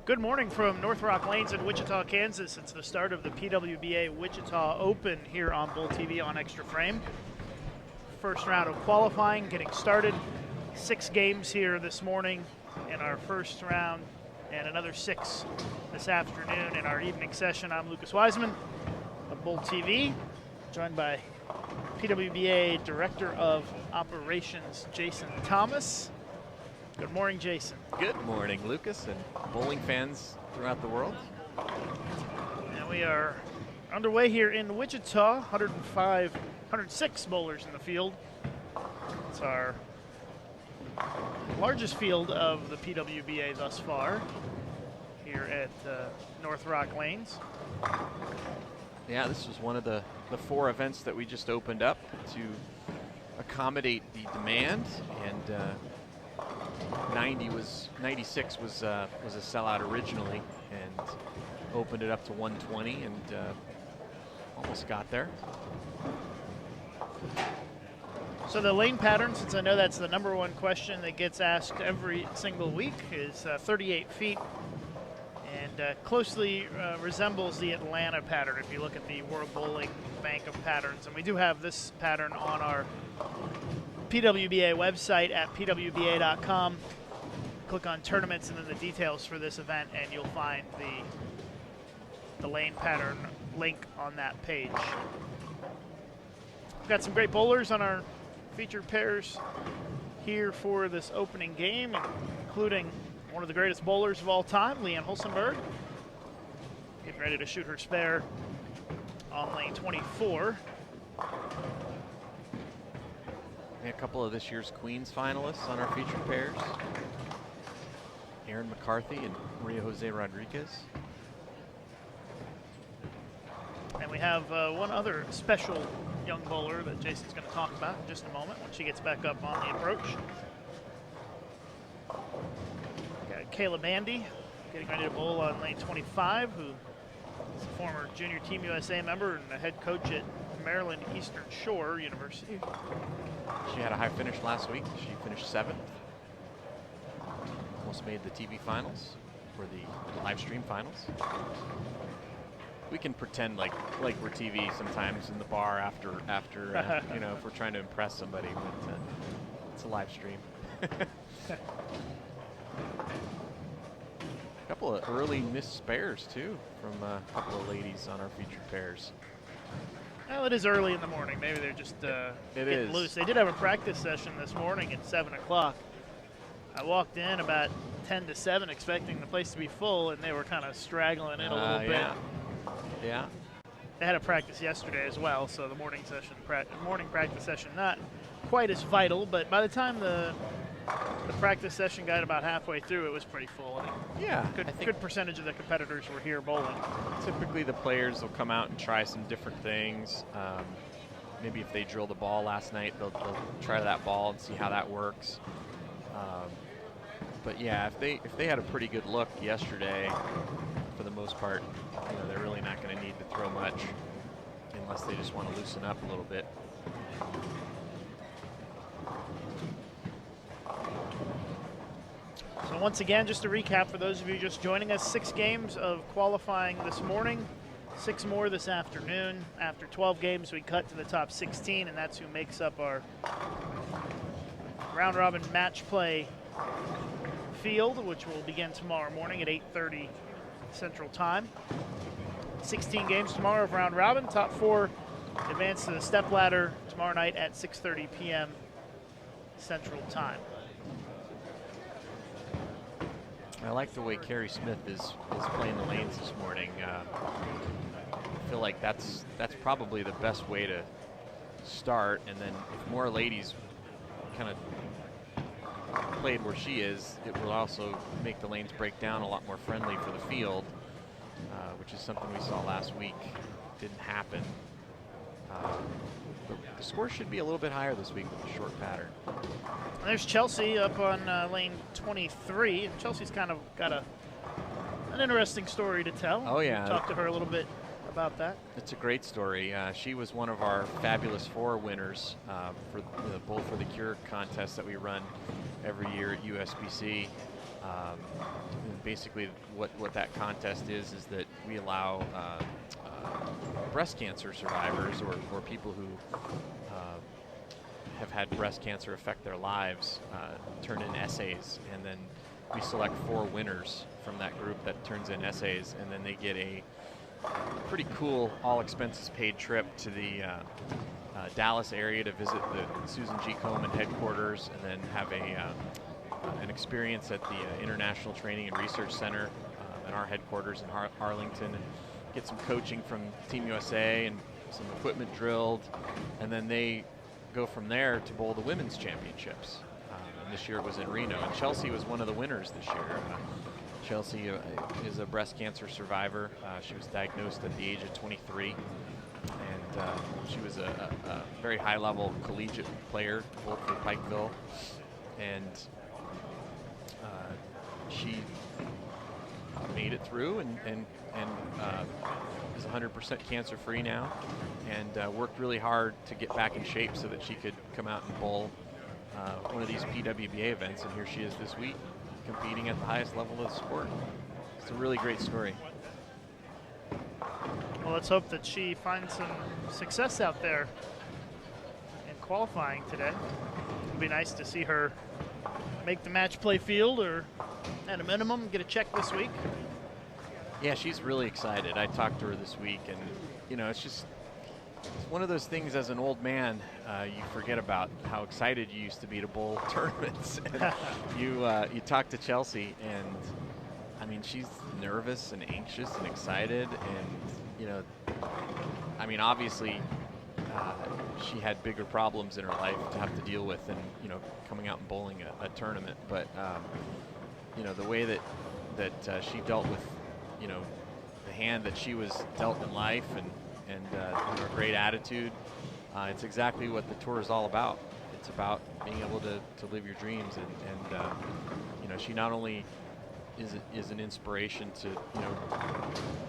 Good morning from North Rock Lanes in Wichita, Kansas. It's the start of the PWBA Wichita Open here on Bull TV on Extra Frame. First round of qualifying getting started. 6 games here this morning in our first round and another 6 this afternoon in our evening session. I'm Lucas Wiseman of Bull TV, joined by PWBA Director of Operations Jason Thomas. Good morning, Jason. Good morning, Lucas, and bowling fans throughout the world. And we are underway here in Wichita. 106 bowlers in the field. It's our largest field of the PWBA thus far here at North Rock Lanes. Yeah, this was one of the 4 events that we just opened up to accommodate the demand, and 96 was a sellout originally, and opened it up to 120, and almost got there. So the lane pattern, since I know that's the #1 question that gets asked every single week, is 38 feet, and closely resembles the Atlanta pattern if you look at the World Bowling Bank of Patterns. And we do have this pattern on our PWBA website at pwba.com. Click on tournaments and then the details for this event, and you'll find the lane pattern link on that page. We've got some great bowlers on our featured pairs here for this opening game, including one of the greatest bowlers of all time, Leanne Hulsenberg, getting ready to shoot her spare on lane 24. A couple of this year's Queens finalists on our featured pairs. Erin McCarthy and Maria Jose Rodriguez. And we have one other special young bowler that Jason's going to talk about in just a moment when she gets back up on the approach. Got Kayla Bandy getting ready to bowl on lane 25, who is a former Junior Team USA member and a head coach at Maryland Eastern Shore University. She had a high finish last week. She finished 7th. Almost made the TV finals, or the live stream finals. We can pretend like we're TV sometimes in the bar after you know, if we're trying to impress somebody, but it's a live stream. A couple of early missed spares too from a couple of ladies on our featured pairs. Well, it is early in the morning. Maybe they're just getting loose. They did have a practice session this morning at 7 o'clock. I walked in about 10 to 7 expecting the place to be full, and they were kind of straggling in a little bit. Yeah. They had a practice yesterday as well, so the morning practice session not quite as vital, but by the time the practice session got about halfway through, it was pretty full. I think good percentage of the competitors were here bowling. Typically the players will come out and try some different things. Maybe if they drilled the ball last night, they'll try that ball and see how that works. But yeah, if they had a pretty good look yesterday, for the most part, you know, they're really not going to need to throw much unless they just want to loosen up a little bit. So once again, just to recap for those of you just joining us, 6 games of qualifying this morning, 6 more this afternoon. After 12 games, we cut to the top 16, and that's who makes up our round robin match play field, which will begin tomorrow morning at 8:30 Central Time. 16 games tomorrow of round robin. Top 4 advance to the step ladder tomorrow night at 6:30 p.m. Central Time. I like the way Carrie Smith is playing the lanes this morning. I feel like that's probably the best way to start, and then if more ladies kind of played where she is, it will also make the lanes break down a lot more friendly for the field, which is something we saw last week. Didn't happen. The score should be a little bit higher this week with the short pattern. There's Chelsea up on lane 23, and Chelsea's kind of got an interesting story to tell. Oh yeah, Talk to her a little bit about that. It's a great story. She was one of our Fabulous Four winners for the Bowl for the Cure contest that we run every year at USBC. Basically, what that contest is that we allow breast cancer survivors or people who have had breast cancer affect their lives turn in essays, and then we select 4 winners from that group that turns in essays, and then they get a pretty cool all expenses paid trip to the Dallas area to visit the Susan G. Komen headquarters, and then have an experience at the International Training and Research Center at our headquarters in Arlington, and get some coaching from Team USA and some equipment drilled, and then they go from there to bowl the women's championships. And this year it was in Reno, and Chelsea was one of the winners this year. Chelsea is a breast cancer survivor. She was diagnosed at the age of 23, and she was a very high-level collegiate player, bowled for Pikeville, and she made it through and is 100% cancer-free now, and worked really hard to get back in shape so that she could come out and bowl one of these PWBA events, and here she is this week competing at the highest level of the sport. It's a really great story. Well, let's hope that she finds some success out there in qualifying today. It'll be nice to see her make the match play field, or at a minimum get a check this week. Yeah, she's really excited. I talked to her this week, and you know, it's one of those things as an old man, you forget about how excited you used to be to bowl tournaments. And you talk to Chelsea, and I mean, she's nervous and anxious and excited, and you know, I mean, obviously she had bigger problems in her life to have to deal with than, you know, coming out and bowling a tournament. But you know, the way that she dealt with, you know, the hand that she was dealt in life, and her great attitude, it's exactly what the tour is all about. It's about being able to live your dreams, and you know, she not only is an inspiration to, you know,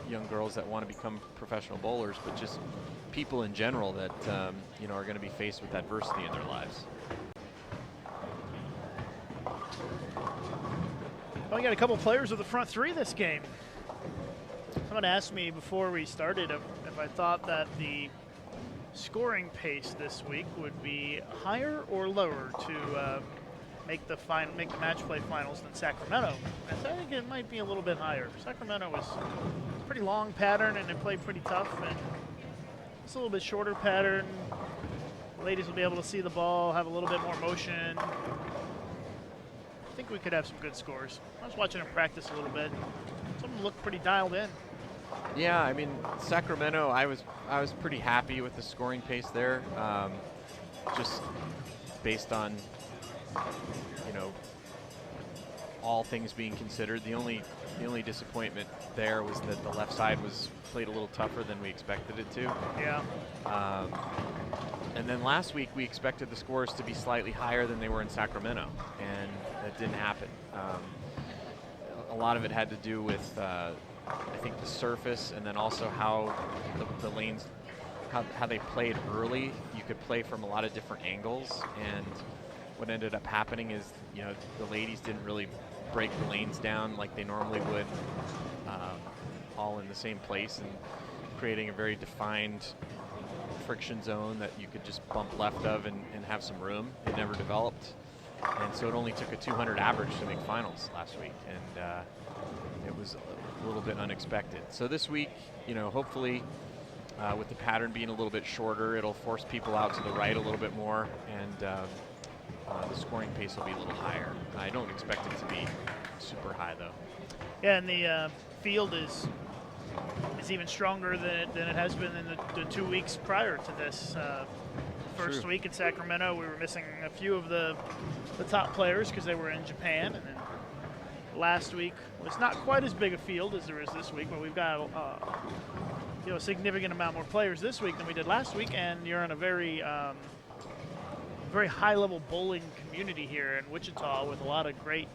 young girls that want to become professional bowlers, but just people in general that you know, are going to be faced with adversity in their lives. Well, we got a couple players of the front 3 this game. Someone asked me before we started if I thought that the scoring pace this week would be higher or lower to make the match play finals than Sacramento. I think it might be a little bit higher. Sacramento was a pretty long pattern, and it played pretty tough, and it's a little bit shorter pattern. The ladies will be able to see the ball, have a little bit more motion. I think we could have some good scores. I was watching them practice a little bit. Some of them looked pretty dialed in. Yeah, I mean, Sacramento, I was pretty happy with the scoring pace there, just based on, you know, all things being considered. The only disappointment there was that the left side was played a little tougher than we expected it to. Yeah. And then last week we expected the scores to be slightly higher than they were in Sacramento, and that didn't happen. A lot of it had to do with I think the surface, and then also how the lanes, how they played early. You could play from a lot of different angles, and what ended up happening is, you know, the ladies didn't really break the lanes down like they normally would, all in the same place, and creating a very defined friction zone that you could just bump left of and have some room. It never developed, and so it only took a 200 average to make finals last week, and it was a little bit unexpected. So this week, you know, hopefully with the pattern being a little bit shorter, it'll force people out to the right a little bit more, and the scoring pace will be a little higher. I don't expect it to be super high, though. Yeah, and the field is even stronger than it has been in the 2 weeks prior to this. First True. week in Sacramento, we were missing a few of the top players because they were in Japan, and then last week was not quite as big a field as there is this week, but we've got you know, a significant amount more players this week than we did last week, and you're in a very high-level bowling community here in Wichita with a lot of great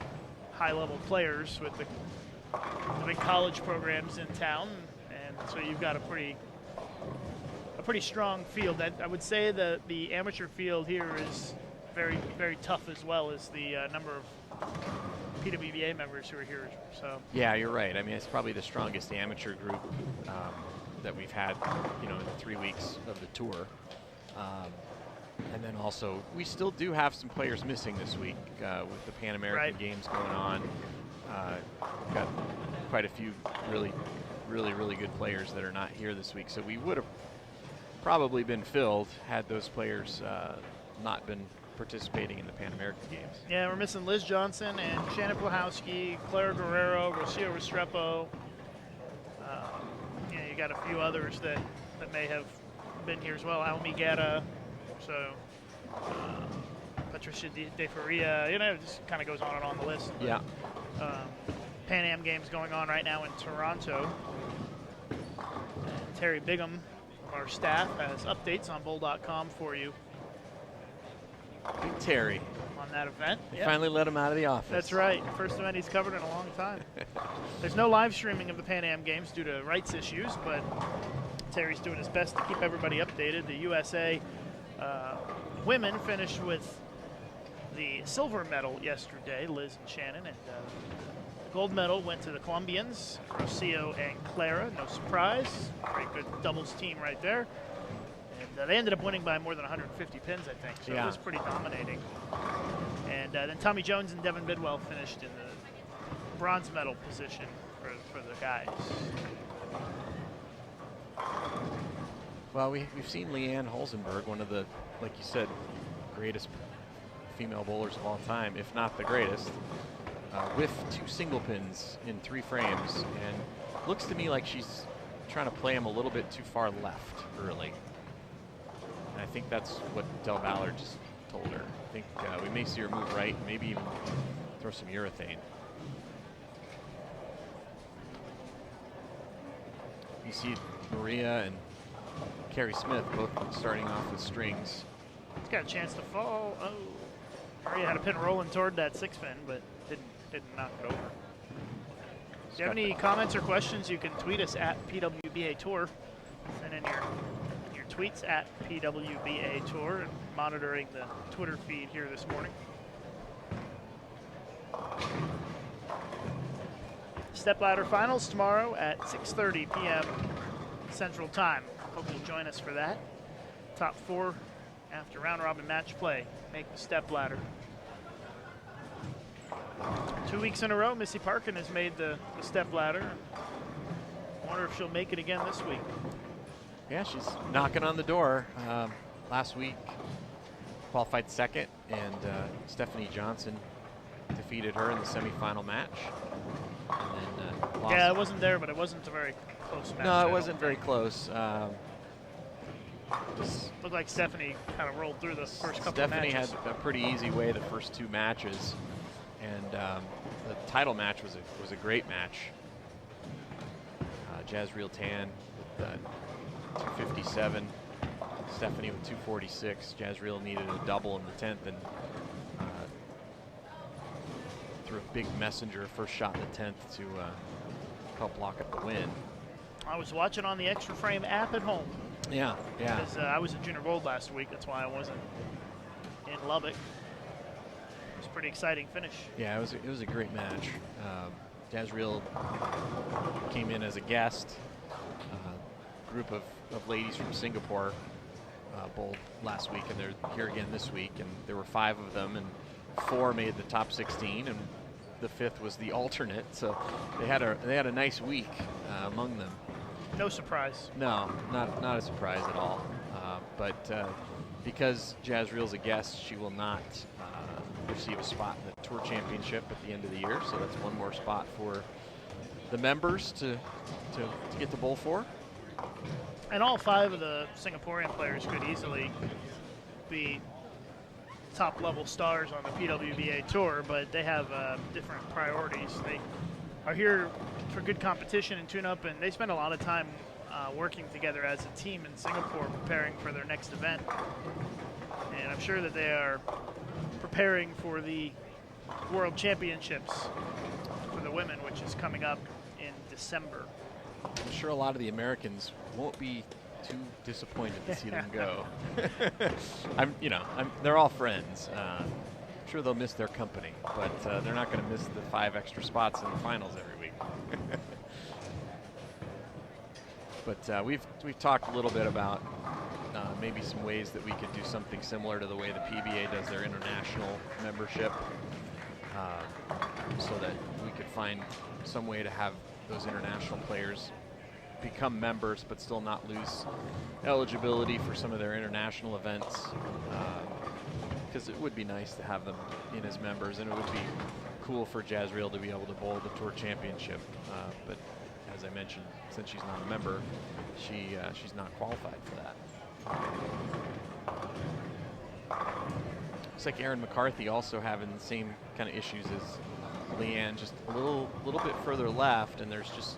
high-level players with the big college programs in town, and so you've got a pretty strong field. That I would say that the amateur field here is very, very tough, as well as the number of PWBA members who are here. So yeah, you're right. I mean, it's probably the strongest amateur group that we've had, in the 3 weeks of the tour. And then also, we still do have some players missing this week with the Pan American Games going on. We've got quite a few really good players that are not here this week. So we would have probably been filled had those players not been participating in the Pan American Games. Yeah, we're missing Liz Johnson and Shannon Plahowski, Claire Guerrero, Rocio Restrepo. You got a few others that may have been here as well. Almi Guerra, so Patricia De Faria. It just kind of goes on and on the list. Yeah. Pan Am Games going on right now in Toronto. And Terry Bigham, our staff, has updates on bowl.com for you. Big Terry. On that event. They finally let him out of the office. That's right. First event he's covered in a long time. There's no live streaming of the Pan Am Games due to rights issues, but Terry's doing his best to keep everybody updated. The USA women finished with the silver medal yesterday, Liz and Shannon, and the gold medal went to the Colombians, Rocio and Clara. No surprise. Very good doubles team right there. And they ended up winning by more than 150 pins, I think. So it was pretty dominating. And then Tommy Jones and Devin Bidwell finished in the bronze medal position for the guys. Well, we've seen Leanne Holzenberg, one of the, like you said, greatest female bowlers of all time, if not the greatest, with 2 single pins in 3 frames. And looks to me like she's trying to play them a little bit too far left early. And I think that's what Del Valle just told her. I think we may see her move right, maybe even throw some urethane. You see Maria and Carrie Smith both starting off with strings. He's got a chance to fall. Oh, Maria had a pin rolling toward that 6-pin, but didn't knock it over. If you have any comments or questions, you can tweet us at PWBA Tour. Send in your tweets at PWBA Tour, and monitoring the Twitter feed here this morning. Stepladder finals tomorrow at 6:30 p.m. Central Time. Hope you'll join us for that. Top 4 after round robin match play make the stepladder. 2 weeks in a row, Missy Parkin has made the stepladder. Wonder if she'll make it again this week. Yeah, she's knocking on the door. Last week, qualified second, and Stephanie Johnson defeated her in the semifinal match. And then, lost. Yeah, I wasn't there, but it wasn't a very close match. No, it wasn't very close. Looked like Stephanie kind of rolled through the first couple of matches. Stephanie had a pretty easy way the first 2 matches, and the title match was a great match. Jazreel Tan with 257, Stephanie with 246. Jazreel needed a double in the 10th and threw a big messenger first shot in the 10th to help lock up the win. I was watching on the Extra Frame app at home. Yeah. Because I was at Junior Gold last week. That's why I wasn't in Lubbock. It was a pretty exciting finish. Yeah, it was a great match. Jazreel came in as a guest. Group of ladies from Singapore bowled last week, and they're here again this week. And there were 5 of them, and 4 made the top 16, and the 5th was the alternate. So they had a nice week among them. No surprise. No, not a surprise at all. But because Jazreel's a guest, she will not receive a spot in the Tour Championship at the end of the year. So that's one more spot for the members to get the bowl for. And all 5 of the Singaporean players could easily be top-level stars on the PWBA Tour, but they have different priorities. They are here for good competition and tune-up, and they spend a lot of time working together as a team in Singapore, preparing for their next event. And I'm sure that they are preparing for the World Championships for the women, which is coming up in December. I'm sure a lot of the Americans won't be too disappointed to see them go. They're all friends. sure they'll miss their company, but they're not going to miss the 5 extra spots in the finals every week. But we've talked a little bit about maybe some ways that we could do something similar to the way the PBA does their international membership, so that we could find some way to have those international players become members but still not lose eligibility for some of their international events, because it would be nice to have them in as members, and it would be cool for Jazreel to be able to bowl the Tour Championship, but as I mentioned, since she's not a member, she's not qualified for that. Looks like Erin McCarthy also having the same kind of issues as Leanne, just a little bit further left, and there's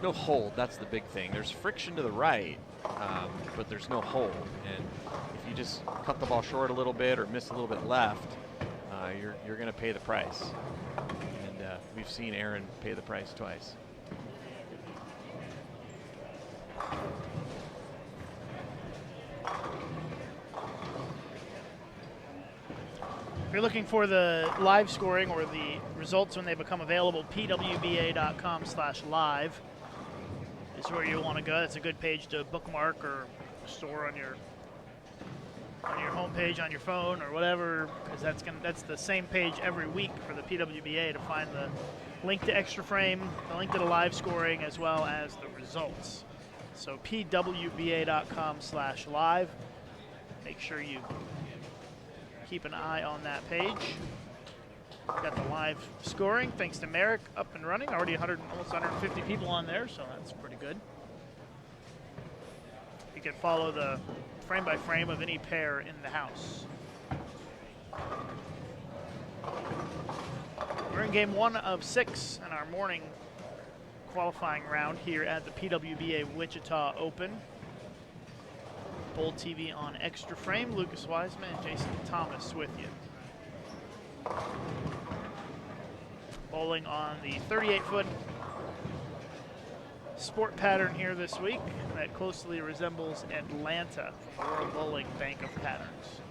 no hold. That's the big thing. There's friction to the right, but there's no hold. And if you just cut the ball short a little bit or miss a little bit left, you're going to pay the price. And we've seen Erin pay the price twice. If you're looking for the live scoring or the results when they become available, pwba.com/live is where you want to go. That's a good page to bookmark or store on your homepage on your phone or whatever, because that's the same page every week for the PWBA to find the link to Extra Frame, the link to the live scoring, as well as the results. So pwba.com/live. Make sure you keep an eye on that page. Got the live scoring, thanks to Merrick, up and running. Already almost 150 people on there, so that's pretty good. You can follow the frame by frame of any pair in the house. We're in game 1 of 6 in our morning qualifying round here at the PWBA Wichita Open. Bowl TV on Extra Frame. Lucas Wiseman and Jason Thomas with you. Bowling on the 38-foot sport pattern here this week that closely resembles Atlanta, World Bowling Bank of Patterns.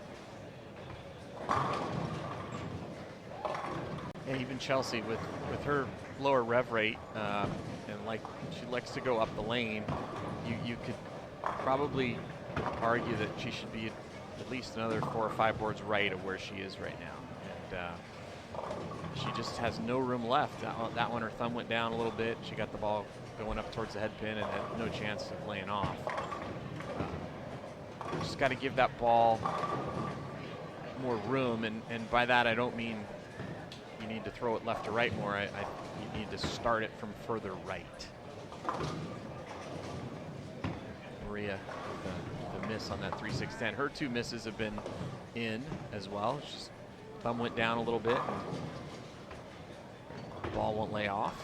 And even Chelsea with her lower rev rate, and like she likes to go up the lane, you could probably argue that she should be at least another 4 or 5 boards right of where she is right now, and she just has no room left. That one, her thumb went down a little bit. She got the ball going up towards the head pin and had no chance of laying off. Just got to give that ball more room, and by that I don't mean you need to throw it left to right more. You need to start it from further right. Maria with the miss on that 3-6-10. Her 2 misses have been in as well. Just thumb went down a little bit. The ball won't lay off.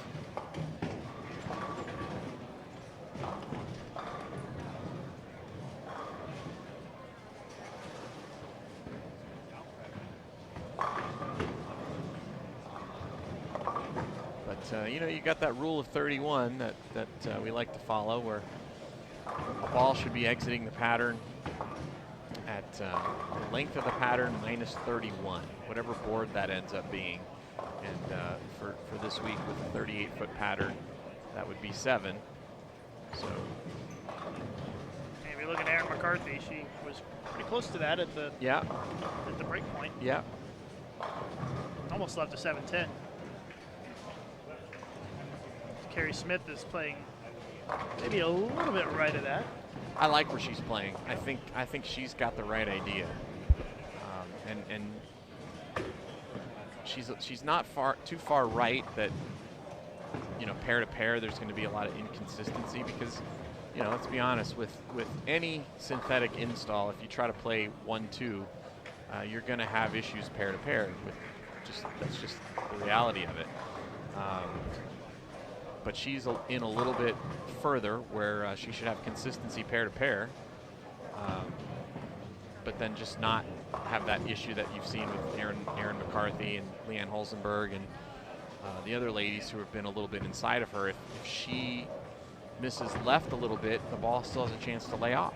But you know, you got that rule of 31 that we like to follow, where the ball should be exiting the pattern at the length of the pattern minus 31, whatever board that ends up being. And for this week with a 38-foot pattern, that would be 7. So if you look at Erin McCarthy, she was pretty close to that at the break point. Yeah. Almost left a 7-10. Carrie Smith is playing maybe a little bit right of that. I like where she's playing. I think she's got the right idea, and she's not too far right that, you know, pair to pair there's going to be a lot of inconsistency, because, you know, let's be honest, with any synthetic install, if you try to play 1-2, you're going to have issues pair to pair. That's just the reality of it. But she's in a little bit further where she should have consistency pair to pair, but then just not have that issue that you've seen with Erin McCarthy and Leanne Holzenberg and the other ladies who have been a little bit inside of her. If she misses left a little bit, the ball still has a chance to lay off.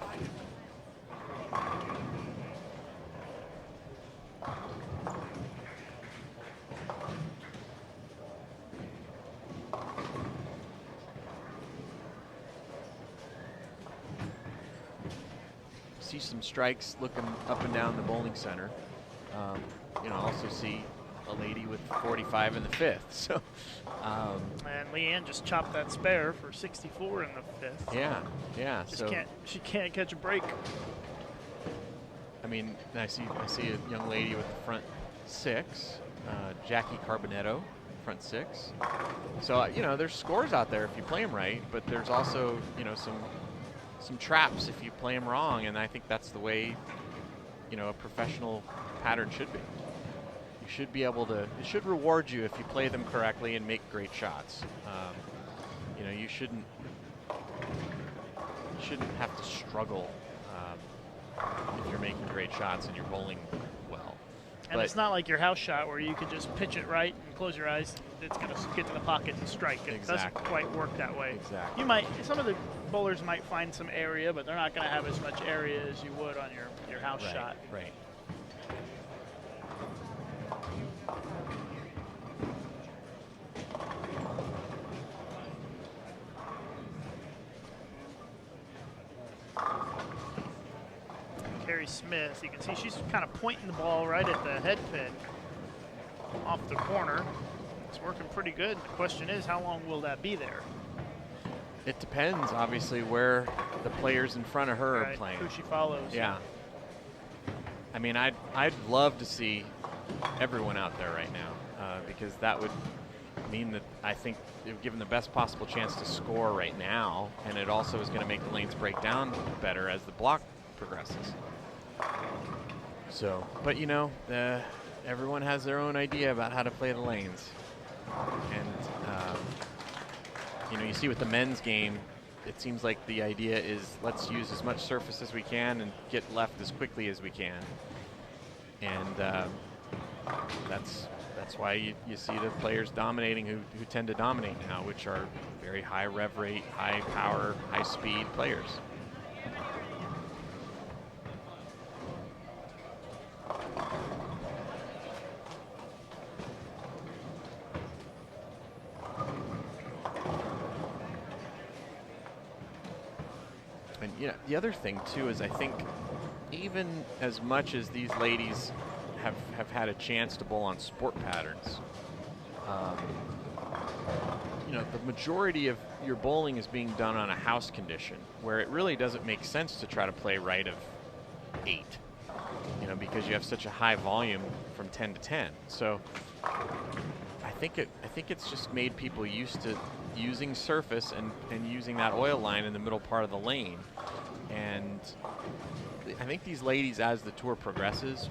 see some strikes looking up and down the bowling center. Also see a lady with 45 in the fifth. So, and Leanne just chopped that spare for 64 in the fifth. Yeah. She can't catch a break. I mean, I see a young lady with the front six, Jackie Carbonetto, front six. So there's scores out there if you play them right, but there's also some traps if you play them wrong, and I think that's the way a professional pattern should be. You should be able to. It should reward you if you play them correctly and make great shots. You shouldn't have to struggle if you're making great shots and you're bowling well. And it's not like your house shot where you could just pitch it right and close your eyes. It's going to get to the pocket and strike. It doesn't quite work that way. Exactly. Some of the bowlers might find some area, but they're not going to have as much area as you would on your house shot. Right. Carrie Smith, you can see she's kind of pointing the ball right at the head pin off the corner. It's working pretty good. The question is, how long will that be there? It depends, obviously, where the players in front of her are playing. Who she follows. Yeah. I mean, I'd love to see everyone out there right now because that would mean that I think it would give them the best possible chance to score right now, and it also is going to make the lanes break down better as the block progresses. So, but everyone has their own idea about how to play the lanes. And, you see with the men's game, it seems like the idea is let's use as much surface as we can and get left as quickly as we can. And that's why you see the players dominating who tend to dominate now, which are very high rev rate, high power, high speed players. And the other thing too is I think even as much as these ladies have had a chance to bowl on sport patterns, the majority of your bowling is being done on a house condition where it really doesn't make sense to try to play right of 8, because you have such a high volume from 10 to 10. So I think it's just made people used to using surface and using that oil line in the middle part of the lane. And I think these ladies, as the tour progresses,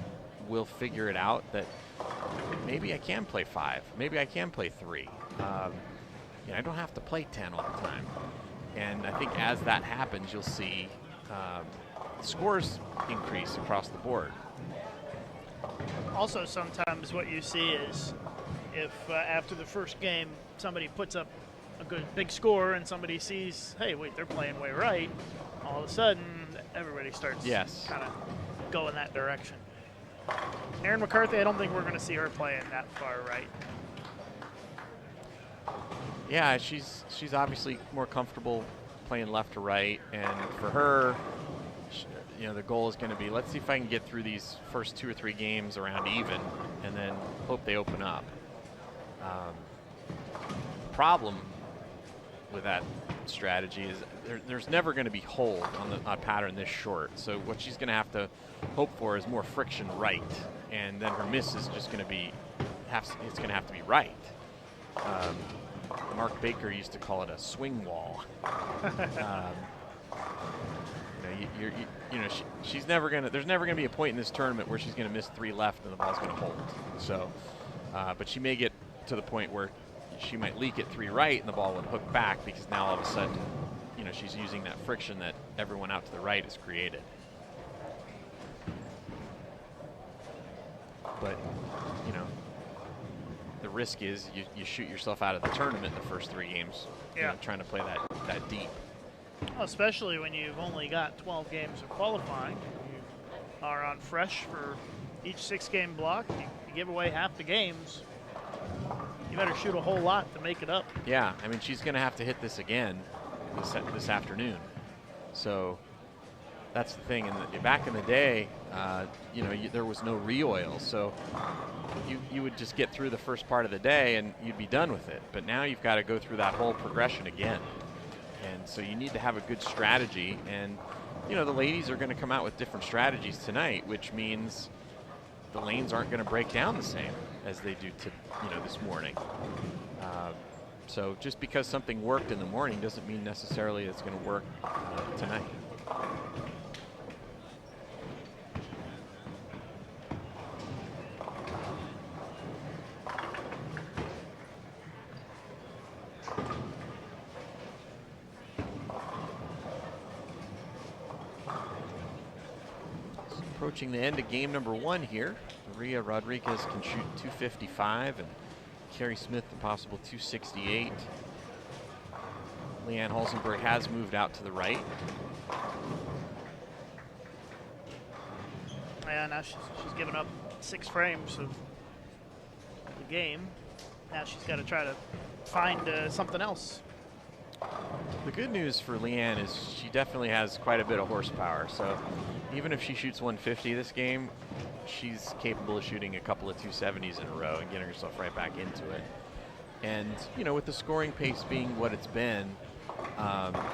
will figure it out that maybe I can play 5, maybe I can play 3. I don't have to play 10 all the time. And I think as that happens, you'll see scores increase across the board. Also, sometimes what you see is if after the first game somebody puts up a good big score and somebody sees, hey, wait, they're playing way right, all of a sudden everybody starts kind of going that direction. Erin McCarthy, I don't think we're going to see her playing that far right. Yeah, she's obviously more comfortable playing left to right, and for her, the goal is going to be, let's see if I can get through these first 2 or 3 games around even, and then hope they open up. The problem with that strategy is there's never going to be hold on a pattern this short. So what she's going to have to hope for is more friction right, and then her miss is just going to be it's going to have to be right. Mark Baker used to call it a swing wall. She's never gonna. There's never gonna be a point in this tournament where she's gonna miss 3 left and the ball's gonna hold. So, but she may get to the point where she might leak it 3 right and the ball would hook back because now all of a sudden, she's using that friction that everyone out to the right has created. But, the risk is you shoot yourself out of the tournament the first 3 games, trying to play that deep. Well, especially when you've only got 12 games of qualifying. You are on fresh for each 6-game block. You give away half the games. You better shoot a whole lot to make it up. Yeah, I mean, she's going to have to hit this again this afternoon. So that's the thing. Back in the day, you know, there was no re-oil, so you would just get through the first part of the day and you'd be done with it. But now you've got to go through that whole progression again. And so you need to have a good strategy. And, you know, the ladies are going to come out with different strategies tonight, which means the lanes aren't going to break down the same as they do this morning. So just because something worked in the morning doesn't mean necessarily it's going to work tonight. Approaching the end of game number 1 here. Maria Rodriguez can shoot 255 and Carrie Smith a possible 268. Leanne Halsenberg has moved out to the right. Yeah, now she's given up 6 frames of the game. Now she's got to try to find something else. The good news for Leanne is she definitely has quite a bit of horsepower. So even if she shoots 150 this game, she's capable of shooting a couple of 270s in a row and getting herself right back into it. And, you know, with the scoring pace being what it's been,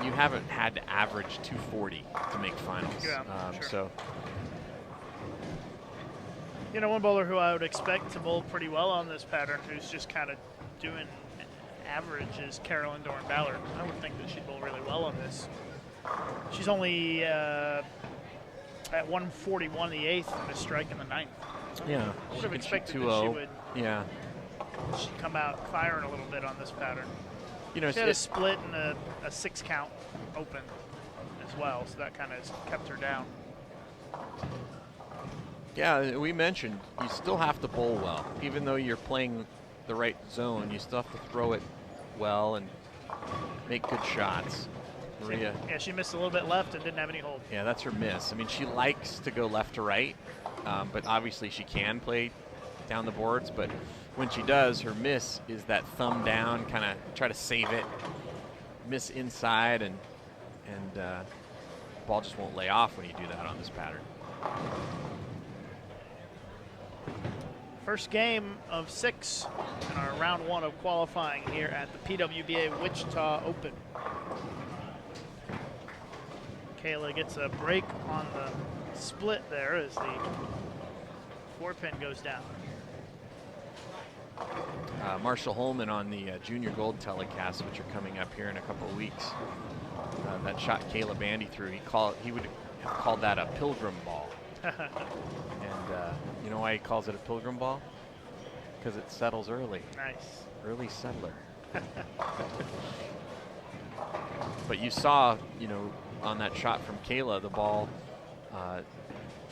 you haven't had to average 240 to make finals. Yeah, sure. So, you know, one bowler who I would expect to bowl pretty well on this pattern, who's just kind of doing average, is Carolyn Doran-Ballard. I would think that she'd bowl really well on this. She's only at 141 the 8th and a strike in the 9th. yeah, I would have she can shoot expected that she 2-0. would Yeah. she'd come out firing a little bit on this pattern. You know, She had a split and a 6 count open as well, so that kind of kept her down. yeah, we mentioned you still have to bowl well. Even though you're playing the right zone, you still have to throw it well and make good shots. Maria. Yeah, she missed a little bit left and didn't have any hold. Yeah, that's her miss. I mean, she likes to go left to right, but obviously she can play down the boards. But when she does, her miss is that thumb down, kind of try to save it, miss inside, and ball just won't lay off when you do that on this pattern. First game of 6 in our round 1 of qualifying here at the PWBA Wichita Open. Kayla gets a break on the split there as the 4-pin goes down. Marshall Holman on the Junior Gold telecast, which are coming up here in a couple of weeks. That shot Kayla Bandy through, he would have called that a pilgrim ball. And you know why he calls it a pilgrim ball? Because it settles early. Nice. Early settler. But you saw, you know, on that shot from Kayla, the ball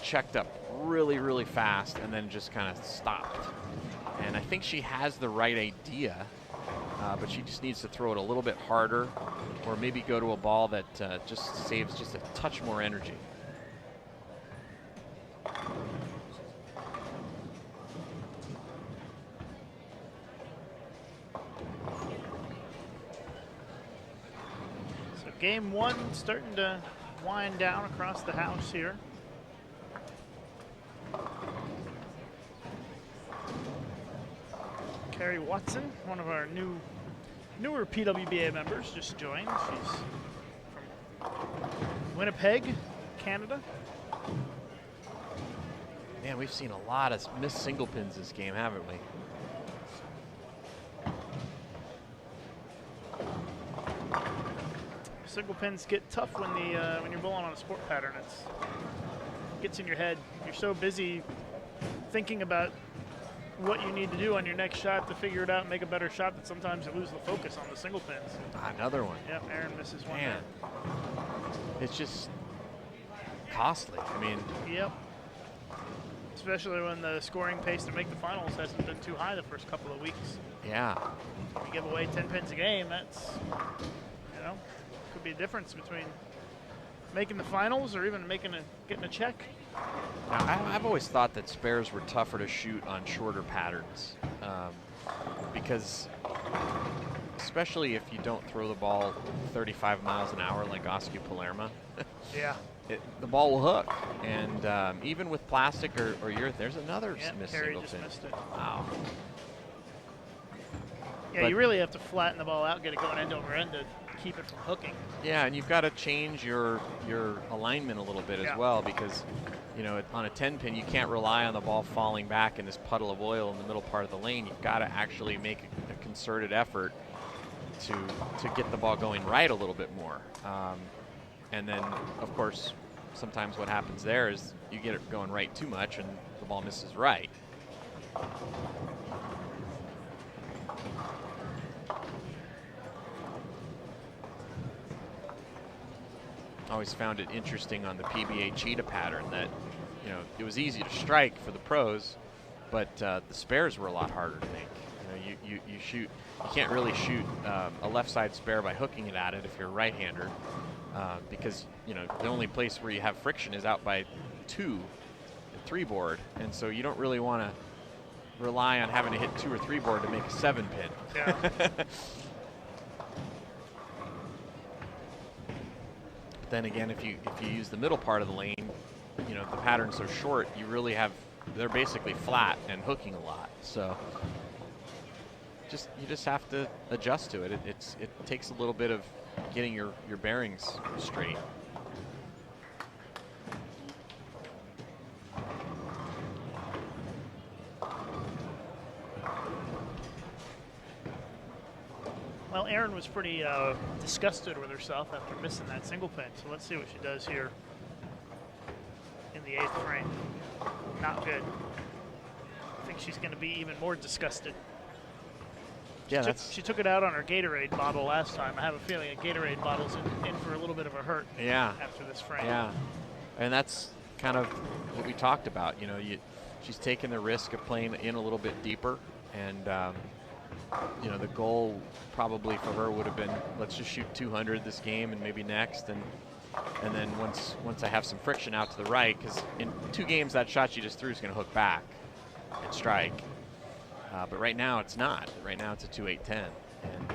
checked up really, really fast and then just kind of stopped. And I think she has the right idea, but she just needs to throw it a little bit harder, or maybe go to a ball that just saves just a touch more energy. So game 1 starting to wind down across the house here. Carrie Watson, one of our newer PWBA members, just joined. She's from Winnipeg, Canada. Man, we've seen a lot of missed single pins this game, haven't we? Single pins get tough when you're bowling on a sport pattern. It gets in your head. You're so busy thinking about what you need to do on your next shot to figure it out and make a better shot that sometimes you lose the focus on the single pins. Another one. Yep, Aaron misses one. Man, it's just costly. I mean, Yep. Especially when the scoring pace to make the finals hasn't been too high the first couple of weeks. yeah. If you give away 10 pins a game, that's, you know, could be a difference between making the finals or even getting a check. Now, I've always thought that spares were tougher to shoot on shorter patterns because especially if you don't throw the ball 35 miles an hour like Oscar Palermo. Yeah. the ball will hook. And even with plastic or urethane, there's another missed Carey single just pin. missed it. Wow. Yeah, But you really have to flatten the ball out, get it going end over end to keep it from hooking. Yeah, and you've got to change your alignment a little bit as well, because on a 10 pin you can't rely on the ball falling back in this puddle of oil in the middle part of the lane. You've got to actually make a concerted effort to get the ball going right a little bit more. And then, of course, sometimes what happens there is you get it going right too much and the ball misses right. Always found it interesting on the PBA Cheetah pattern that, it was easy to strike for the pros, but the spares were a lot harder to make. You can't really shoot a left side spare by hooking it at it if you're a right-hander, because the only place where you have friction is out by 2, the 3 board, and so you don't really want to rely on having to hit 2 or 3 board to make a 7 pin. Yeah. But then again, if you use the middle part of the lane, the pattern's so short, they're basically flat and hooking a lot. So you just have to adjust to it. It takes a little bit of getting your bearings straight. Well, Erin was pretty disgusted with herself after missing that single pin, so let's see what she does here in the 8th frame. Not good. I think she's going to be even more disgusted. Yeah, she took it out on her Gatorade bottle last time. I have a feeling a Gatorade bottle's in for a little bit of a hurt after this frame. Yeah, and that's kind of what we talked about. She's taking the risk of playing in a little bit deeper, and the goal probably for her would have been, let's just shoot 200 this game and maybe next, and then once I have some friction out to the right, because in 2 games that shot she just threw is going to hook back and strike. But right now it's not. Right now it's a 2-8-10, and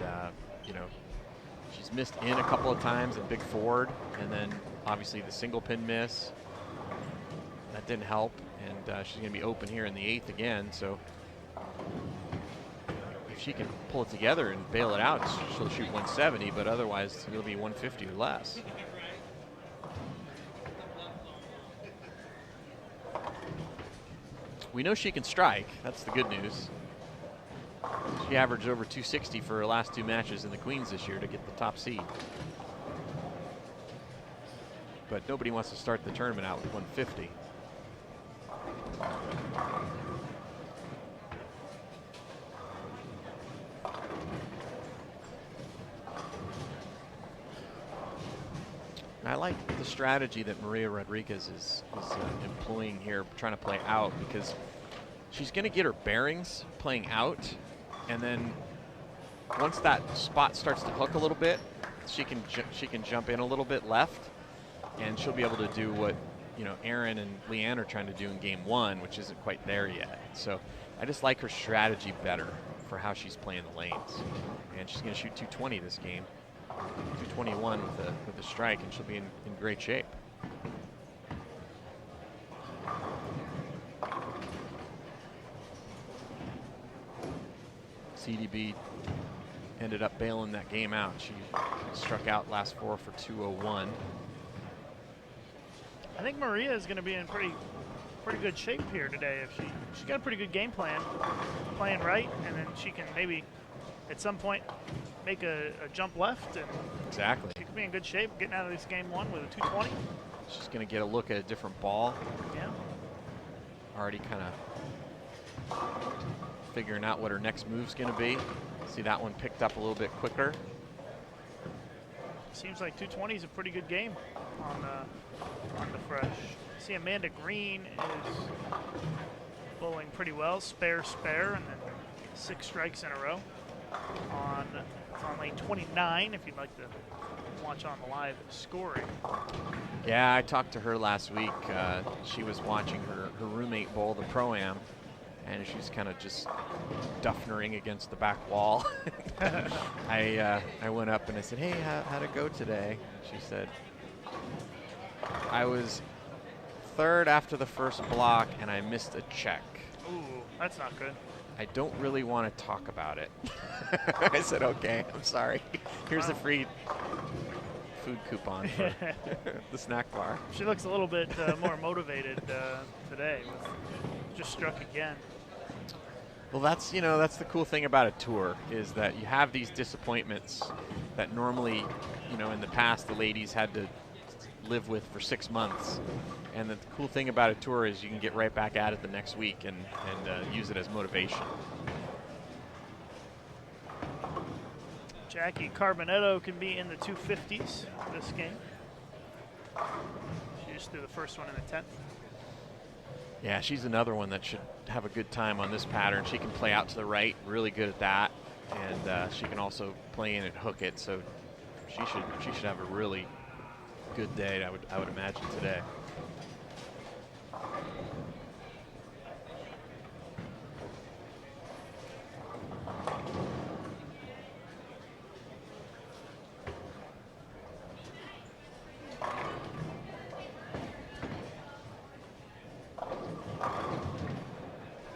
she's missed in a couple of times at big forward, and then obviously the single pin miss that didn't help, and she's going to be open here in the 8th again. So if she can pull it together and bail it out, she'll shoot 170, but otherwise it'll be 150 or less. We know she can strike. That's the good news. She averaged over 260 for her last 2 matches in the Queens this year to get the top seed. But nobody wants to start the tournament out with 150. I like the strategy that Maria Rodriguez is employing here, trying to play out, because she's going to get her bearings playing out, and then once that spot starts to hook a little bit, she can jump in a little bit left, and she'll be able to do what Erin and Leanne are trying to do in game 1, which isn't quite there yet. So I just like her strategy better for how she's playing the lanes, and she's going to shoot 220 this game. 221 with a strike, and she'll be in great shape. CDB ended up bailing that game out. She struck out last 4 for 201. I think Maria is going to be in pretty good shape here today. If she's got a pretty good game plan, playing right, and then she can maybe at some point make a jump left, and exactly, she could be in good shape getting out of this game 1 with a 220. She's going to get a look at a different ball. Yeah. Already kind of figuring out what her next move's going to be. See that one picked up a little bit quicker. Seems like 220 is a pretty good game on the fresh. See Amanda Green is bowling pretty well, spare, and then 6 strikes in a row on lane 29, if you'd like to watch on the live scoring. Yeah, I talked to her last week. She was watching her roommate bowl the Pro-Am, and she's kind of just duffnering against the back wall. I went up and I said, hey, how'd it go today? She said, I was third after the first block, and I missed a check. Ooh, that's not good. I don't really want to talk about it. I said, okay, I'm sorry. Here's a free food coupon for the snack bar. She looks a little bit more motivated today. Just struck again. Well, that's the cool thing about a tour, is that you have these disappointments that normally, in the past the ladies had to live with for 6 months. And the cool thing about a tour is you can get right back at it the next week and use it as motivation. Jackie Carbonetto can be in the 250s this game. She just threw the first one in the 10th. Yeah, she's another one that should have a good time on this pattern. She can play out to the right, really good at that, and she can also play in and hook it. So she should have a really good day, I would imagine, today.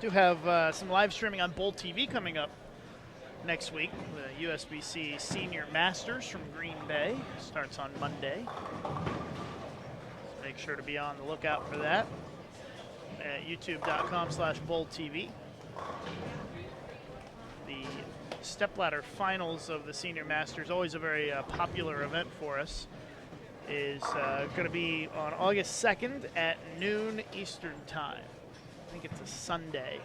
Do have some live streaming on Bold TV coming up next week. The USBC Senior Masters from Green Bay starts on Monday. So make sure to be on the lookout for that at youtube.com/BoldTV. The stepladder finals of the Senior Masters, always a very popular event for us, is going to be on August 2nd at noon Eastern Time. I think it's a Sunday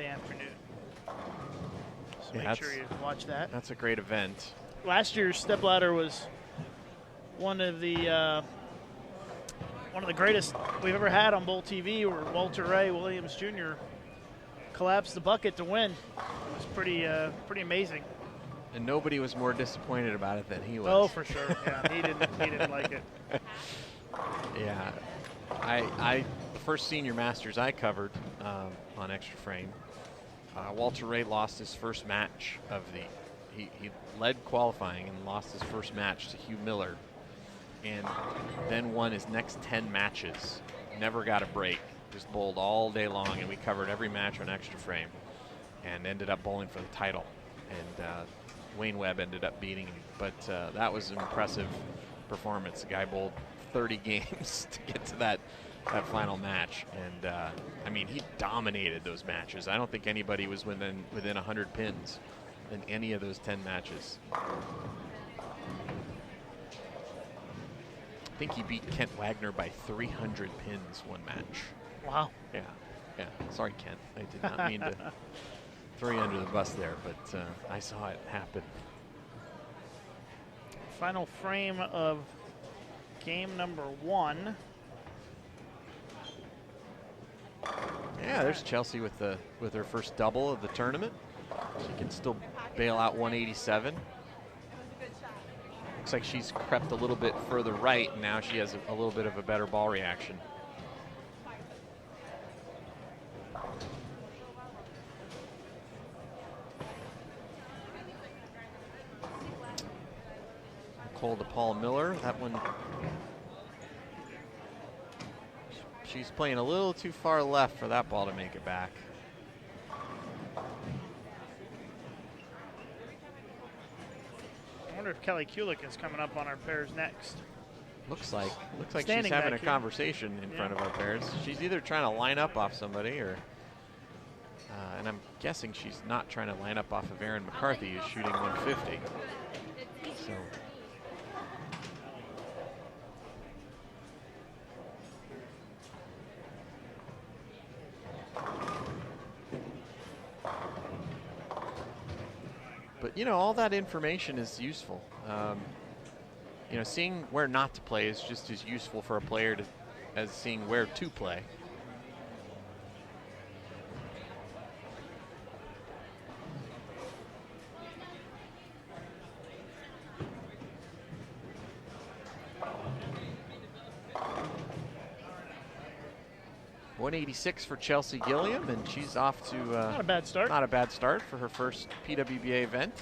afternoon. So make sure you watch that. That's a great event. Last year's stepladder was one of the greatest we've ever had on Bowl TV, where Walter Ray Williams Jr. collapsed the bucket to win. It was pretty amazing. And nobody was more disappointed about it than he was. Oh, for sure. Yeah, he didn't like it. Yeah, the first Senior Masters I covered on Extra Frame, Walter Ray lost his first match of he led qualifying and lost his first match to Hugh Miller, and then won his next 10 matches. Never got a break, just bowled all day long, and we covered every match on Extra Frame, and ended up bowling for the title. And Wayne Webb ended up beating him, but that was an impressive performance. The guy bowled 30 games to get to that final match, and I mean, he dominated those matches. I don't think anybody was within 100 pins in any of those 10 matches. I think he beat Kent Wagner by 300 pins one match. Wow. Yeah. Sorry, Kent. I did not mean to throw you under the bus there, but I saw it happen. Final frame of game number 1. Yeah, there's Chelsea with her first double of the tournament. She can still bail out 187. Looks like she's crept a little bit further right, and now she has a little bit of a better ball reaction. Nicole to Paul Miller. That one, she's playing a little too far left for that ball to make it back. I wonder if Kelly Kulik is coming up on our pairs next. Looks like Standing she's having a back here. conversation in front of our pairs. She's either trying to line up off somebody, or and I'm guessing she's not trying to line up off of Aaron McCarthy, who's shooting 150. So. But, you know, all that information is useful. You know, seeing where not to play is just as useful for a player as seeing where to play. .186 for Chelsea Gilliam, and she's off to Not a bad start. Not a bad start for her first PWBA event.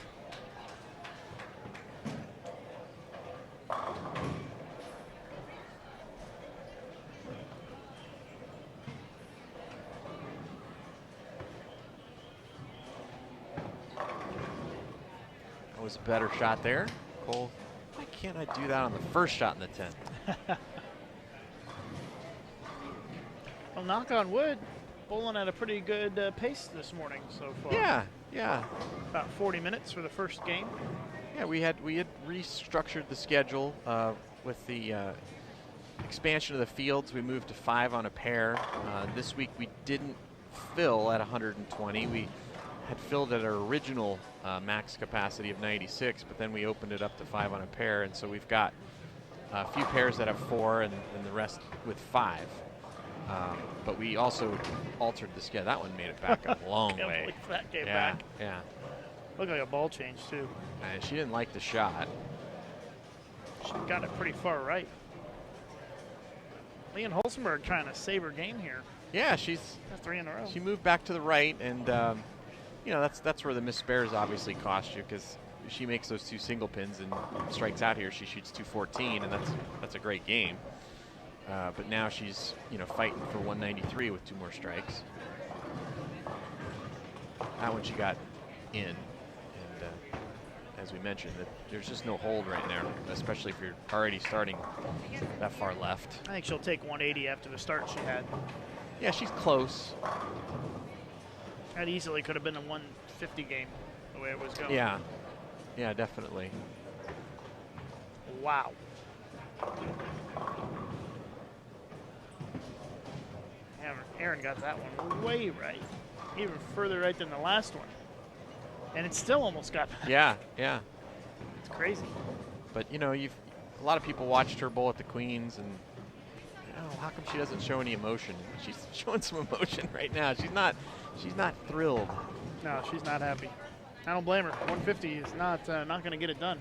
was a better shot there. Cole, why can't I do that on the first shot in the 10th? Well, knock on wood, bowling at a pretty good pace this morning so far. Yeah. About 40 minutes for the first game. Yeah, we had restructured the schedule with the expansion of the fields. We moved to 5 on a pair. This week we didn't fill at 120. We had filled at our original max capacity of 96, but then we opened it up to 5 on a pair, and so we've got a few pairs that have 4 and the rest with 5. But we also altered the schedule. That one made it back a long Can't way. believe that came back. Yeah. Looked like a ball change, too. And she didn't like the shot. She got it pretty far right. Leanne Holzenberg trying to save her game here. Yeah, she's That's 3 in a row. She moved back to the right, and that's where the missed spares obviously cost you, because she makes those 2 single pins and strikes out here. She shoots 214, and that's a great game. But now she's fighting for 193 with 2 more strikes. That one she got in, and as we mentioned, there's just no hold right now, especially if you're already starting that far left. I think she'll take 180 after the start she had. Yeah, she's close. That easily could have been a 150 game the way it was going. Yeah, definitely. Wow. Aaron got that one way right, even further right than the last one. And it still almost got back. Yeah. It's crazy. But a lot of people watched her bowl at the Queens, and how come she doesn't show any emotion? She's showing some emotion right now. She's not thrilled. No, she's not happy. I don't blame her. 150 is not going to get it done.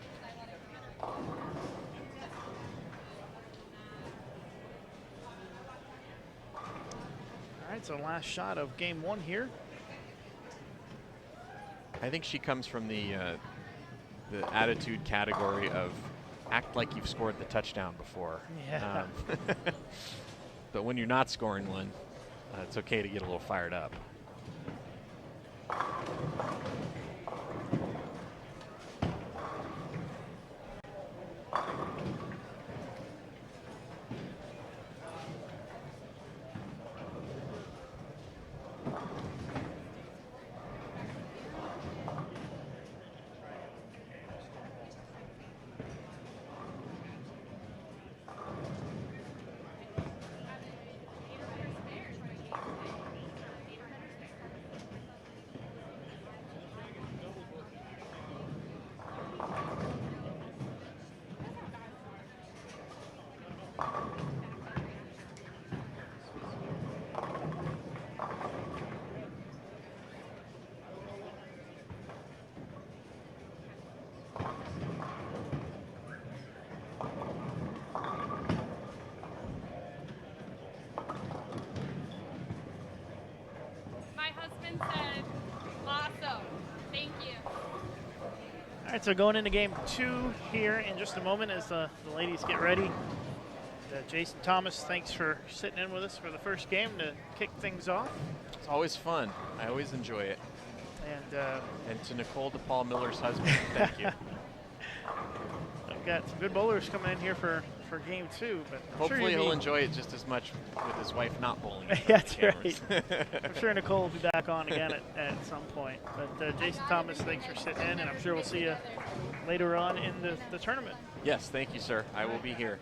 All right, so last shot of game 1 here. I think she comes from the attitude category of act like you've scored the touchdown before. Yeah. But when you're not scoring one, it's okay to get a little fired up. Said, awesome. Thank you. All right, so going into game 2 here in just a moment as the ladies get ready. Jason Thomas, thanks for sitting in with us for the first game to kick things off. It's always fun. I always enjoy it. And to Nicole DePaul Miller's husband, thank you. I've got some good bowlers coming in here for game 2, but hopefully he'll enjoy it just as much with his wife not bowling. That's right. I'm sure Nicole will be back on again at some point. But Jason Thomas, thanks for sitting in, and I'm sure we'll see you later on in the tournament. Yes, thank you, sir. I will be here.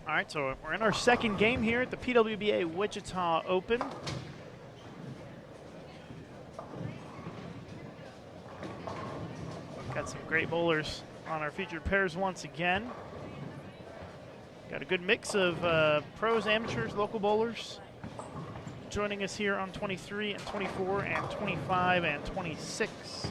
All right, so we're in our second game here at the PWBA Wichita Open. Got some great bowlers on our featured pairs once again. Got a good mix of pros, amateurs, local bowlers joining us here on 23 and 24 and 25 and 26.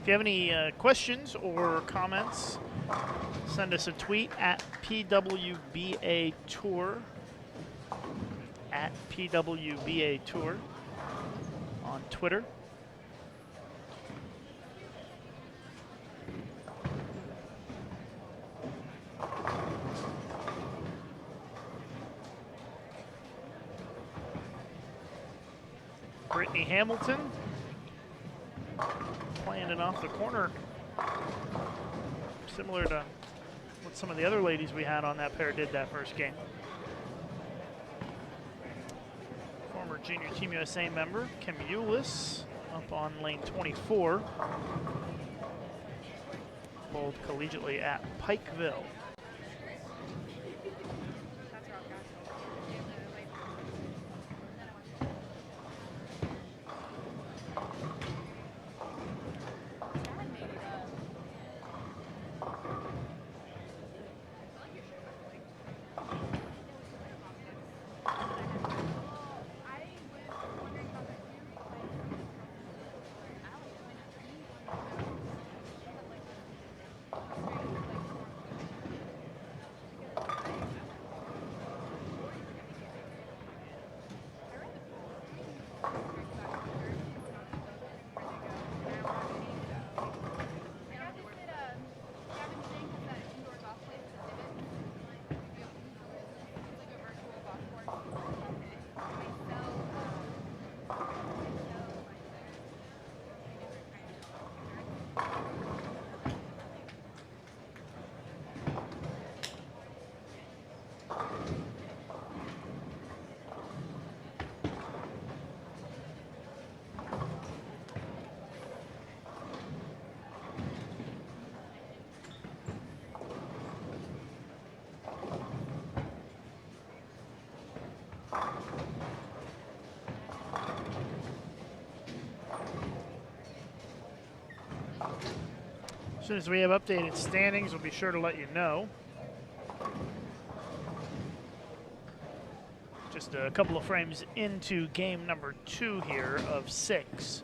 If you have any questions or comments, send us a tweet at PWBA Tour, at PWBA Tour on Twitter. Brittany Hamilton playing it off the corner, similar to what some of the other ladies we had on that pair did that first game. Former Junior Team USA member Kim Eulis up on lane 24. Bowled collegiately at Pikeville. As soon as we have updated standings, we'll be sure to let you know. Just a couple of frames into game number 2 here of 6.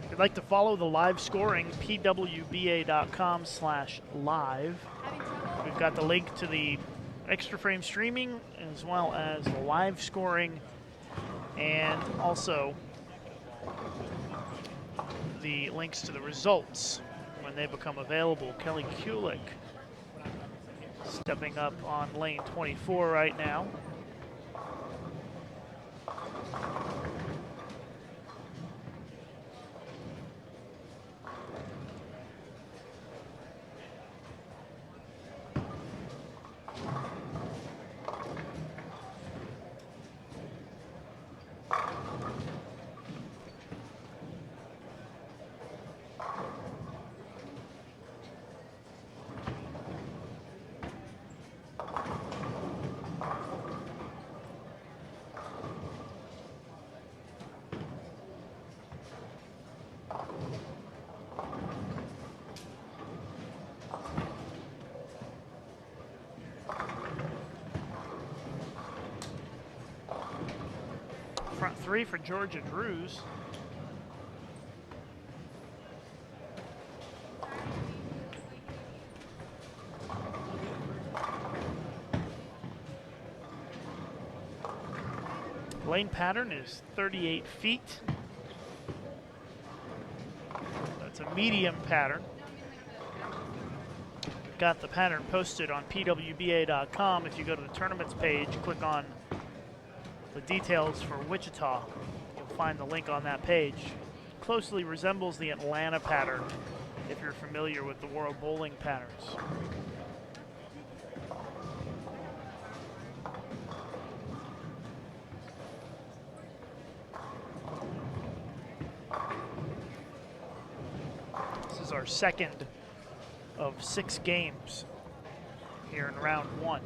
If you'd like to follow the live scoring, pwba.com/live. We've got the link to the extra frame streaming as well as the live scoring and also the links to the results when they become available. Kelly Kulik stepping up on lane 24 right now. front three for Georgia Drews. Lane pattern is 38 feet. That's a medium pattern. We've got the pattern posted on PWBA.com. If you go to the tournaments page, click on the details for Wichita, you'll find the link on that page. Closely resembles the Atlanta pattern, if you're familiar with the World Bowling patterns. This is our second of 6 games here in round 1.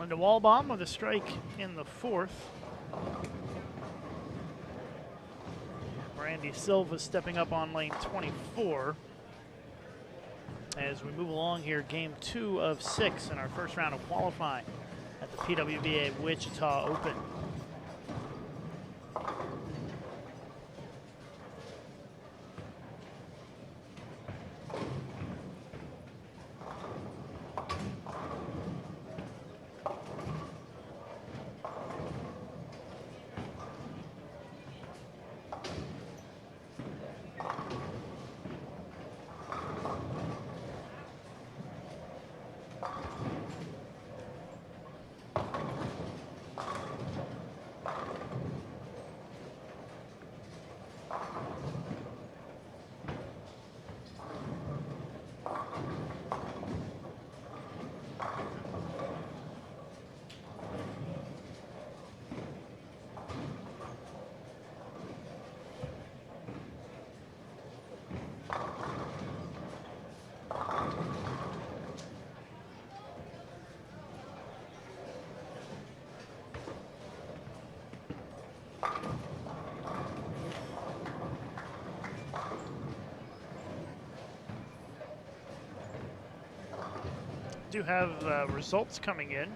Linda Walbaum with a strike in the 4th. Brandy Silva stepping up on lane 24. As we move along here, game 2 of 6 in our first round of qualifying at the PWBA Wichita Open. do have results coming in.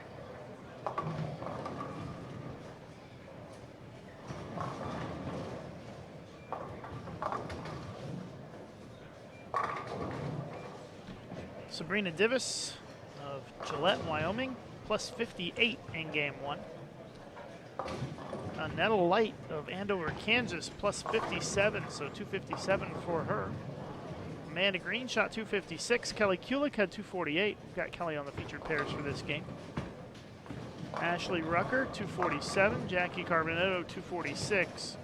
Sabrina Divis of Gillette, Wyoming, plus 58 in game 1. Netta Light of Andover, Kansas, plus 57, so 257 for her. Amanda Green shot 256. Kelly Kulik had 248. We've got Kelly on the featured pairs for this game. Ashley Rucker, 247. Jackie Carbonetto, 246.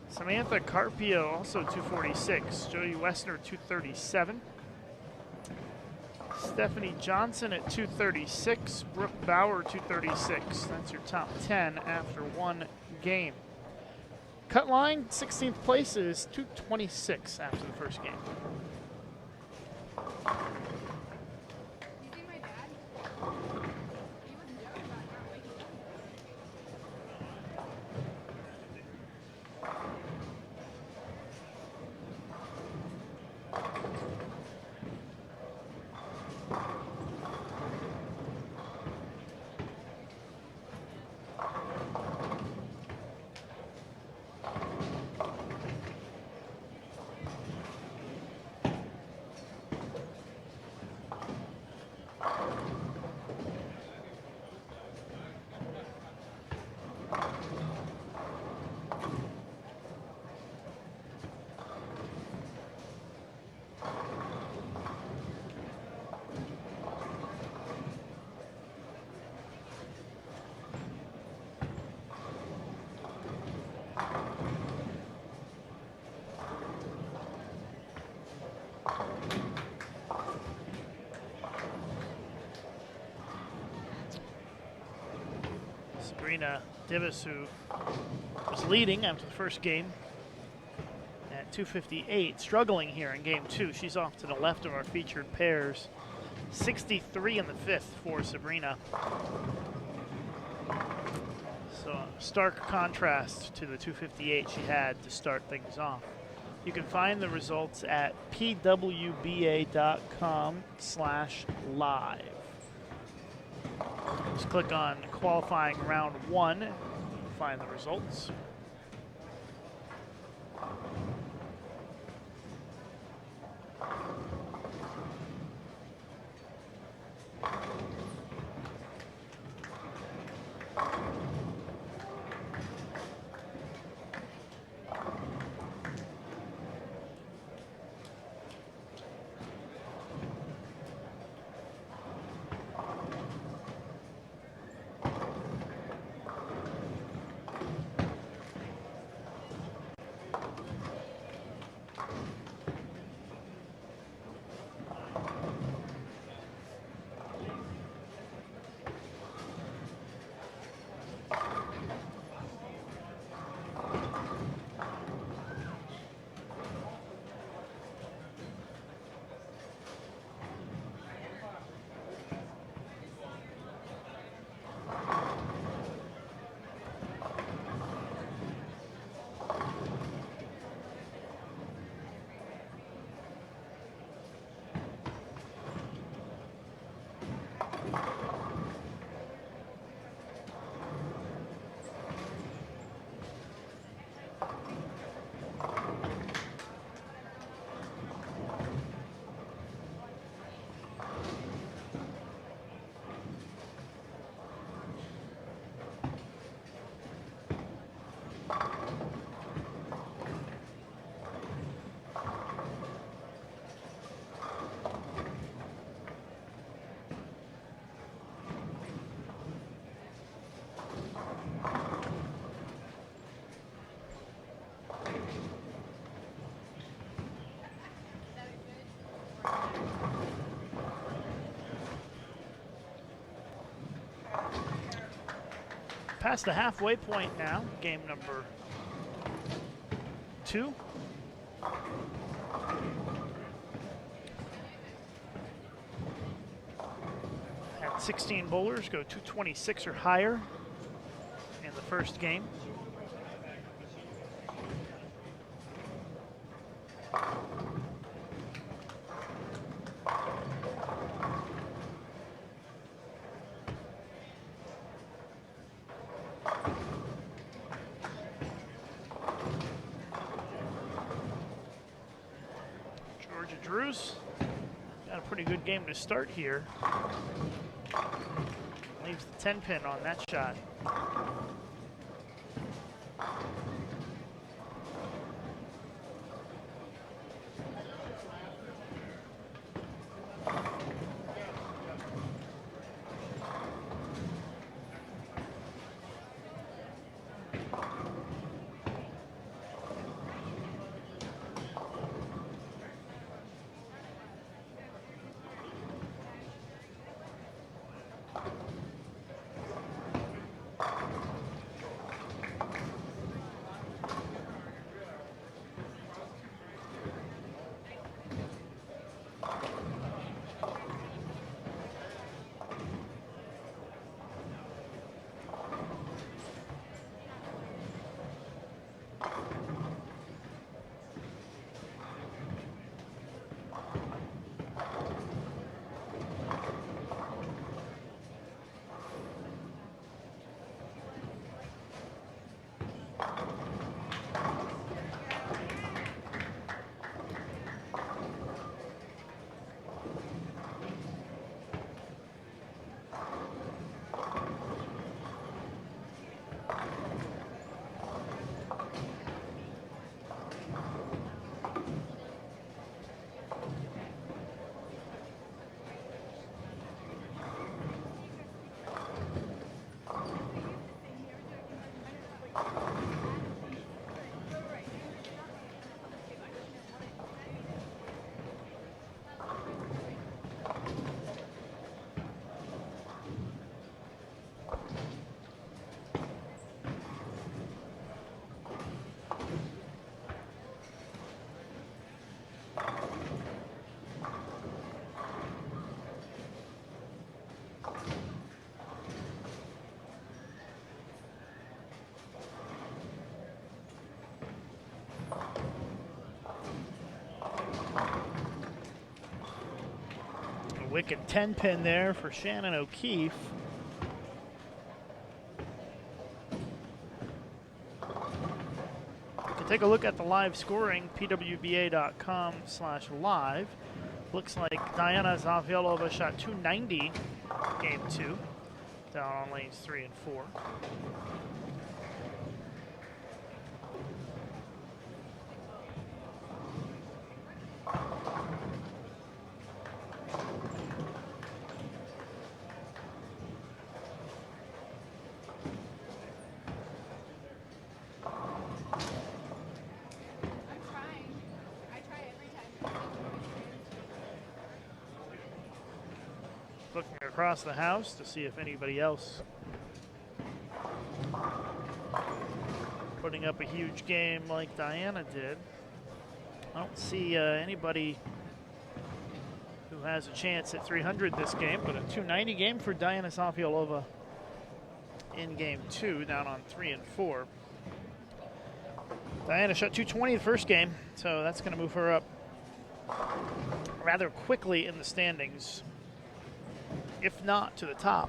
Samantha Carpio, also 246. Jody Wessner, 237. Stephanie Johnson at 236. Brooke Bauer, 236. That's your top 10 after one game. Cut line, 16th place is 226 after the first game. You see my dad? He was joking about not waking up. Sabrina Divis, who was leading after the first game at 258, struggling here in game 2. She's off to the left of our featured pairs. 63 in the 5th for Sabrina. So a stark contrast to the 258 she had to start things off. You can find the results at pwba.com/live. Just click on qualifying round 1 to find the results. Past the halfway point now, game number 2. Had 16 bowlers go 226 or higher in the first game. throughs. Got a pretty good game to start here. Leaves the 10 pin on that shot. Wicked 10 pin there for Shannon O'Keefe. You can take a look at the live scoring, pwba.com/live. Looks like Diana Zaviolova shot 290 game 2, down on lanes 3 and 4. Looking across the house to see if anybody else putting up a huge game like Diana did. I don't see anybody who has a chance at 300 this game, but a 290 game for Diana Zaviolova in game 2, down on 3 and 4. Diana shot 220 the first game, so that's going to move her up rather quickly in the standings, if not to the top.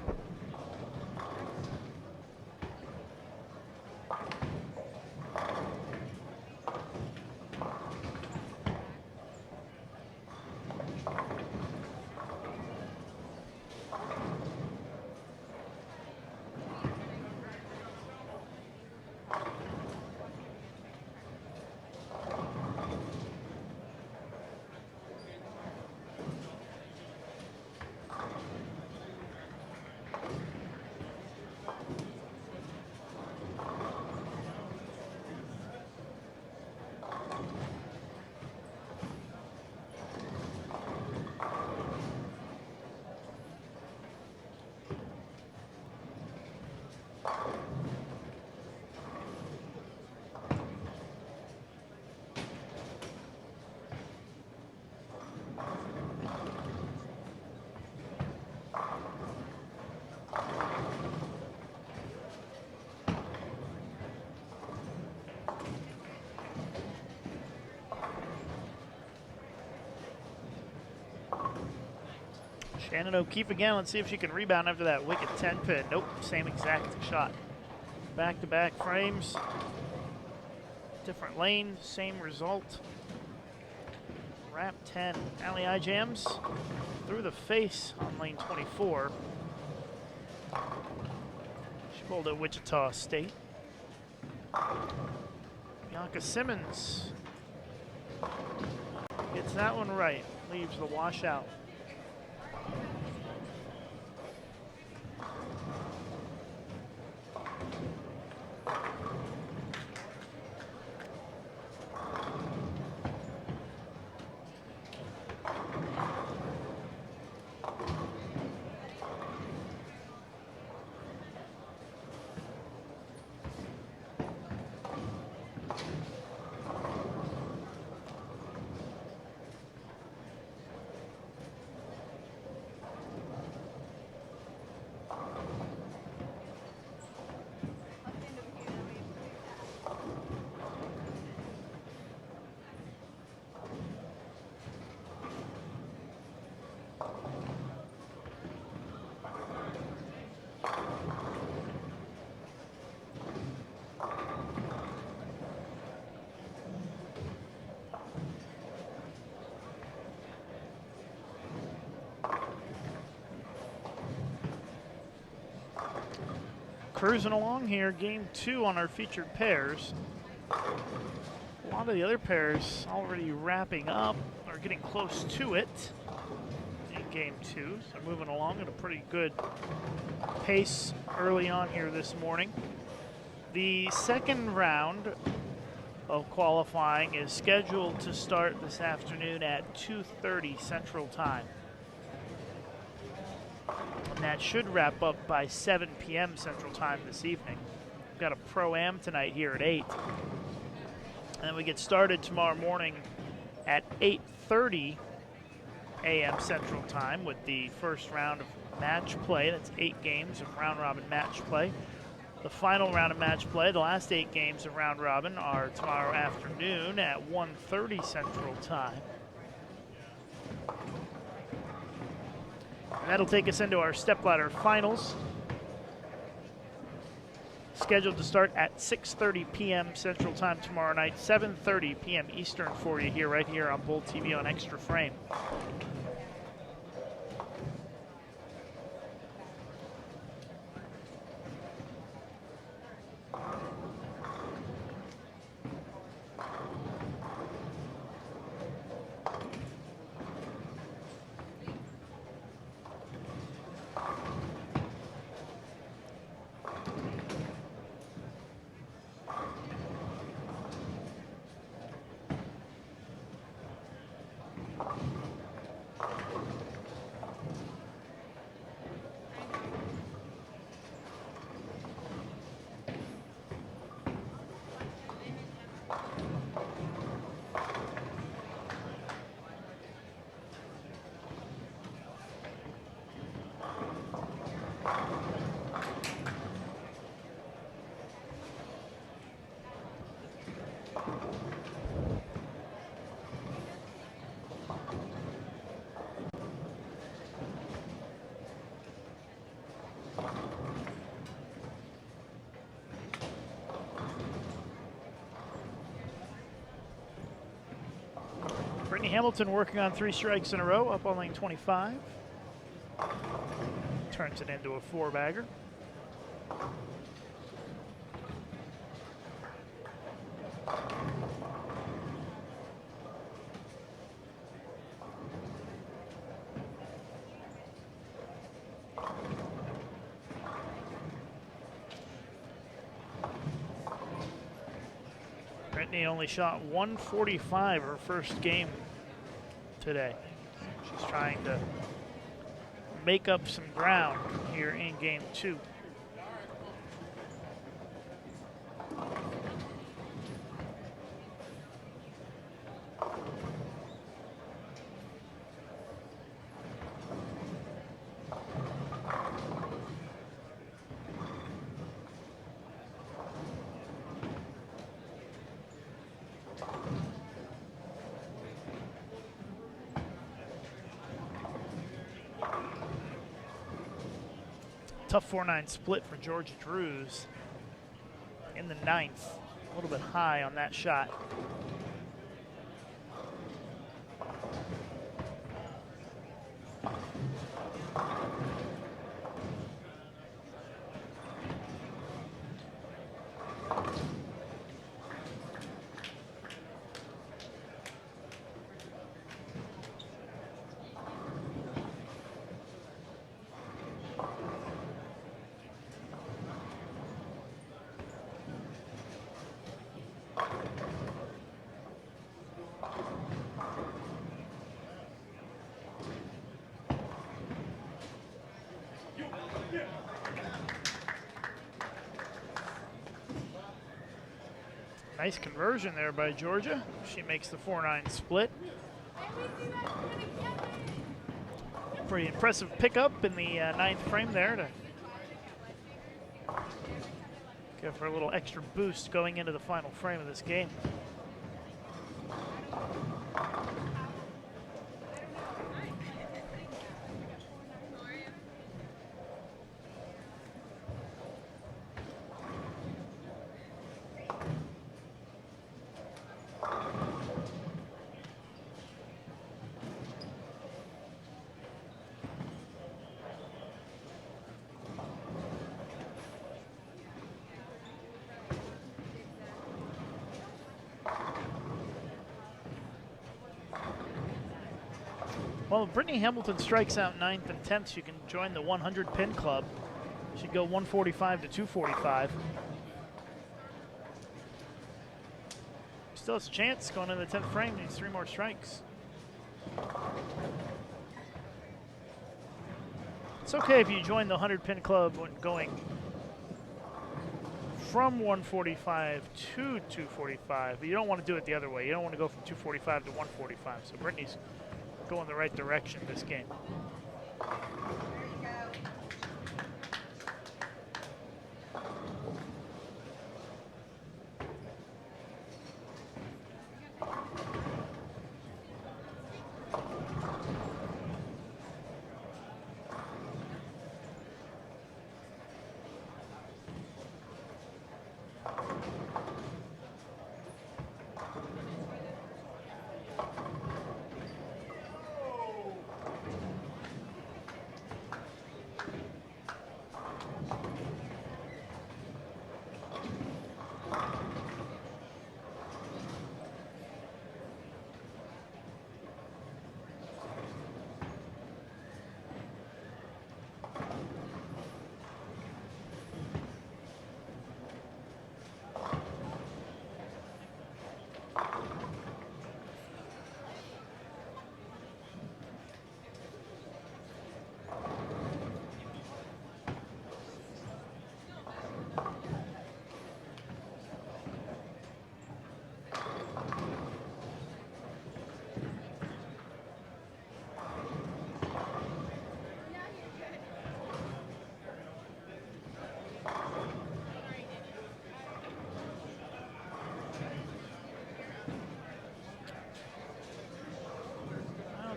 Shannon O'Keefe again. Let's see if she can rebound after that wicked 10 pin. Nope, same exact shot. Back-to-back frames. Different lane, same result. Wrap 10. Alley eye jams through the face on lane 24. She bowled at Wichita State. Bianca Simmons gets that one right, leaves the washout. Cruising along here, game 2 on our featured pairs. A lot of the other pairs already wrapping up or getting close to it in game 2. So moving along at a pretty good pace early on here this morning. The second round of qualifying is scheduled to start this afternoon at 2:30 Central Time. And that should wrap up by 7 p.m. Central Time this evening. We've got a Pro-Am tonight here at 8. And then we get started tomorrow morning at 8:30 a.m. Central Time with the first round of match play. That's 8 games of round-robin match play. The final round of match play, the last 8 games of round-robin, are tomorrow afternoon at 1:30 Central Time. And that'll take us into our stepladder finals, scheduled to start at 6:30 p.m. Central Time tomorrow night, 7:30 p.m. Eastern for you here, right here on Bull TV on Extra Frame. Brittany Hamilton working on 3 strikes in a row, up on lane 25. Turns it into a 4-bagger. Brittany only shot 145 her first game today. She's trying to make up some ground here in game 2. Tough 4-9 split for Georgia Drews in the 9th. A little bit high on that shot. Nice conversion there by Georgia. She makes the 4-9 split. Pretty impressive pickup in the ninth frame there to give her a little extra boost going into the final frame of this game. Well, if Brittany Hamilton strikes out 9th and 10th, she can join the 100 pin club. She'd go 145 to 245. Still has a chance going into the 10th frame. Needs 3 more strikes. It's okay if you join the 100 pin club when going from 145 to 245, but you don't want to do it the other way. You don't want to go from 245 to 145. So Brittany's going the right direction this game.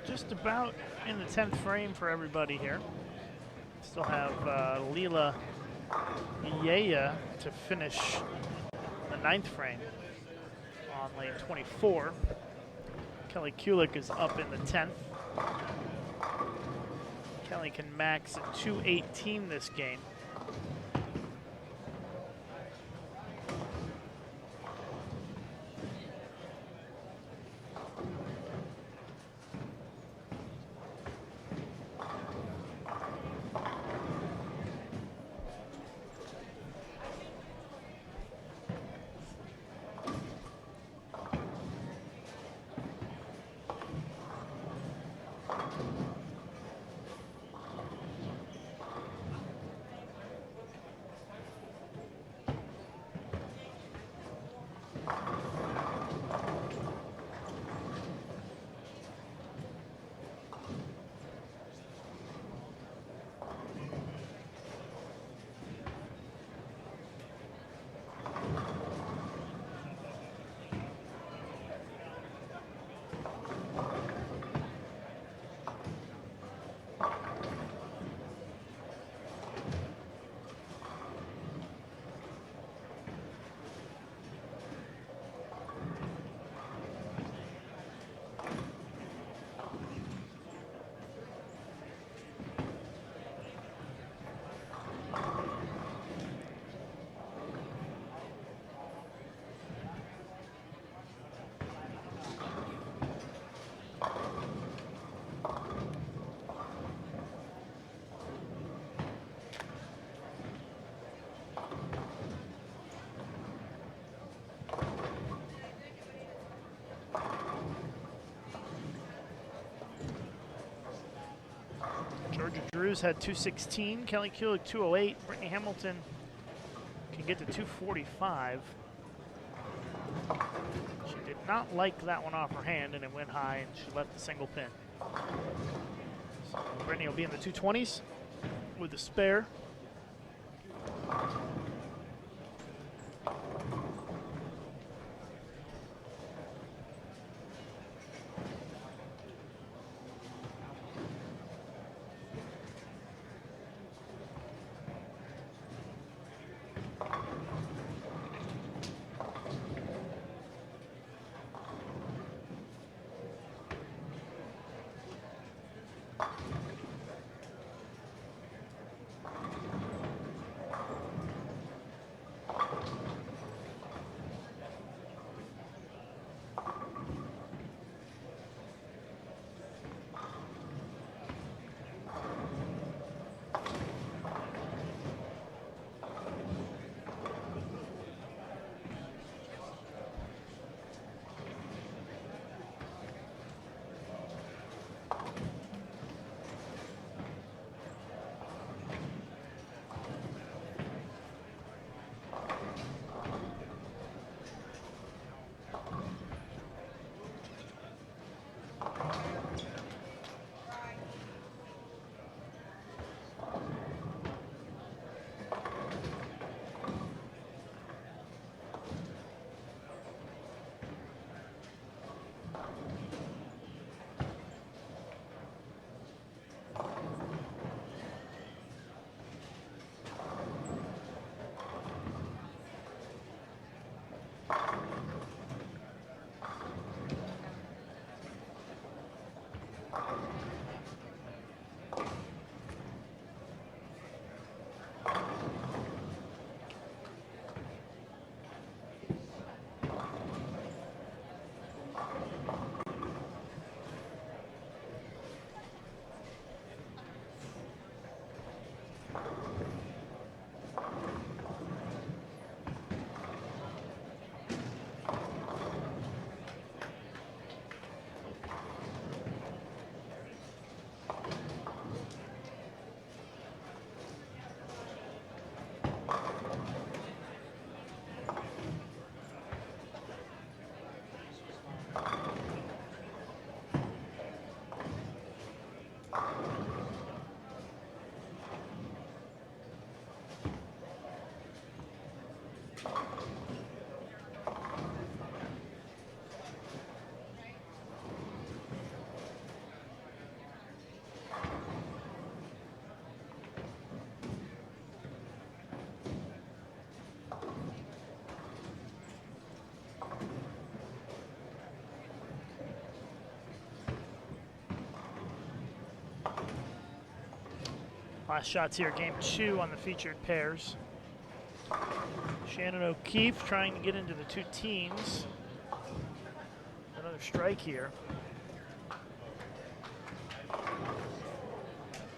Just about in the 10th frame for everybody here. Still have Leela Yaya to finish the 9th frame on lane 24. Kelly Kulik is up in the 10th. Kelly can max at 218 this game. Georgia Drews had 216. Kelly Kulik 208. Brittany Hamilton can get to 245. She did not like that one off her hand, and it went high, and she left the single pin. So Brittany will be in the 220s with the spare. Last shots here, game 2 on the featured pairs. Shannon O'Keefe trying to get into the 2 teams. Another strike here.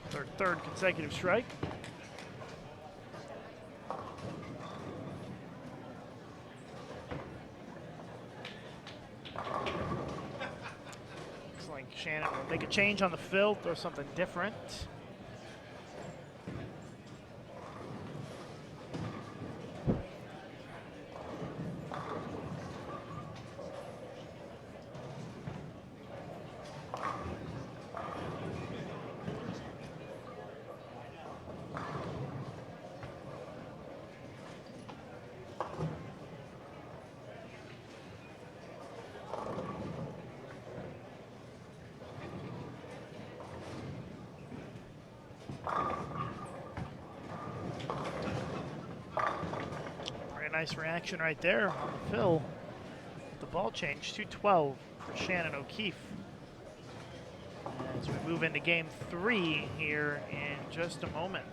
Their 3rd consecutive strike. Looks like Shannon will make a change on the fill, throw something different. Nice reaction right there on the fill. The ball change, 212 for Shannon O'Keefe. As we move into game 3 here in just a moment.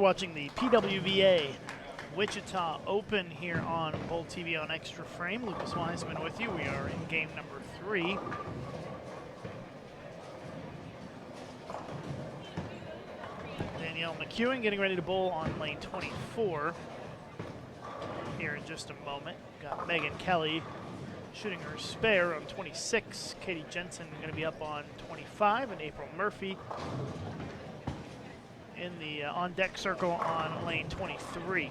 You're watching the PWBA Wichita Open here on Bowl TV on Extra Frame. Lucas Wiseman with you. We are in game number 3. Danielle McEwen getting ready to bowl on lane 24 here in just a moment. Got Megan Kelly shooting her spare on 26. Katie Jensen going to be up on 25, and April Murphy in the on-deck circle on lane 23.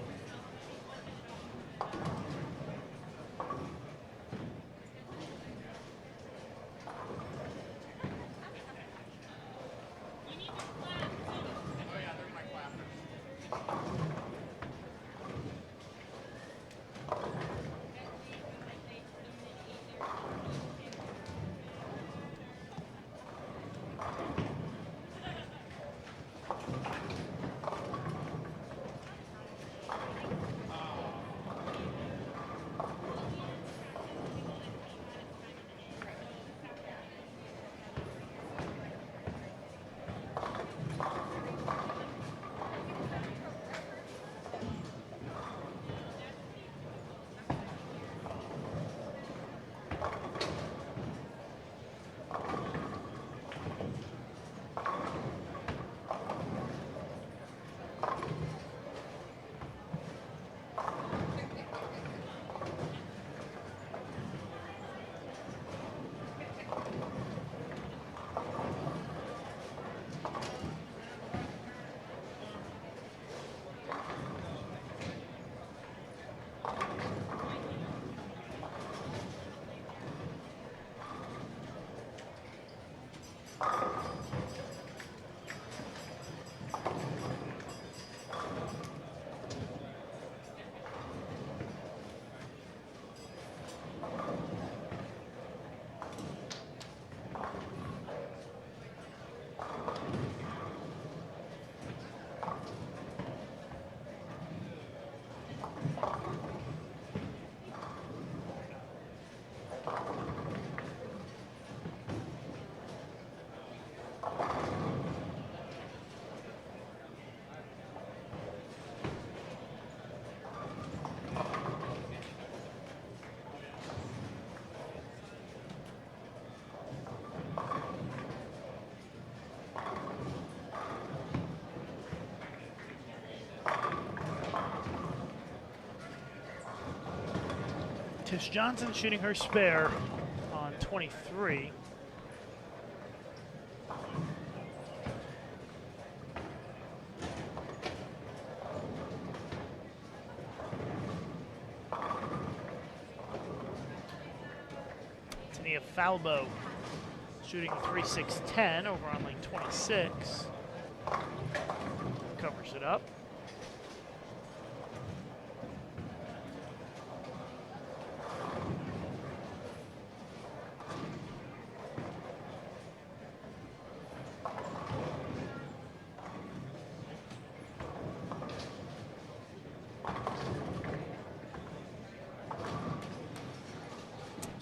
Tish Johnson shooting her spare on 23. Tania Falbo shooting 3.610 over on lane 26. Covers it up.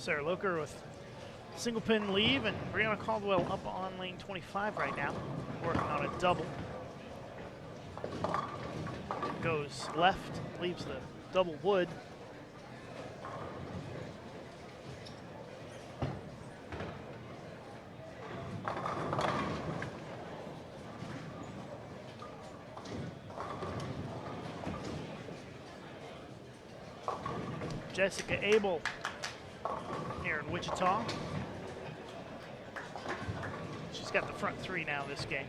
Sarah Loker with single pin leave, and Brianna Caldwell up on lane 25 right now, working on a double. Goes left, leaves the double wood. Jessica Abel here in Wichita. She's got the front 3 now this game.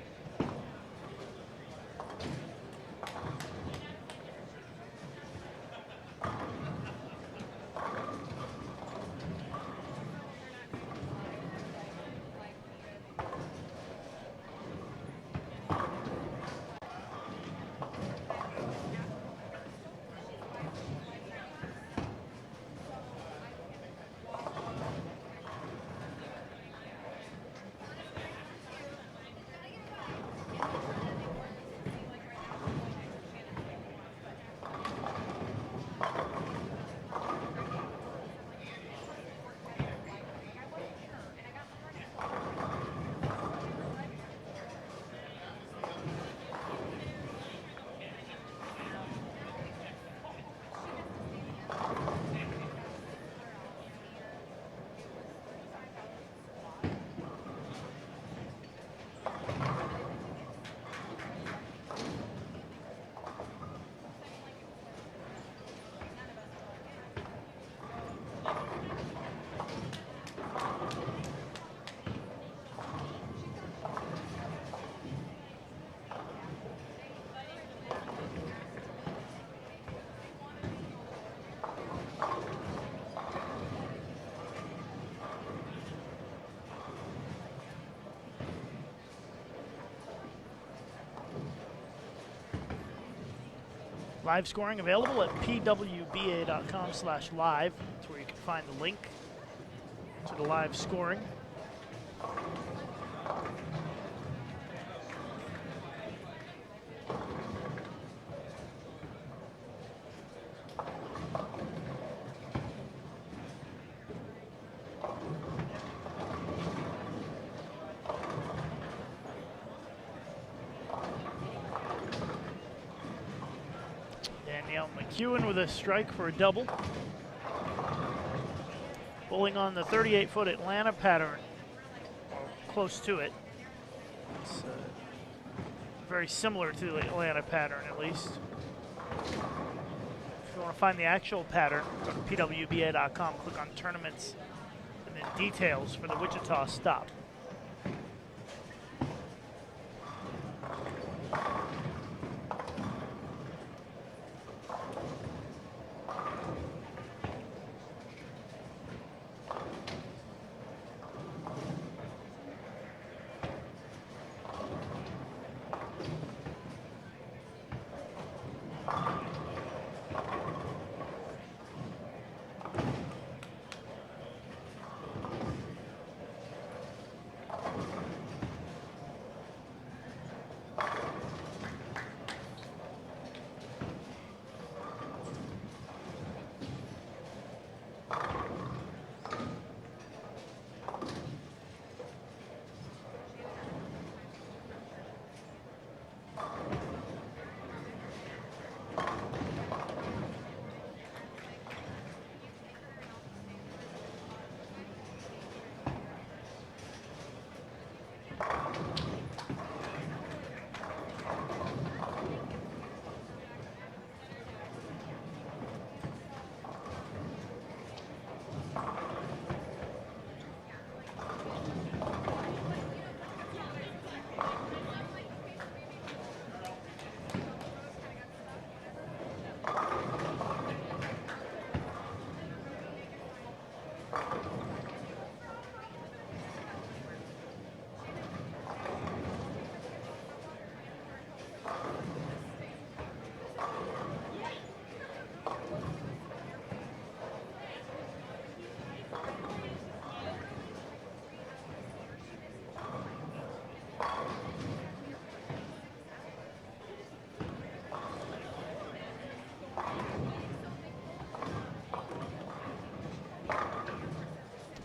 Live scoring available at pwba.com/live. That's where you can find the link to the live scoring. McEwen with a strike for a double. Bowling on the 38-foot Atlanta pattern, or close to it. It's very similar to the Atlanta pattern, at least. If you want to find the actual pattern, go to pwba.com, click on tournaments, and then details for the Wichita stop.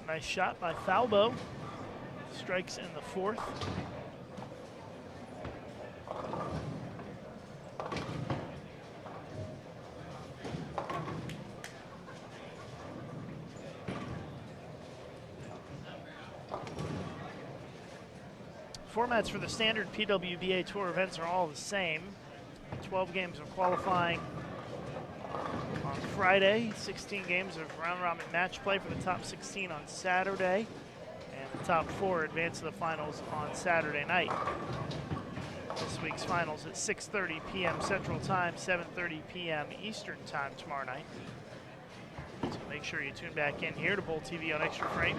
Nice shot by Falbo. Strikes in the fourth. Formats for the standard PWBA Tour events are all the same. 12 games of qualifying on Friday, 16 games of round-robin match play for the top 16 on Saturday, and the top 4 advance to the finals on Saturday night. This week's finals at 6:30 p.m. Central Time, 7:30 p.m. Eastern Time tomorrow night. So make sure you tune back in here to Bowl TV on Extra Frame.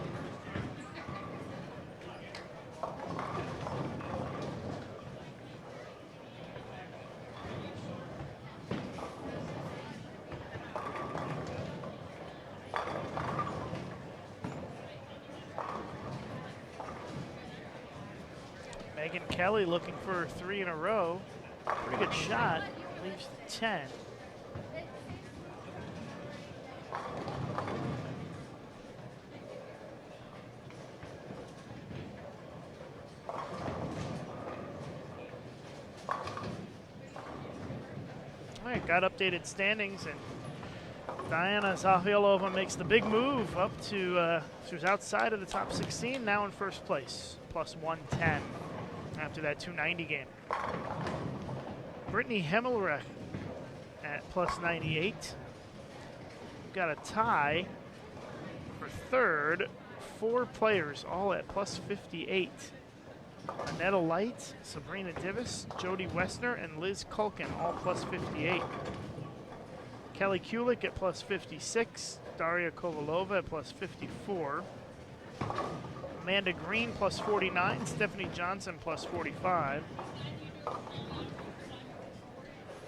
Kelly looking for 3 in a row. Pretty good shot. Leaves the 10. All right, got updated standings, and Diana Zafiolova makes the big move up to, she was outside of the top 16, now in first place, plus 110. After that 290 game. Brittany Hemmelreich at plus 98. We've got a tie for third. 4 players all at plus 58. Annetta Light, Sabrina Divis, Jody Westner, and Liz Culkin all plus 58. Kelly Kulik at plus 56. Daria Kovalova at plus 54. Amanda Green plus 49, Stephanie Johnson plus 45.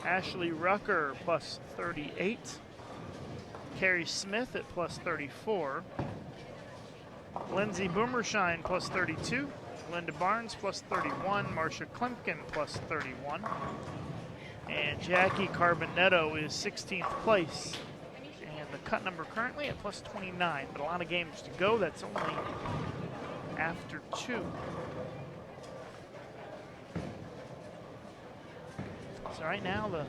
Ashley Rucker plus 38. Carrie Smith at plus 34. Lindsay Boomershine plus 32. Linda Barnes plus 31. Marcia Klimkin plus 31. And Jackie Carbonetto is 16th place. And the cut number currently at plus 29, but a lot of games to go. That's only after 2. So right now the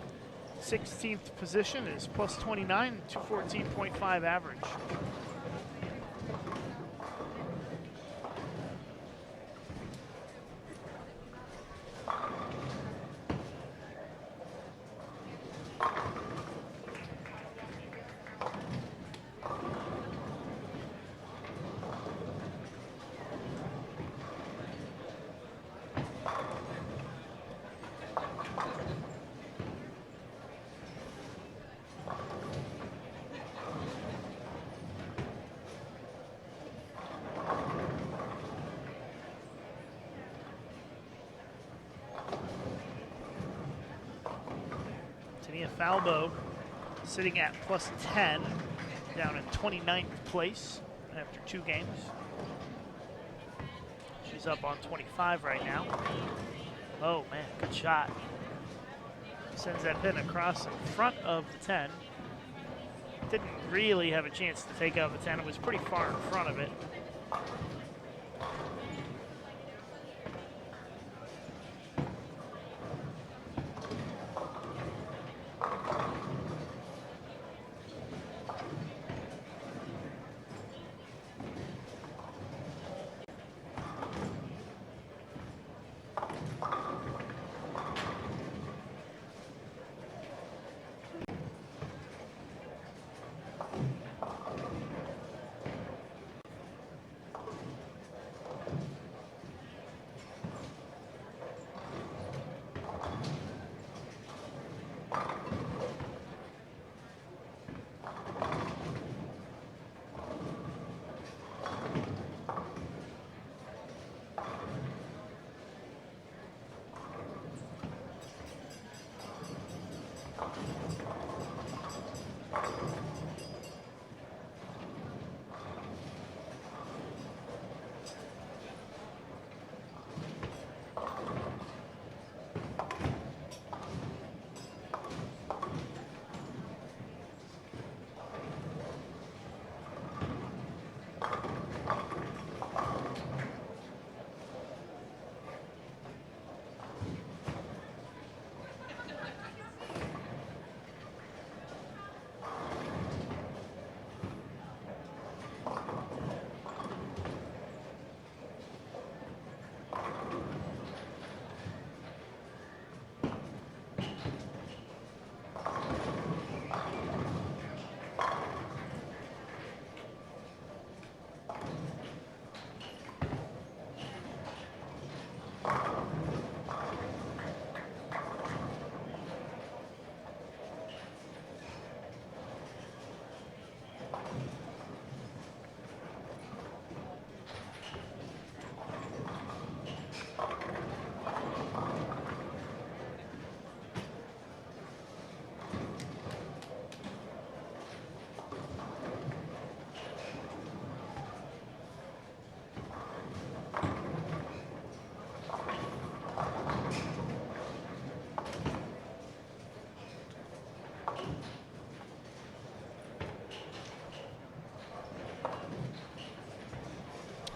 16th position is plus 29, 214.5 average. Tania Falbo sitting at plus 10, down in 29th place after 2 games. She's up on 25 right now. Oh man, good shot. Sends that pin across in front of the 10. Didn't really have a chance to take out the 10. It was pretty far in front of it.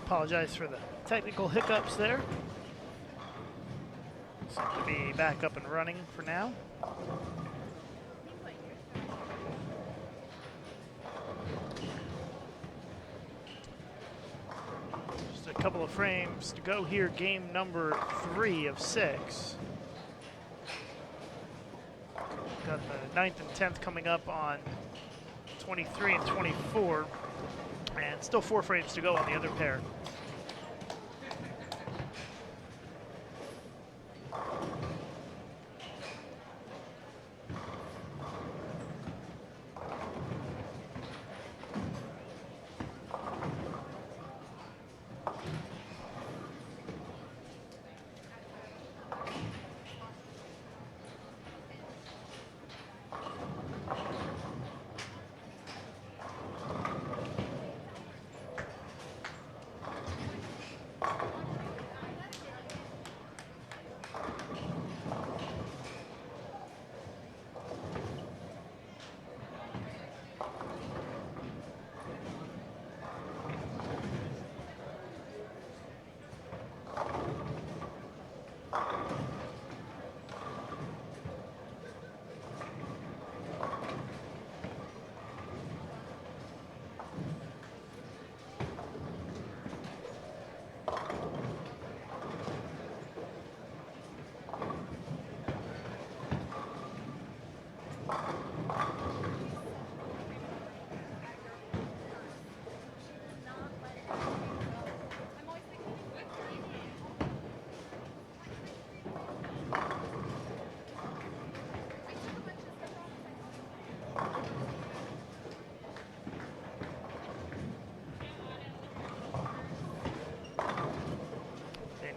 Apologize for the technical hiccups there. Seem to be back up and running for now. Just a couple of frames to go here. Game number 3 of 6. Got the 9th and 10th coming up on 23 and 24. And still 4 frames to go on the other pair.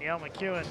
Danielle McEwen.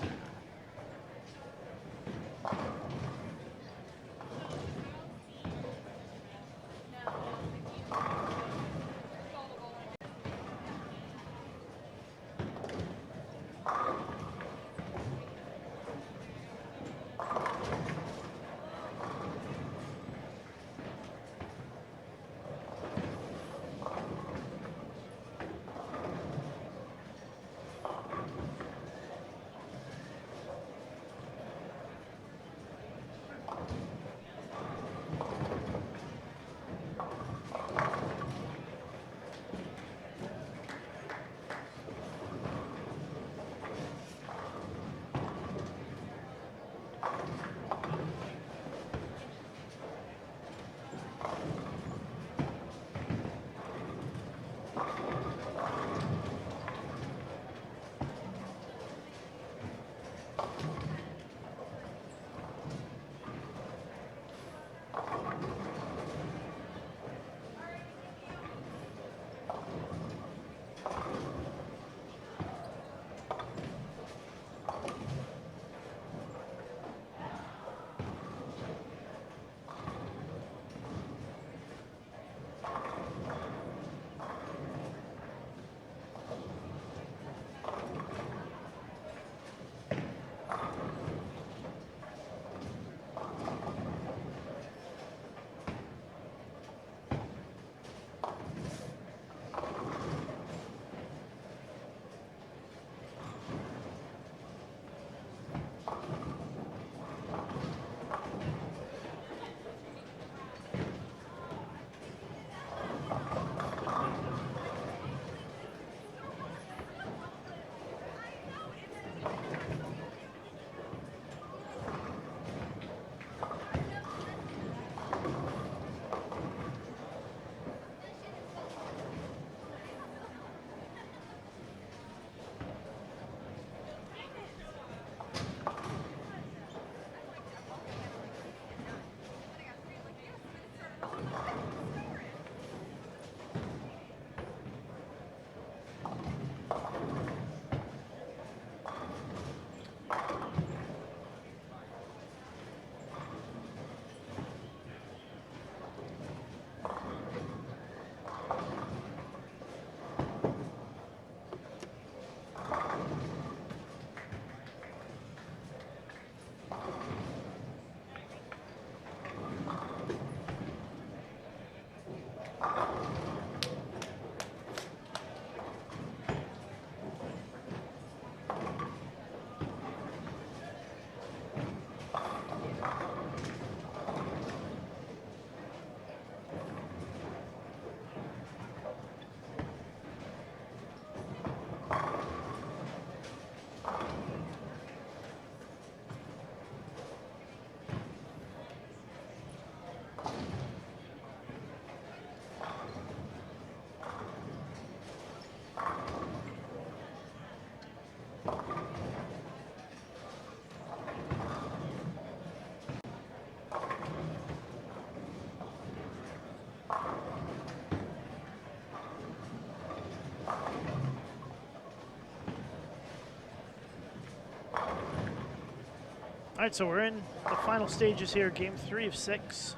All right, so we're in the final stages here, game 3 of 6.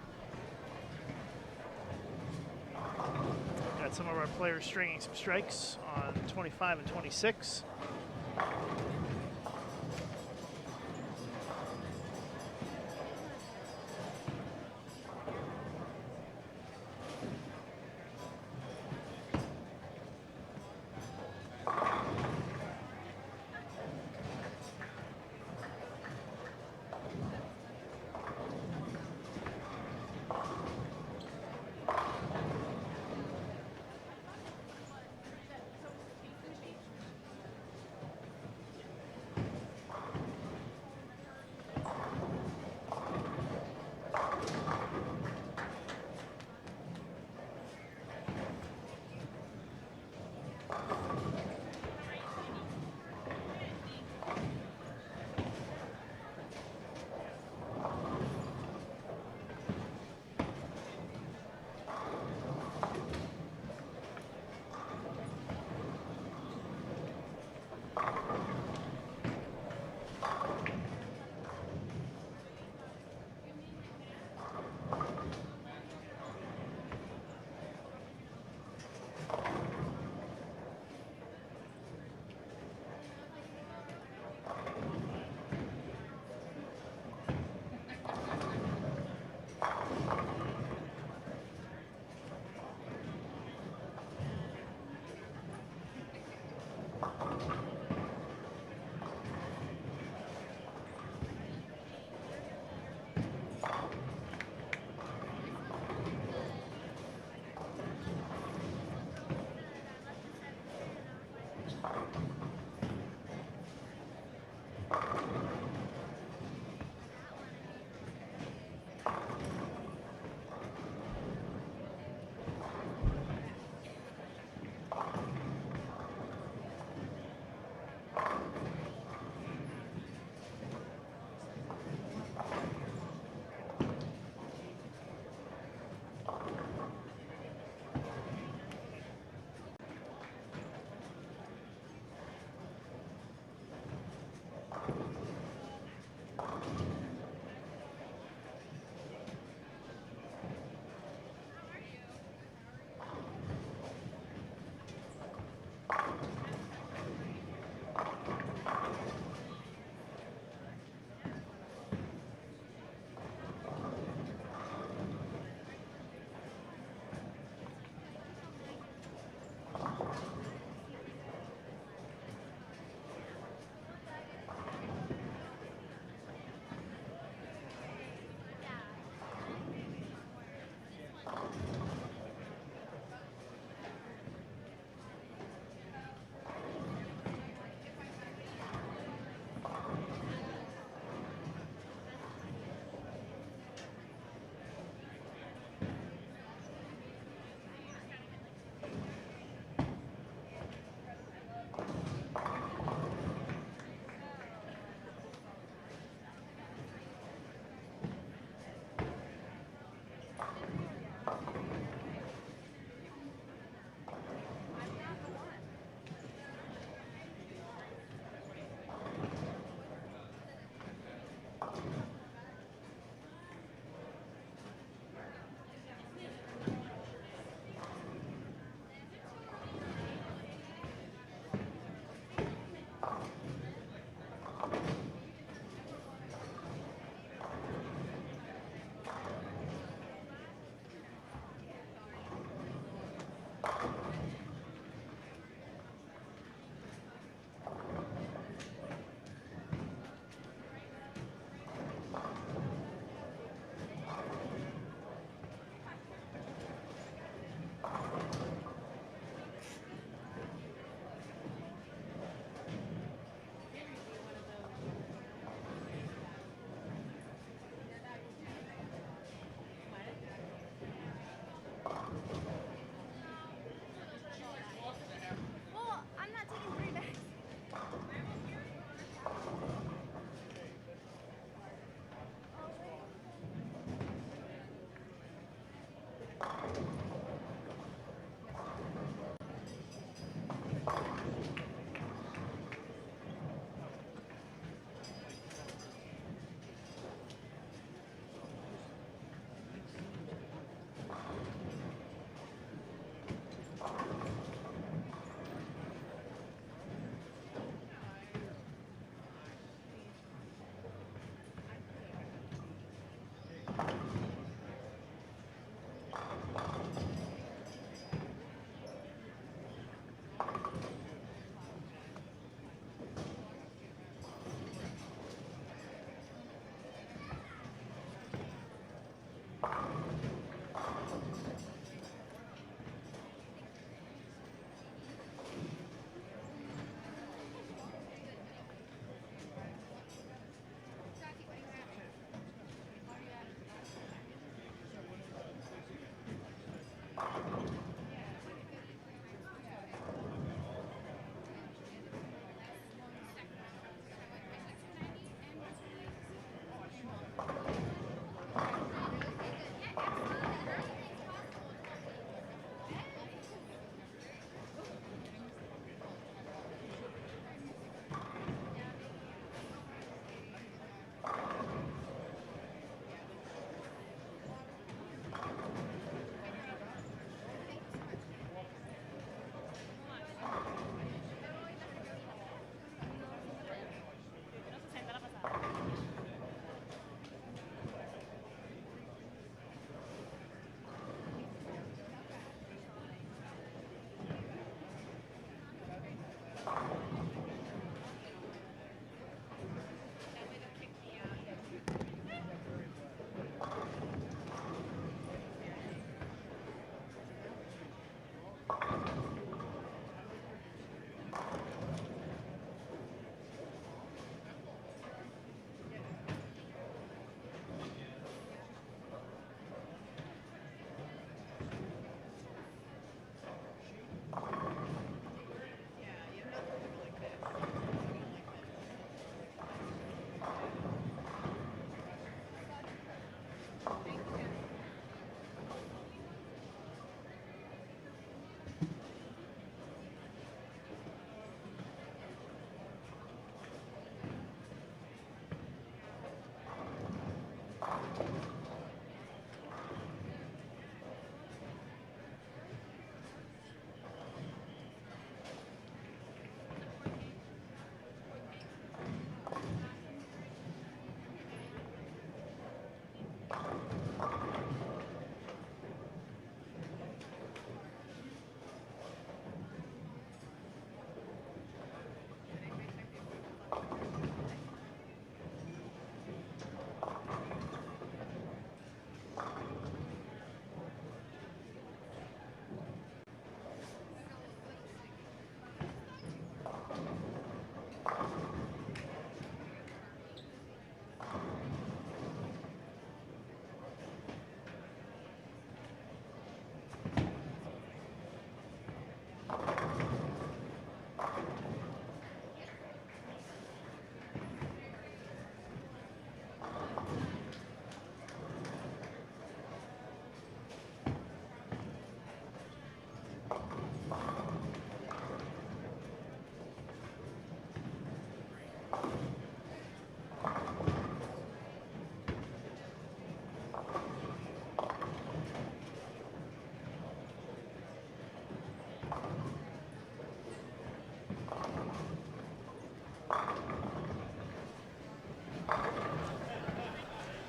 Got some of our players stringing some strikes on 25 and 26.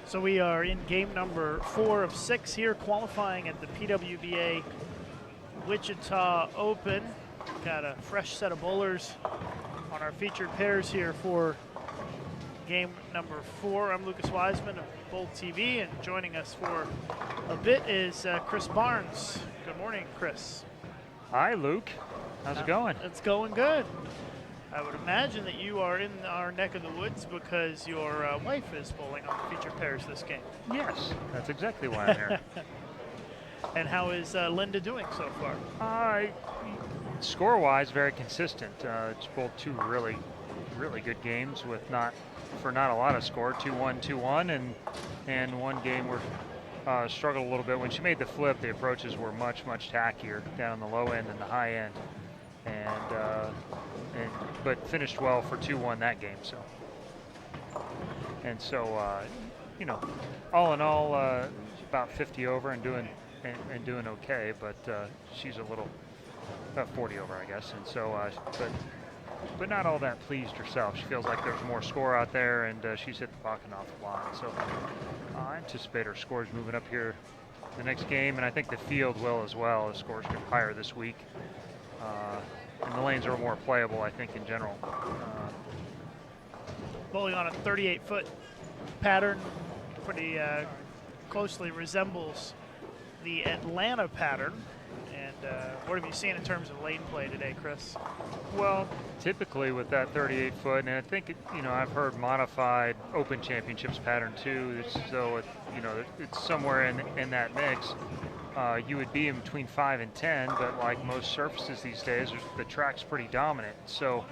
So we are in game number 4 of 6 here, qualifying at the PWBA Wichita Open. Got a fresh set of bowlers on our featured pairs here for game number 4. I'm Lucas Wiseman of Bold TV, and joining us for a bit is Chris Barnes. Good morning, Chris. Hi, Luke. How's it going? It's going good. I would imagine that you are in our neck of the woods because your wife is bowling on the featured pairs this game. Yes, that's exactly why I'm here. And how is Linda doing so far? Score-wise, very consistent. It's both two really good games with not a lot of score. 2-1, 2-1, and one game where struggled a little bit. When she made the flip, the approaches were much tackier down on the low end than the high end, but finished well for 2-1 that game. So, you know, all in all, about 50 over and doing okay. But she's a little about 40 over, I guess. And so, but not all that pleased herself. She feels like there's more score out there, and she's hit the pocket off a lot. So I anticipate her scores moving up here the next game, and I think the field will as well. The scores get higher this week. And the lanes are more playable, I think, in general. Bowling on a 38-foot pattern, pretty closely resembles the Atlanta pattern. And what have you seen in terms of lane play today, Chris? Well, typically with that 38-foot, and I think I've heard modified Open Championships pattern too. So it's somewhere in that mix. You would be in between 5 and 10, but like most surfaces these days, the track's pretty dominant. So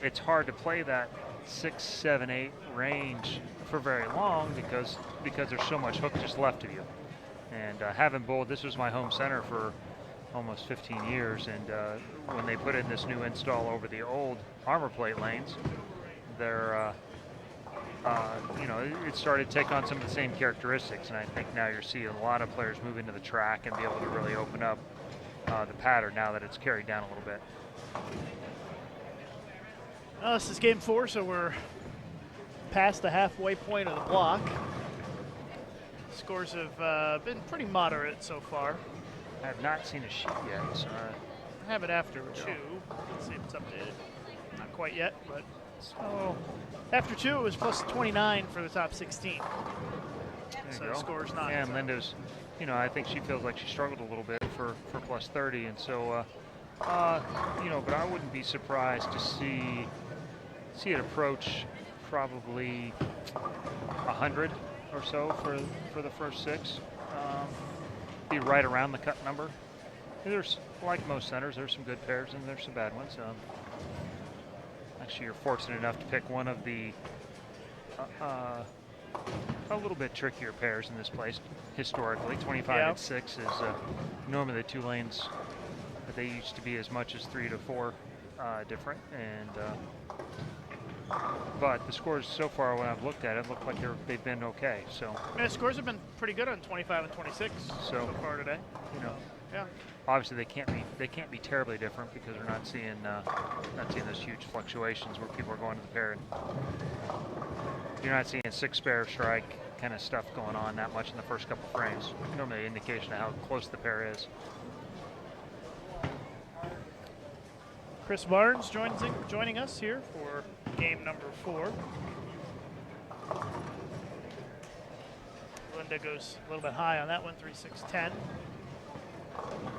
it's hard to play that 6, 7, 8 range for very long because there's so much hook just left of you. And having bowled, this was my home center for almost 15 years, and when they put in this new install over the old armor plate lanes, they're it started to take on some of the same characteristics, and I think now you're seeing a lot of players move into the track and be able to really open up the pattern now that it's carried down a little bit. Well, this is game 4, so we're past the halfway point of the block. Scores have been pretty moderate so far. I have not seen a sheet yet, so I have it after 2. Let's see if it's updated. Not quite yet, but so after 2 it was plus 29 for the top 16. So the score's not. Yeah, and Linda's, I think she feels like she struggled a little bit for plus 30, and so, but I wouldn't be surprised to see it approach probably 100 or so for the first 6. Be right around the cut number. There's, like most centers, there's some good pairs and there's some bad ones. Actually, you're fortunate enough to pick one of the a little bit trickier pairs in this place historically. 25 and 6 is normally the 2 lanes, but they used to be as much as 3 to 4 different, and but the scores so far when I've looked at it look like they've been okay. So yeah, scores have been pretty good on 25 and 26 so far today. Yeah. Obviously they can't be terribly different because we're not seeing those huge fluctuations where people are going to the pair. And you're not seeing 6 spare strike kind of stuff going on that much in the first couple frames. Normally an indication of how close the pair is. Chris Barnes joining us here for game number 4. Linda goes a little bit high on that one, 3-6-10.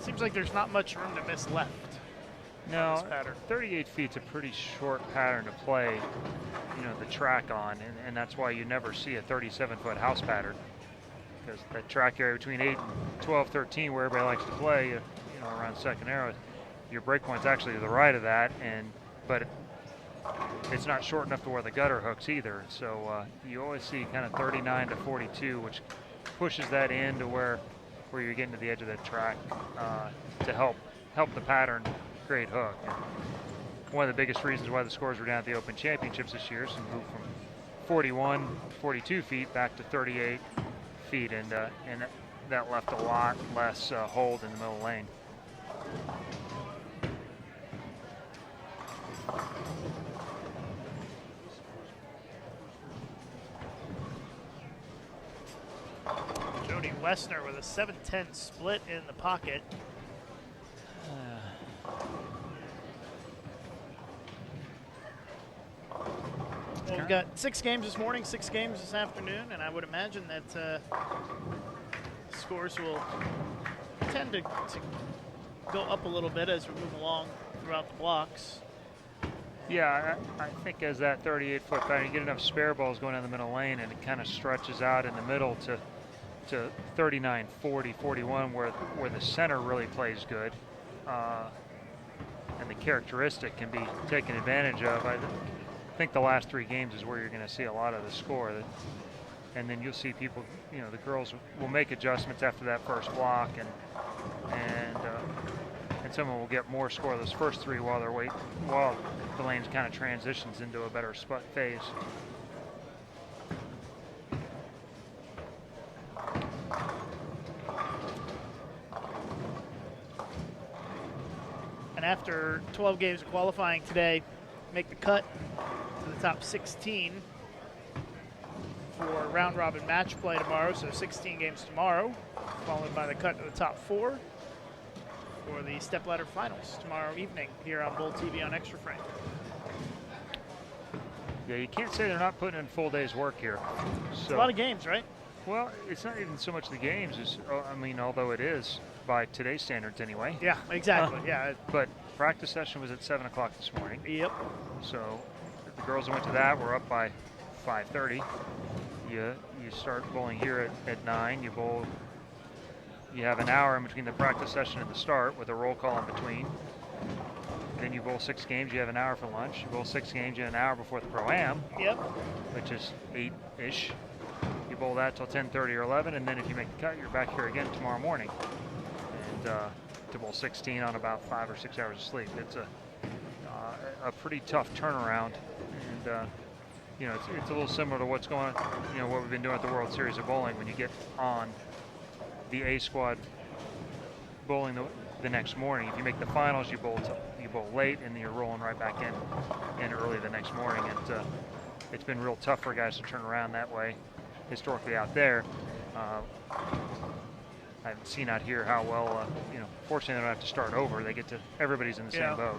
Seems like there's not much room to miss left. No, 38 feet's a pretty short pattern to play, the track on, and that's why you never see a 37-foot house pattern, because that track area between 8 and 12, 13, where everybody likes to play, around second arrow, your break point's actually to the right of that, but it's not short enough to where the gutter hooks either. So you always see kind of 39 to 42, which pushes that in to where you're getting to the edge of that track to help the pattern create hook. And one of the biggest reasons why the scores were down at the Open Championships this year is to move from 41, 42 feet back to 38 feet, and that left a lot less hold in the middle lane. Westner with a 7-10 split in the pocket. Well, we've got 6 games this morning, 6 games this afternoon, and I would imagine that scores will tend to go up a little bit as we move along throughout the blocks. Yeah, I think as that 38-foot pattern, you get enough spare balls going down the middle lane, and it kind of stretches out in the middle to 39, 40, 41, where the center really plays good, and the characteristic can be taken advantage of. I think the last 3 games is where you're going to see a lot of the score, and then you'll see people, you know, the girls will make adjustments after that first block, and someone will get more score those first 3 while they're waiting, while the lane kind of transitions into a better spot phase. And after 12 games of qualifying today, make the cut to the top 16 for round robin match play tomorrow. So 16 games tomorrow, followed by the cut to the top 4 for the stepladder finals tomorrow evening here on Bull TV on Extra Frame. Yeah, you can't say they're not putting in full day's work here. So, It's a lot of games, right? well, it's not even so much the games. I mean, although it is by today's standards anyway. Yeah, exactly. Yeah. But practice session was at 7 o'clock this morning. Yep. So the girls that went to that were up by 5:30. You start bowling here at 9. You bowl. You have an hour in between the practice session and the start with a roll call in between. Then you bowl 6 games. You have an hour for lunch. You bowl 6 games. You have an hour before the pro-am, Yep. which is 8-ish. You bowl that till 10:30 or 11, and then if you make the cut, you're back here again tomorrow morning. And to bowl 16 on about 5 or 6 hours of sleep. It's a pretty tough turnaround, and you know, it's a little similar to what's going on, you know, what we've been doing at the World Series of Bowling when you get on the A squad bowling the next morning. If you make the finals, you bowl late, and then you're rolling right back in early the next morning. And it's been real tough for guys to turn around that way historically out there. I haven't seen out here how well, you know, fortunately they don't have to start over. They get to, everybody's in the same boat.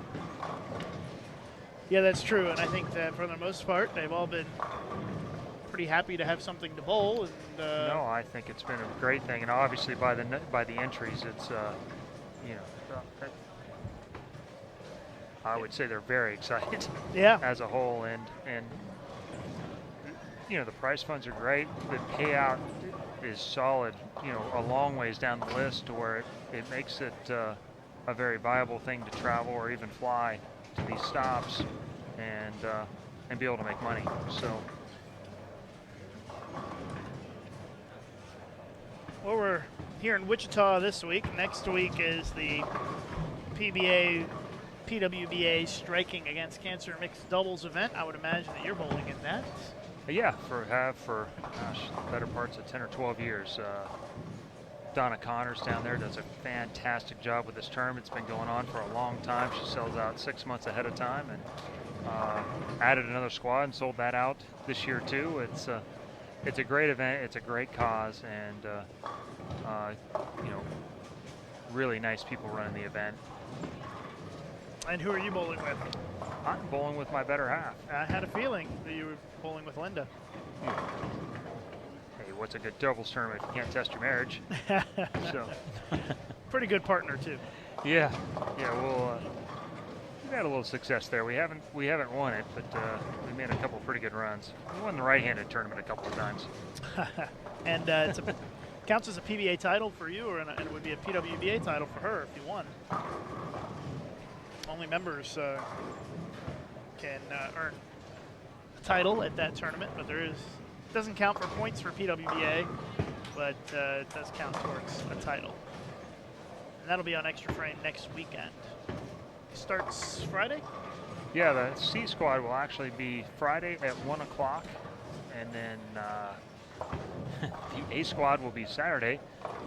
Yeah, that's true. And I think that for the most part, they've all been pretty happy to have something to bowl. And, no, I think it's been a great thing. And obviously by the entries, it's, you know, I would say they're very excited as a whole. And you know, the prize funds are great. The payout is solid, you know, a long ways down the list to where it makes it a very viable thing to travel or even fly to these stops and be able to make money. So, well, we're here in Wichita this week. Next week is the PWBA Striking Against Cancer mixed doubles event. I would imagine that you're bowling in that. yeah, for gosh, the better parts of 10 or 12 years. Donna Connors down there does a fantastic job with this tournament. It's been going on for a long time. She sells out 6 months ahead of time, and added another squad and sold that out this year too. It's a great event. It's a great cause, and you know, really nice people running the event. And who are you bowling with? I'm bowling with my better half. I had a feeling that you were bowling with Linda. Hey, what's a good doubles tournament if you can't test your marriage? So, Pretty good partner too. yeah, we've had a little success there. We haven't won it, but we made a couple pretty good runs. We won the right-handed tournament a couple of times. And it's counts as a PBA title for you, and it would be a PWBA title for her if you won. Only members can earn a title at that tournament, but it doesn't count for points for PWBA, but it does count towards a title. And that'll be on Extra Frame next weekend. Starts Friday? Yeah, the C squad will actually be Friday at 1 o'clock, and then the A squad will be Saturday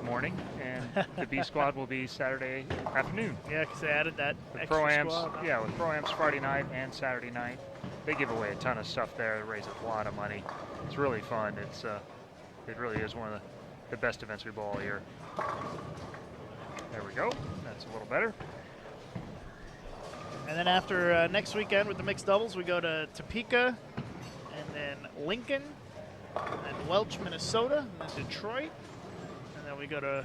morning, and the B squad will be Saturday afternoon. Yeah, because they added that With extra pro-ams, squad. yeah, with pro-ams Friday night and Saturday night. They give away a ton of stuff there. They raise a lot of money. It's really fun. It really is one of the best events we bowl all year. There we go. That's a little better. And then after next weekend with the mixed doubles, we go to Topeka, and then Lincoln, and then Welch, Minnesota, and then Detroit. And then we go to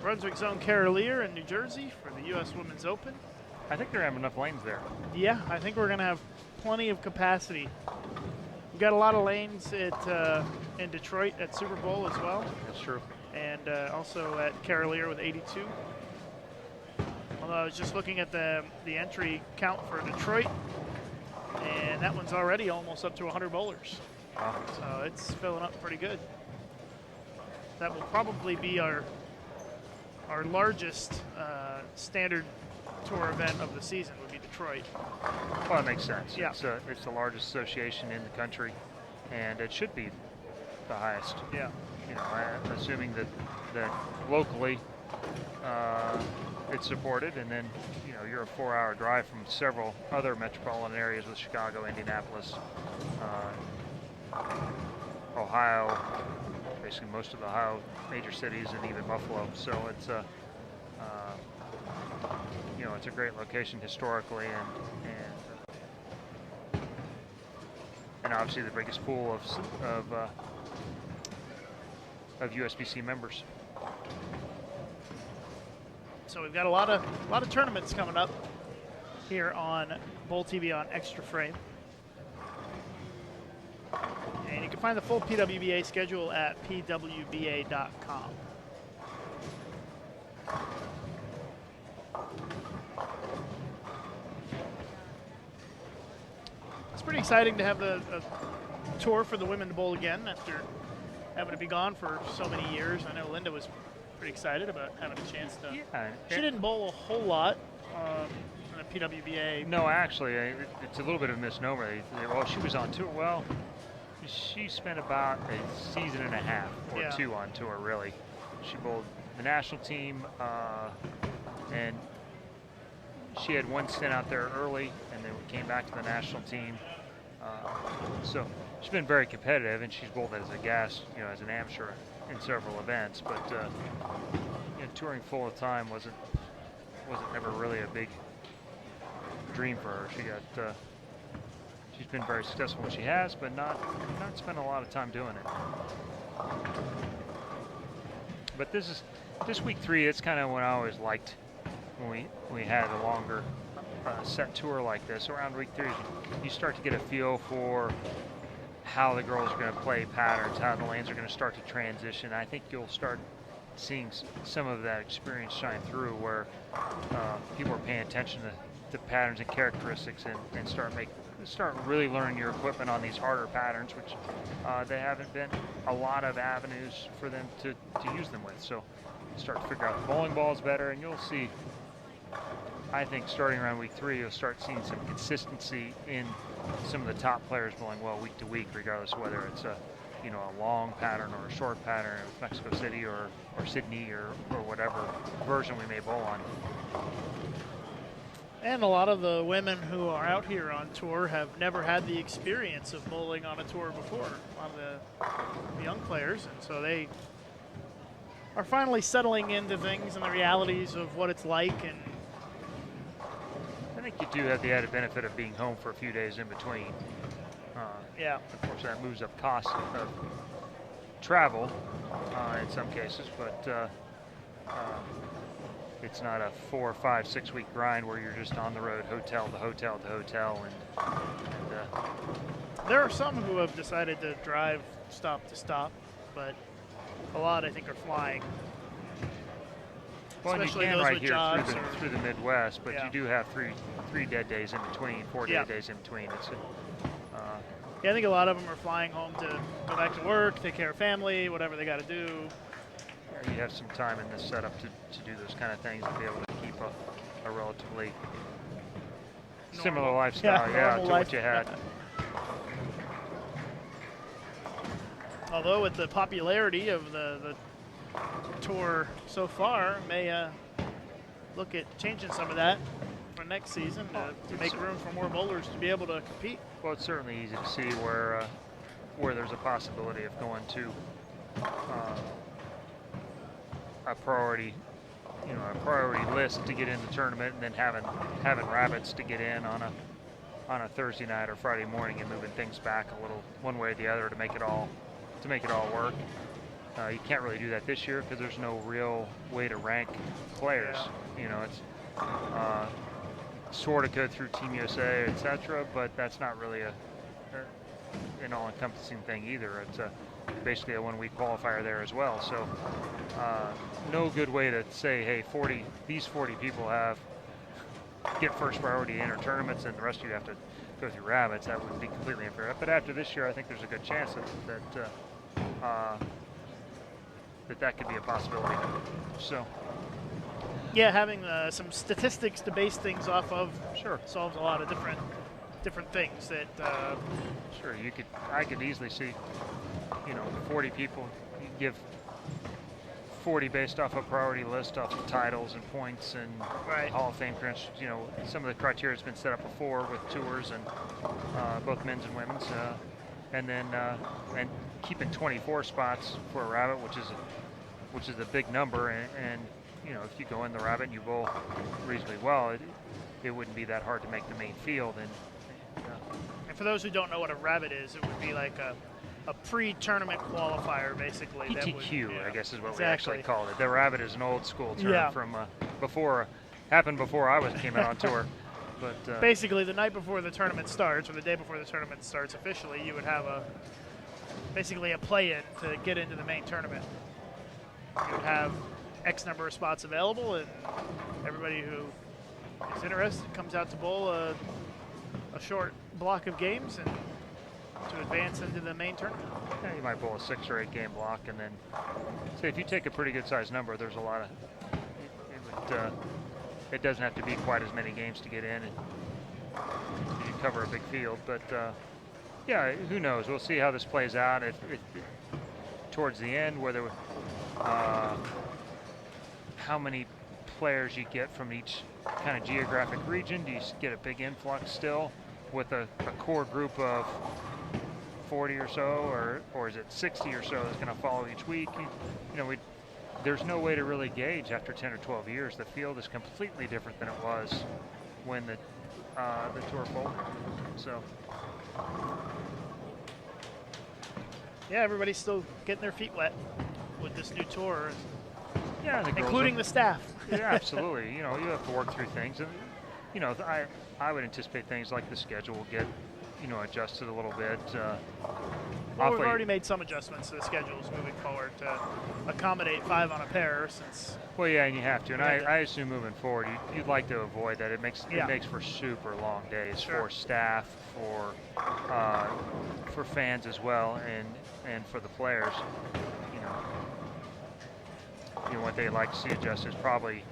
Brunswick Zone Carolier in New Jersey for the U.S. Women's Open. I think they're having enough lanes there. Yeah, I think we're going to have plenty of capacity. We've got a lot of lanes in Detroit at Super Bowl as well. That's true. And also at Carolier with 82. Although I was just looking at the entry count for Detroit, and that one's already almost up to 100 bowlers. Wow. So it's filling up pretty good. That will probably be our largest standard tour event of the season would be Detroit. Well, that makes sense. Yeah. It's the largest association in the country, and it should be the highest. Yeah. You know, assuming that locally it's supported, and then you know you're a 4-hour drive from several other metropolitan areas with Chicago, Indianapolis, Ohio, basically most of the Ohio major cities, and even Buffalo. So it's you know, it's a great location historically, and obviously the biggest pool of USBC members. So we've got a lot of tournaments coming up here on Bowl TV on Extra Frame. And you can find the full PWBA schedule at pwba.com. It's pretty exciting to have a tour for the women to bowl again after having to be gone for so many years. I know Linda was pretty excited about having a chance to. Yeah, she didn't bowl a whole lot in the PWBA. No, actually, it's a little bit of a misnomer. Well, she was on tour. Well, she spent about a season and a half or two on tour, really. She bowled the national team, and she had one stint out there early, and then came back to the national team. So she's been very competitive, and she's bowled as a guest, you know, as an amateur in several events. But you know, touring full of time wasn't ever really a big dream for her. She's been very successful when she has, but not spent a lot of time doing it. But this week 3. It's kind of what I always liked when we had a longer set tour like this. Around week 3, you start to get a feel for how the girls are going to play patterns, how the lanes are going to start to transition. I think you'll start seeing some of that experience shine through, where people are paying attention to patterns and characteristics, and start really learning your equipment on these harder patterns, which there haven't been a lot of avenues for them to use them with. So start to figure out the bowling balls better, and you'll see, I think starting around week 3, you'll start seeing some consistency in some of the top players bowling well week to week, regardless of whether it's a long pattern or a short pattern in Mexico City or Sydney or whatever version we may bowl on. And a lot of the women who are out here on tour have never had the experience of bowling on a tour before, a lot of the young players, and so they are finally settling into things and the realities of what it's like. And I think you do have the added benefit of being home for a few days in between. Yeah. Of course, that moves up costs of travel in some cases, but it's not a 4, 5, 6 week grind where you're just on the road, hotel to hotel to hotel. And there are some who have decided to drive stop to stop, but a lot, I think, are flying. Well, especially you can those right with here jobs through the Midwest, but you do have three dead days in between, 4 dead days in between. It's yeah, I think a lot of them are flying home to go back to work, take care of family, whatever they got to do. You have some time in this setup to do those kind of things and be able to keep a relatively similar lifestyle, to what you had. Although with the popularity of the tour so far, may look at changing some of that for next season to make room for more bowlers to be able to compete. Well, it's certainly easy to see where there's a possibility of going to a priority, a priority list to get in the tournament, and then having rabbits to get in on a Thursday night or Friday morning, and moving things back a little one way or the other to make it all work. You can't really do that this year because there's no real way to rank players. It's sort of go through Team USA, etc., but that's not really an all-encompassing thing either. It's basically a one-week qualifier there as well. So no good way to say, hey, these 40 people get first priority to enter tournaments, and the rest of you have to go through rabbits. That would be completely unfair. But after this year, I think there's a good chance that could be a possibility. So. Yeah, having some statistics to base things off of Sure solves a lot of different things that. Sure, I could easily see, 40 people. You give 40 based off a priority list, off of titles and points and Right. Hall of Fame credentials. Some of the criteria has been set up before with tours and both men's and women's, and then and keeping 24 spots for a rabbit, which is a big number, and if you go in the rabbit and you bowl reasonably well, it wouldn't be that hard to make the main field. And for those who don't know what a rabbit is, it would be like a pre-tournament qualifier, basically. PTQ, that would, I guess is what exactly. we actually called it. The rabbit is an old school term Yeah. from happened before I came out on tour. But basically, the night before the tournament starts, or the day before the tournament starts officially, you would have basically a play-in to get into the main tournament. You would have X number of spots available, and everybody who is interested comes out to bowl a short block of games and to advance into the main tournament. yeah, you might bowl a 6 or 8 game block, and then say if you take a pretty good sized number, there's a lot of it doesn't have to be quite as many games to get in, and you cover a big field. But yeah, who knows? We'll see how this plays out. If towards the end, whether how many players you get from each kind of geographic region. Do you get a big influx still with a core group of 40 or so, or is it 60 or so that's going to follow each week? There's no way to really gauge after 10 or 12 years. The field is completely different than it was when the tour folded. So. Yeah, everybody's still getting their feet wet with this new tour. Yeah, including the staff. Yeah, absolutely. You have to work through things, and I would anticipate things like the schedule will get adjusted a little bit. Well, we've already made some adjustments to the schedules moving forward to accommodate 5 on a pair. Since well, yeah, and you have to, and I assume moving forward you'd like to avoid that. It makes for super long days for staff, for fans as well, and for the players. What they like to see adjusted is probably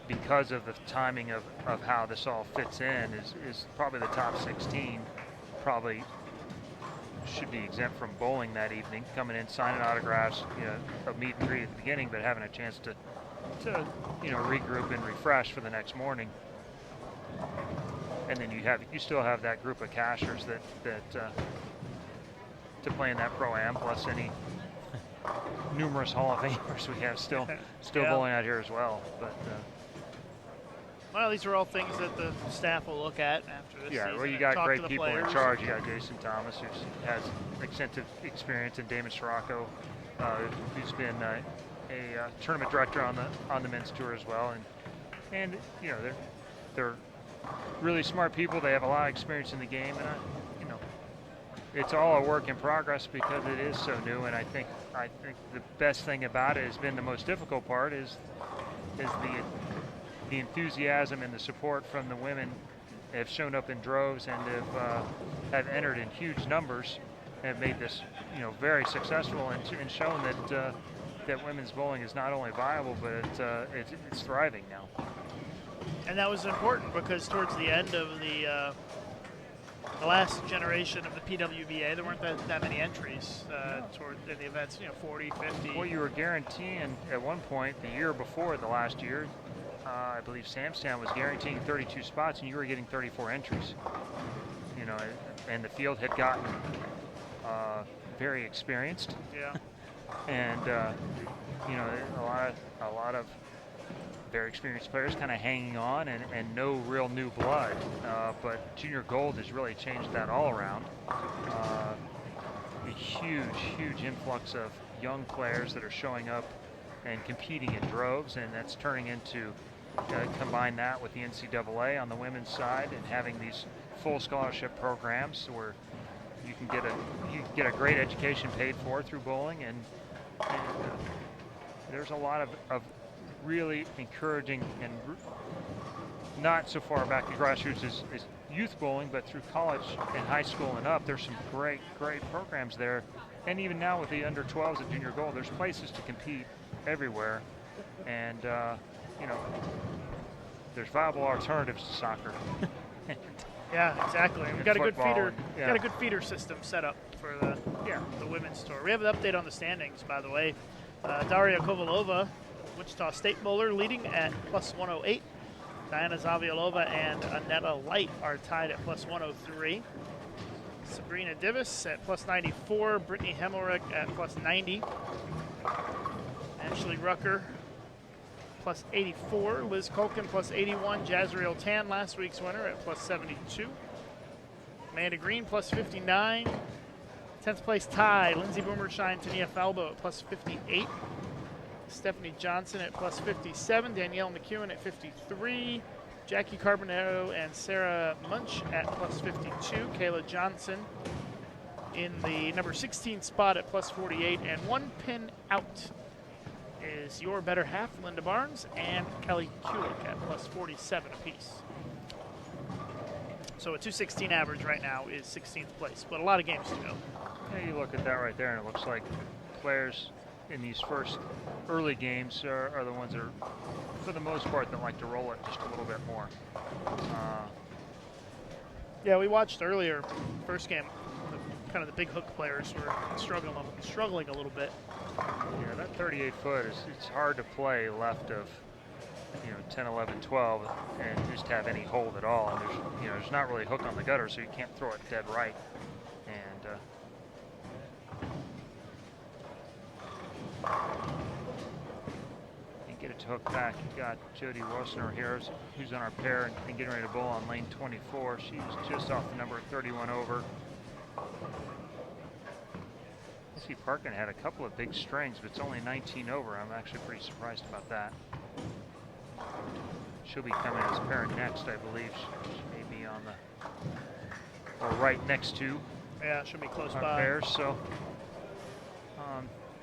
because of the timing of how this all fits in is probably the top 16 probably should be exempt from bowling that evening, coming in, signing autographs, a meet and greet at the beginning, but having a chance to regroup and refresh for the next morning. And then you still have that group of cashers that to play in that pro-am, plus any numerous Hall of Famers we have still bowling out here as well. But well, these are all things that the staff will look at after this season. Yeah, well, you got great people players. in charge. You got Jason Thomas, who has extensive experience, and Damon Scirocco, who's been a tournament director on the men's tour as well. And they're really smart people. They have a lot of experience in the game, and it's all a work in progress because it is so new. And I think the best thing about it has been the most difficult part is the enthusiasm and the support from the women have shown up in droves and have entered in huge numbers, and have made this very successful and shown that women's bowling is not only viable but it's thriving now. And that was important because towards the end of the last generation of the PWBA, there weren't that many entries in the events, 40, 50. Well, you were guaranteeing at one point, the year before the last year, I believe Samstown was guaranteeing 32 spots, and you were getting 34 entries. And the field had gotten very experienced. Yeah. And you know, a lot of very experienced players kind of hanging on and no real new blood. But Junior Gold has really changed that all around. A huge influx of young players that are showing up and competing in droves, and that's turning into combine that with the NCAA on the women's side and having these full scholarship programs where you can get a great education paid for through bowling, and there's a lot of really encouraging and not so far back to grassroots as youth bowling, but through college and high school and up, there's some great programs there. And even now with the under 12s at Junior Gold, there's places to compete everywhere, and you know, there's viable alternatives to soccer. Yeah, exactly. We've got a good football feeder, and- got a good feeder system set up for the women's tour. We have an update on the standings, by the way. Daria Kovalova, Wichita State bowler, leading at plus 108. Diana Zaviolova and Annetta Light are tied at plus 103. Sabrina Divis at plus 94. Brittany Hemmelrick at plus 90. Ashley Rucker plus 84. Liz Culkin plus 81. Jazriel Tan, last week's winner, at plus 72. Amanda Green plus 59. 10th place tie, Lindsay Boomershine, Tania Falbo at plus 58. Stephanie Johnson at plus 57. Danielle McEwen at 53. Jackie Carbonero and Sarah Munch at plus 52. Kayla Johnson in the number 16 spot at plus 48. And one pin out is your better half, Linda Barnes and Kelly Kulik at plus 47 apiece. So a 216 average right now is 16th place, but a lot of games to go. Yeah, you look at that right there, and it looks like players in these first early games are the ones that are, for the most part, that like to roll it just a little bit more. Yeah, we watched earlier, first game, kind of the big hook players were struggling a little bit. Yeah, that 38 foot it's hard to play left of, you know, 10, 11, 12 and just have any hold at all. And there's not really hook on the gutter, so you can't throw it dead right. And get it to hook back. You got Jody Wosner here, who's on our pair and getting ready to bowl on lane 24. She's just off the number 31 over. I see Parkin had a couple of big strings, but it's only 19 over. I'm actually pretty surprised about that. She'll be coming as parent next, I believe. She may be on the, or right next to. Yeah, she'll be close our by. pairs. So,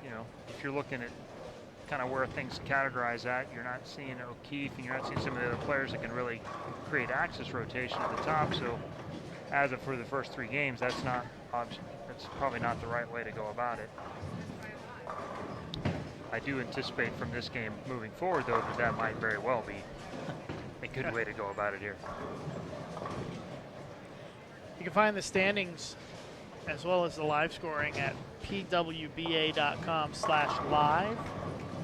you know, if you're looking at kind of where things categorize at, you're not seeing O'Keefe and you're not seeing some of the other players that can really create axis rotation at the top. So, as of for the first three games, that's probably not the right way to go about it. I do anticipate from this game moving forward, though, that might very well be a good way to go about it here. You can find the standings as well as the live scoring at pwba.com/live.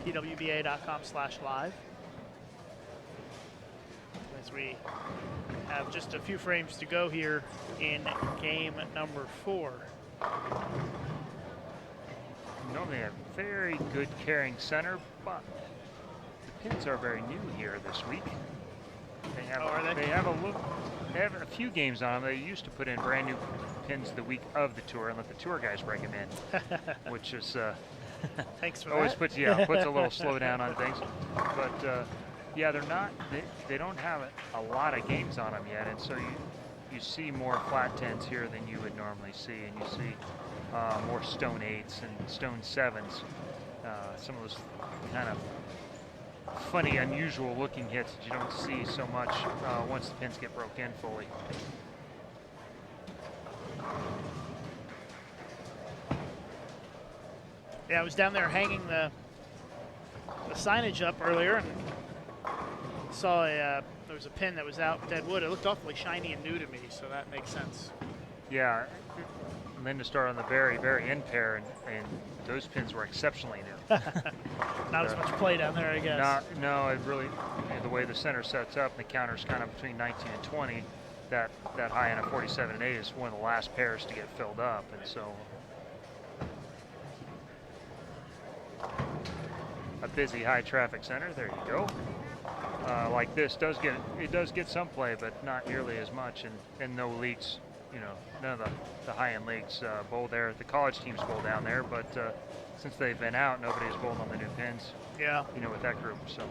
pwba.com/live. As we have just a few frames to go here in game number 4. Normally a very good carrying center, but the pins are very new here this week. They have, are they? They have a few games on them. They used to put in brand new pins the week of the tour and let the tour guys break them in, which is Thanks for always that. puts a little slowdown on things. But yeah, they don't have a lot of games on them yet, and so you see more flat 10s here than you would normally see, and you see more stone 8s and stone 7s. Some of those kind of funny, unusual looking hits that you don't see so much once the pins get broke in fully. Yeah, I was down there hanging the signage up earlier and saw there was a pin that was out dead wood. It looked awfully shiny and new to me, so that makes sense. Yeah, Linda started on the very, very end pair, and those pins were exceptionally new. Not as much play down there, I guess. No, it really, the way the center sets up, and the counter's kind of between 19 and 20, that high end of 47 and 8 is one of the last pairs to get filled up, and so. busy high traffic center. There you go. Like this does get some play, but not nearly as much, and no leagues. You know, none of the high-end leagues bowl there. The college teams bowl down there, but since they've been out, nobody's bowled on the new pins. Yeah. You know, with that group. So.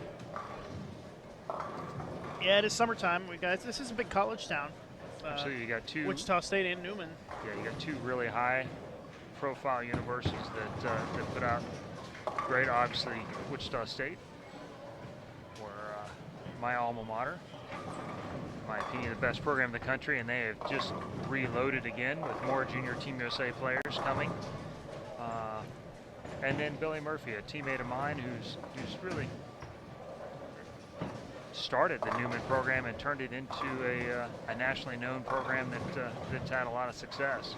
Yeah, it is summertime. This is a big college town. Absolutely, you got two. Wichita State and Newman. Yeah, you got two really high-profile universities that put out great. Obviously, Wichita State, or my alma mater. In my opinion, the best program in the country, and they have just reloaded again with more junior Team USA players coming. And then Billy Murphy, a teammate of mine who's really started the Newman program and turned it into a nationally known program that's had a lot of success.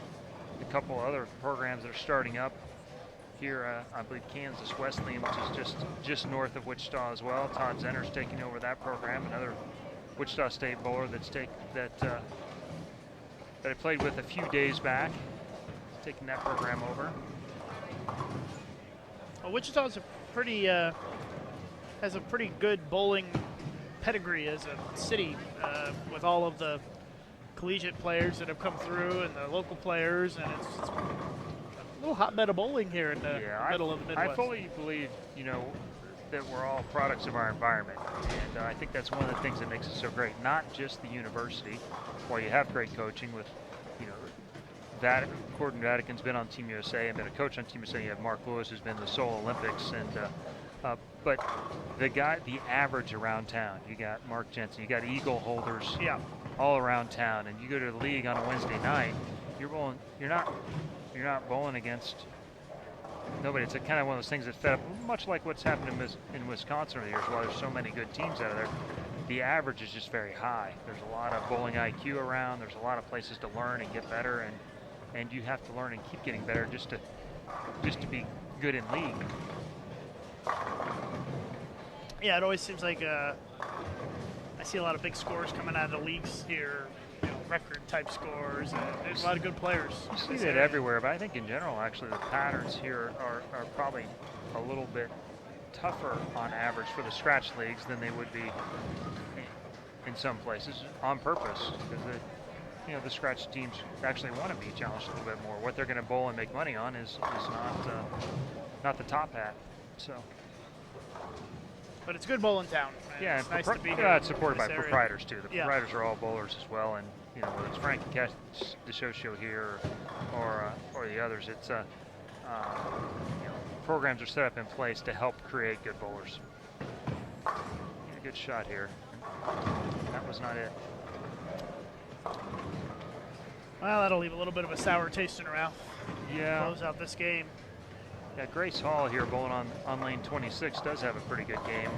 A couple other programs that are starting up here, I believe Kansas Wesleyan, which is just north of Wichita as well. Todd Zenner's taking over that program, another Wichita State bowler that I played with a few days back, taking that program over. Well, Wichita's has a pretty good bowling pedigree as a city, with all of the collegiate players that have come through and the local players, and it's a little hotbed of bowling here in the middle of the Midwest. I fully believe, you know, that we're all products of our environment, and I think that's one of the things that makes it so great. Not just the university, while you have great coaching with, you know, Gordon Vatican's been on Team USA and been a coach on Team USA. You have Mark Lewis, who's been in the Seoul Olympics, and but the average around town. You got Mark Jensen, you got eagle holders, all around town, and you go to the league on a Wednesday night. You're not bowling against nobody. It's kind of one of those things that fed up, much like what's happened in Wisconsin over the years. While there's so many good teams out of there, the average is just very high. There's a lot of bowling IQ around. There's a lot of places to learn and get better, and you have to learn and keep getting better just to be good in league. Yeah, it always seems like I see a lot of big scores coming out of the leagues here, you know, record type scores, and there's a lot of good players. You see that everywhere, but I think in general, actually, the patterns here are probably a little bit tougher on average for the scratch leagues than they would be in some places on purpose, because the scratch teams actually want to be challenged a little bit more. What they're going to bowl and make money on is not the top hat. So. But it's good bowling town. Yeah, it's nice to be here. Yeah, it's supported by area. proprietors too. The proprietors are all bowlers as well, and you know, whether it's Frankie Cash, the show here, or the others, it's programs are set up in place to help create good bowlers. A good shot here. That was not it. Well, that'll leave a little bit of a sour taste in her mouth. Yeah. Close out this game. Yeah, Grace Hall here bowling on lane 26 does have a pretty good game.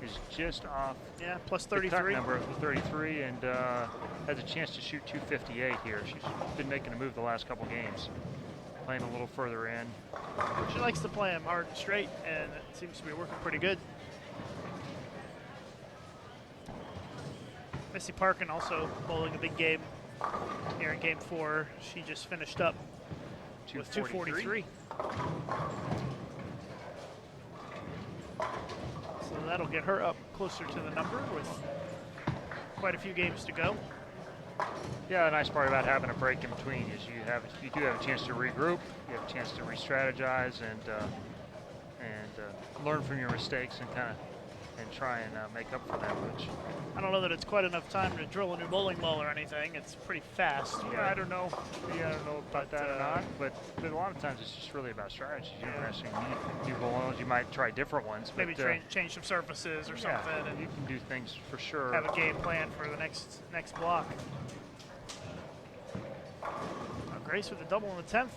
Is just off. Yeah, plus 33. The cut number of 33, and has a chance to shoot 258 here. She's been making a move the last couple games, playing a little further in. She likes to play them hard and straight, and it seems to be working pretty good. Missy Parkin also bowling a big game here in game 4. She just finished up with 243. So that'll get her up closer to the number with quite a few games to go. Yeah, the nice part about having a break in between is you do have a chance to regroup, you have a chance to re-strategize and learn from your mistakes and try and make up for them. Which I don't know that it's quite enough time to drill a new bowling ball or anything. It's pretty fast. Yeah, I don't know. Yeah, I don't know about that or not. But a lot of times it's just really about strategy. You don't necessarily need new bowling. You might try different ones. Maybe change some surfaces or something. And you can do things for sure. Have a game plan for the next block. Grace with a double in the 10th.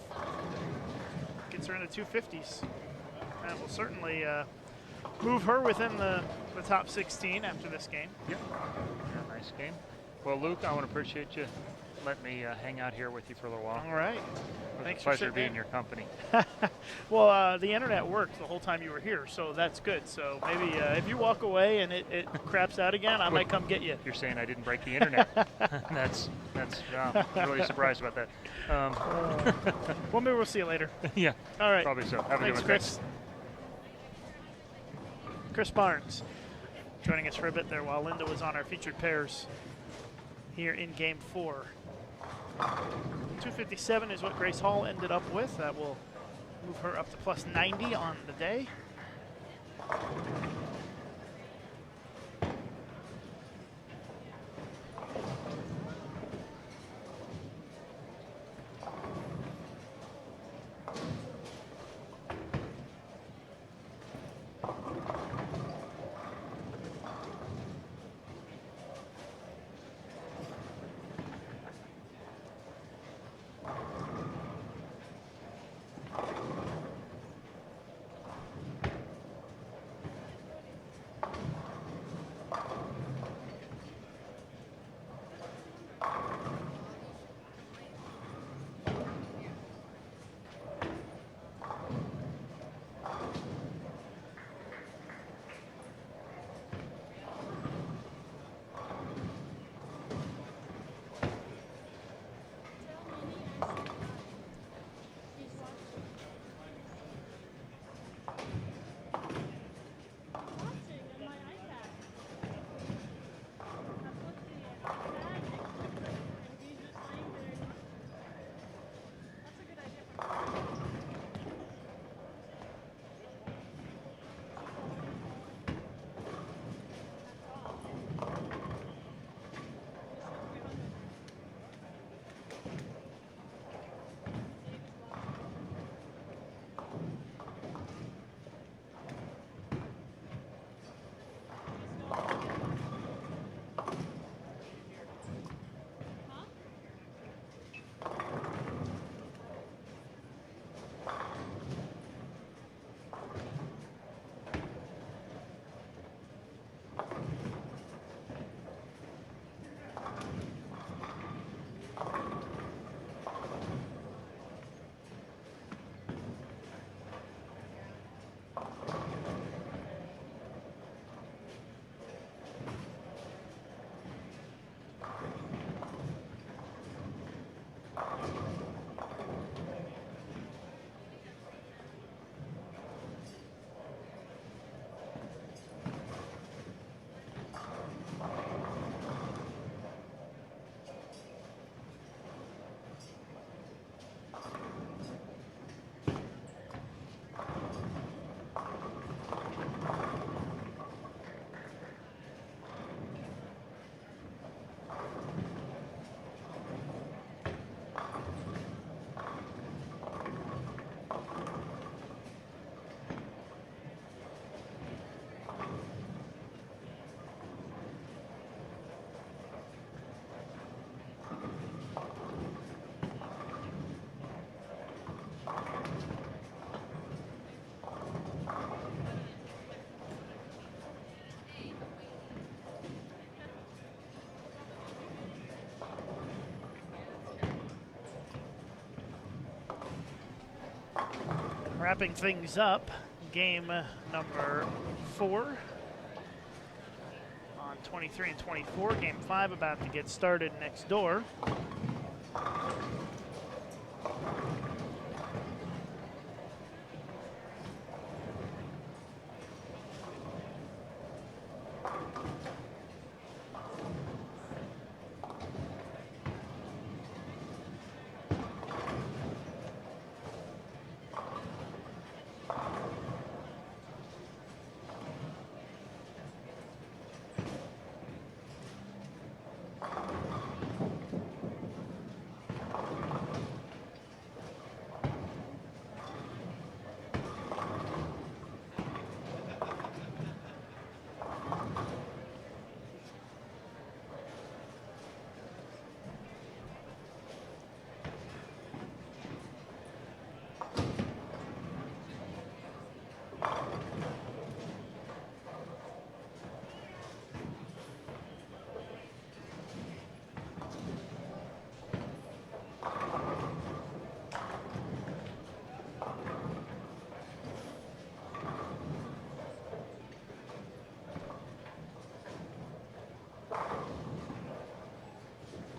Gets her into 250s. And will certainly move her within the top 16 after this game. Yep. Yeah, nice game. Well, Luke, I want to appreciate you letting me hang out here with you for a little while. All right. Thanks. It was a pleasure being in your company. Well, the internet worked the whole time you were here, so that's good. So maybe if you walk away and it craps out again, I might come get you. You're saying I didn't break the internet? that's I'm really surprised about that. Well, maybe we'll see you later. Yeah. All right. Probably so. Have a good one. Chris. Chris Barnes joining us for a bit there while Linda was on our featured pairs here in game 4. 257 is what Grace Hall ended up with. That will move her up to plus 90 on the day. Wrapping things up, game number 4 on 23 and 24. Game 5 about to get started next door.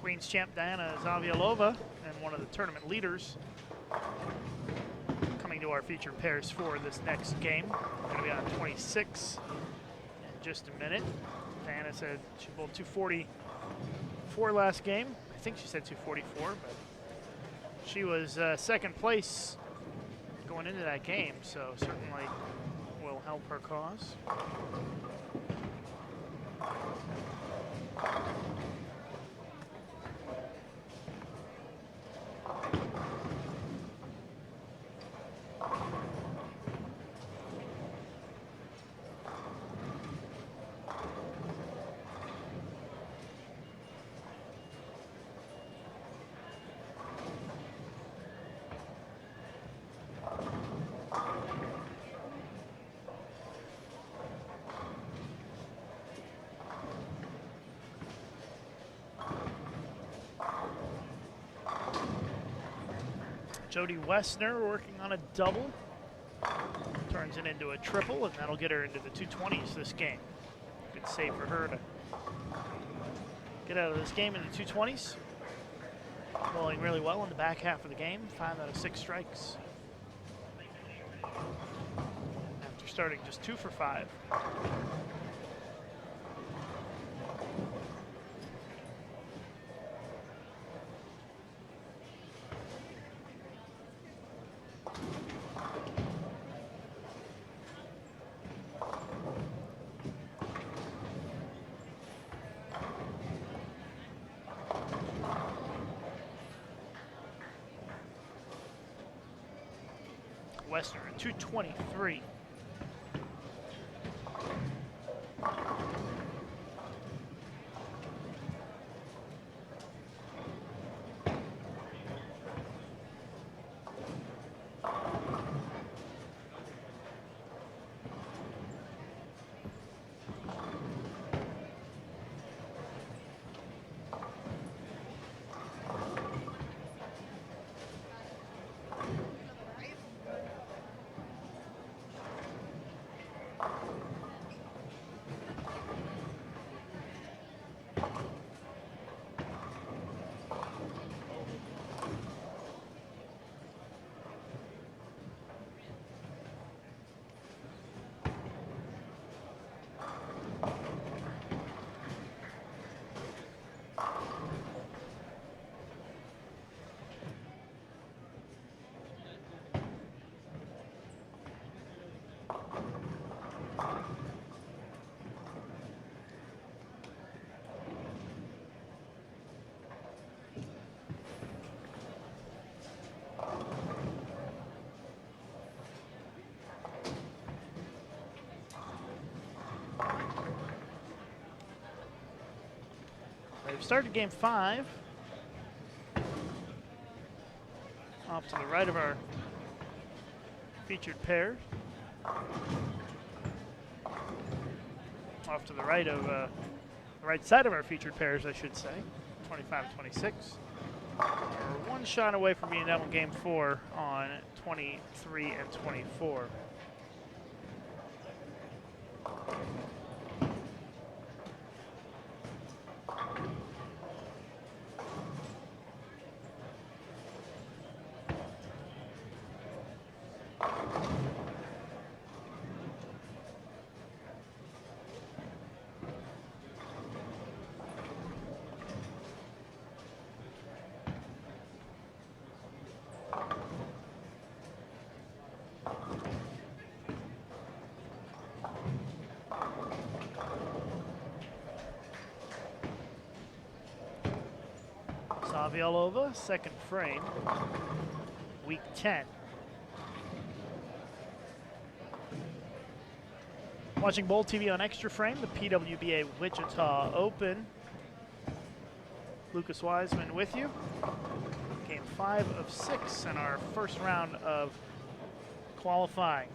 Queens champ Diana Zavialova and one of the tournament leaders coming to our featured pairs for this next game. We're going to be on 26 just a minute. Diana said she bowled 244 last game. I think she said 244, but she was second place going into that game, so certainly will help her cause. Jody Westner working on a double. Turns it into a triple, and that'll get her into the 220s this game. Good save for her to get out of this game in the 220s. Bowling really well in the back half of the game. 5 out of 6 strikes. After starting just 2 for 5. Westner at 223. They've started game 5. Off to the right of our featured pairs. Off to the right of the right side of our featured pairs, I should say. 25-26. We're one shot away from being done with game 4 on 23 and 24. Savialova, second frame, week 10. Watching Bowl TV on Extra Frame, the PWBA Wichita Open. Lucas Wiseman with you. Game 5 of 6 in our first round of qualifying.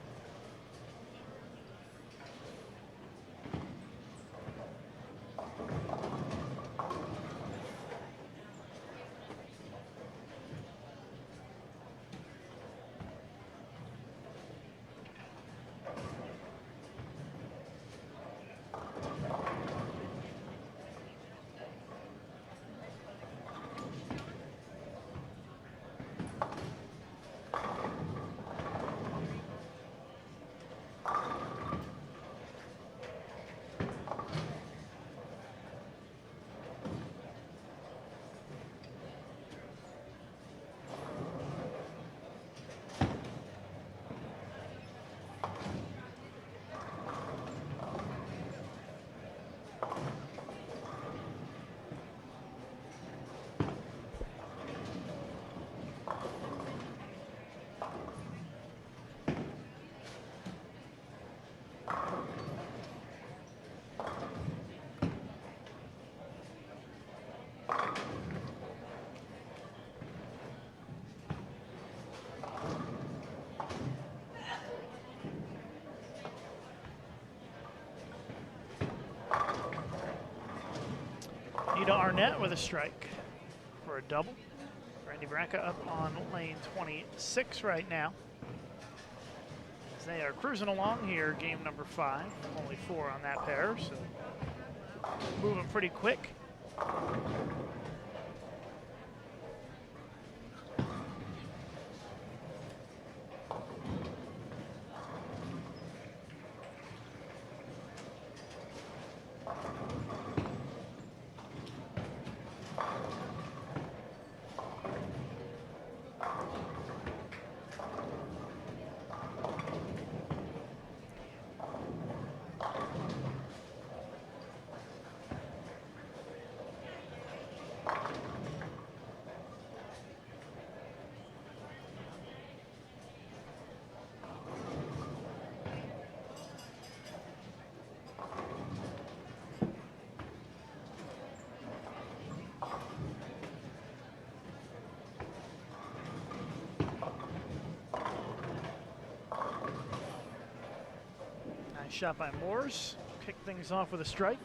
Nita Arnett with a strike for a double. Randy Branca up on lane 26 right now. As they are cruising along here, game number 5. Only 4 on that pair, so moving pretty quick. Shot by Moores. Kick things off with a strike.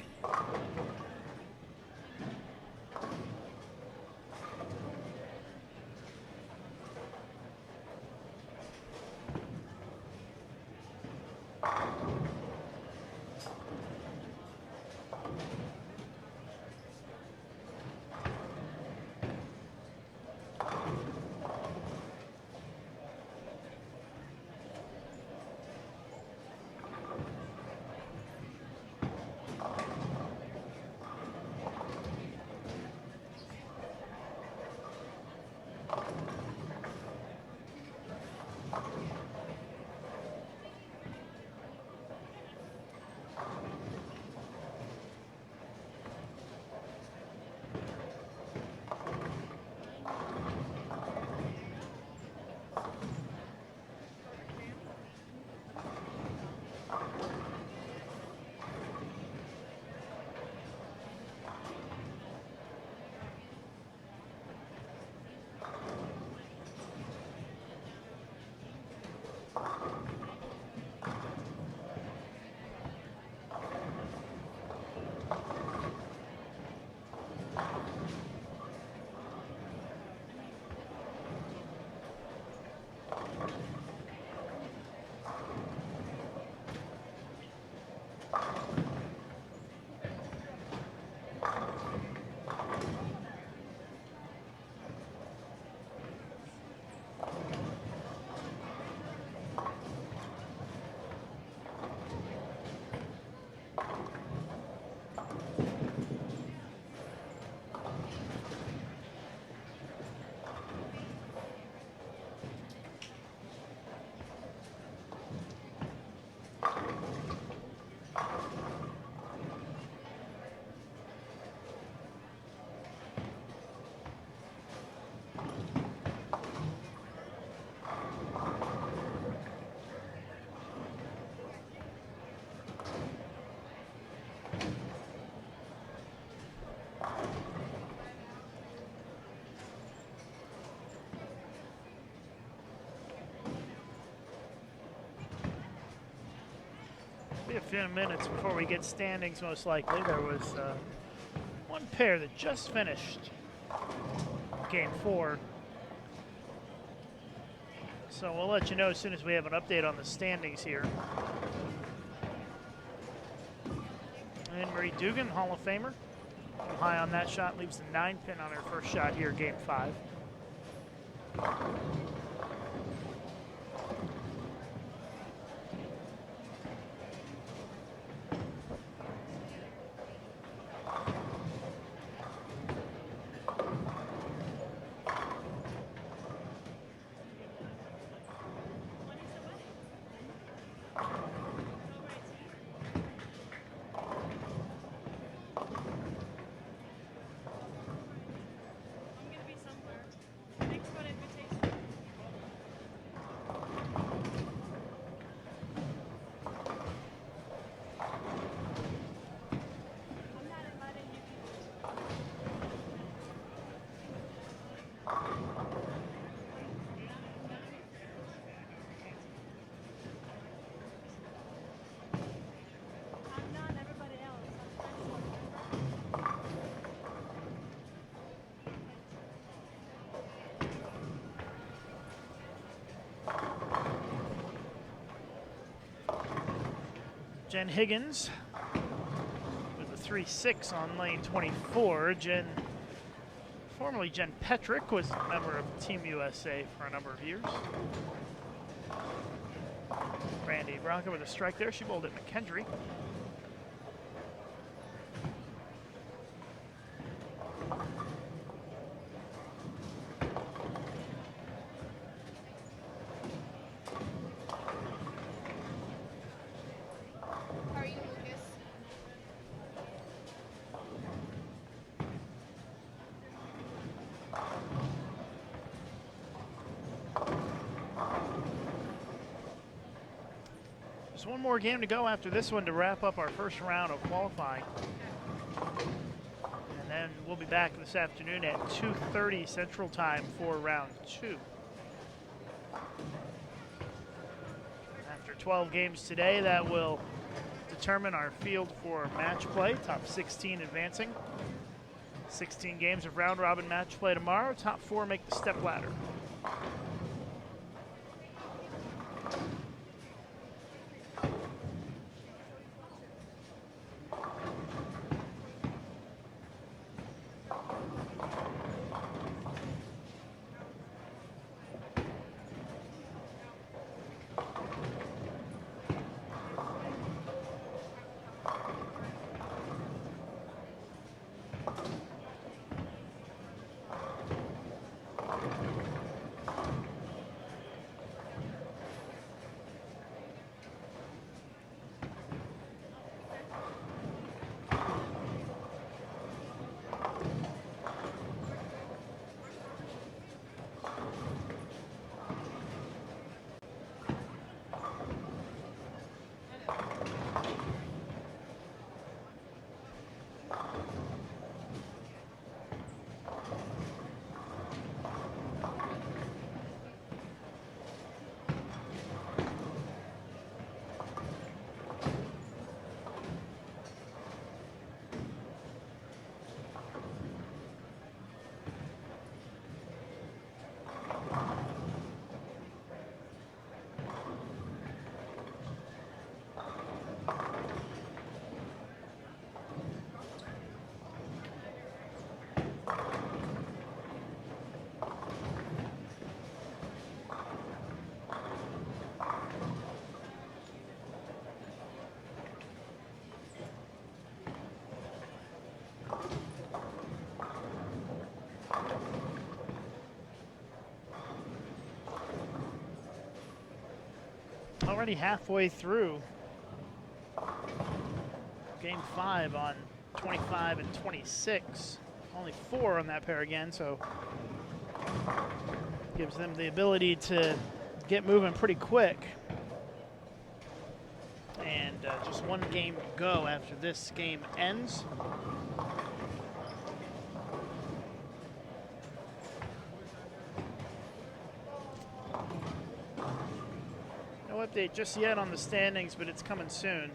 Be a few minutes before we get standings, most likely. There was one pair that just finished game 4. So we'll let you know as soon as we have an update on the standings here. And Marie Dugan, Hall of Famer. High on that shot, leaves the 9-pin on her first shot here, game 5. Jen Higgins with a 3.6 on lane 24. Formerly Jen Petrick, was a member of Team USA for a number of years. Brandy Bronca with a strike there. She bowled at McKendree. How are you, Lucas? Just one more game to go after this one to wrap up our first round of qualifying. And then we'll be back this afternoon at 2:30 Central Time for round 2. After 12 games today, that will determine our field for match play, top 16 advancing. 16 games of round robin match play tomorrow. Top 4 make the step ladder. Already halfway through game 5 on 25 and 26. Only 4 on that pair again, so gives them the ability to get moving pretty quick. And just one game to go after this game ends. No update just yet on the standings, but it's coming soon.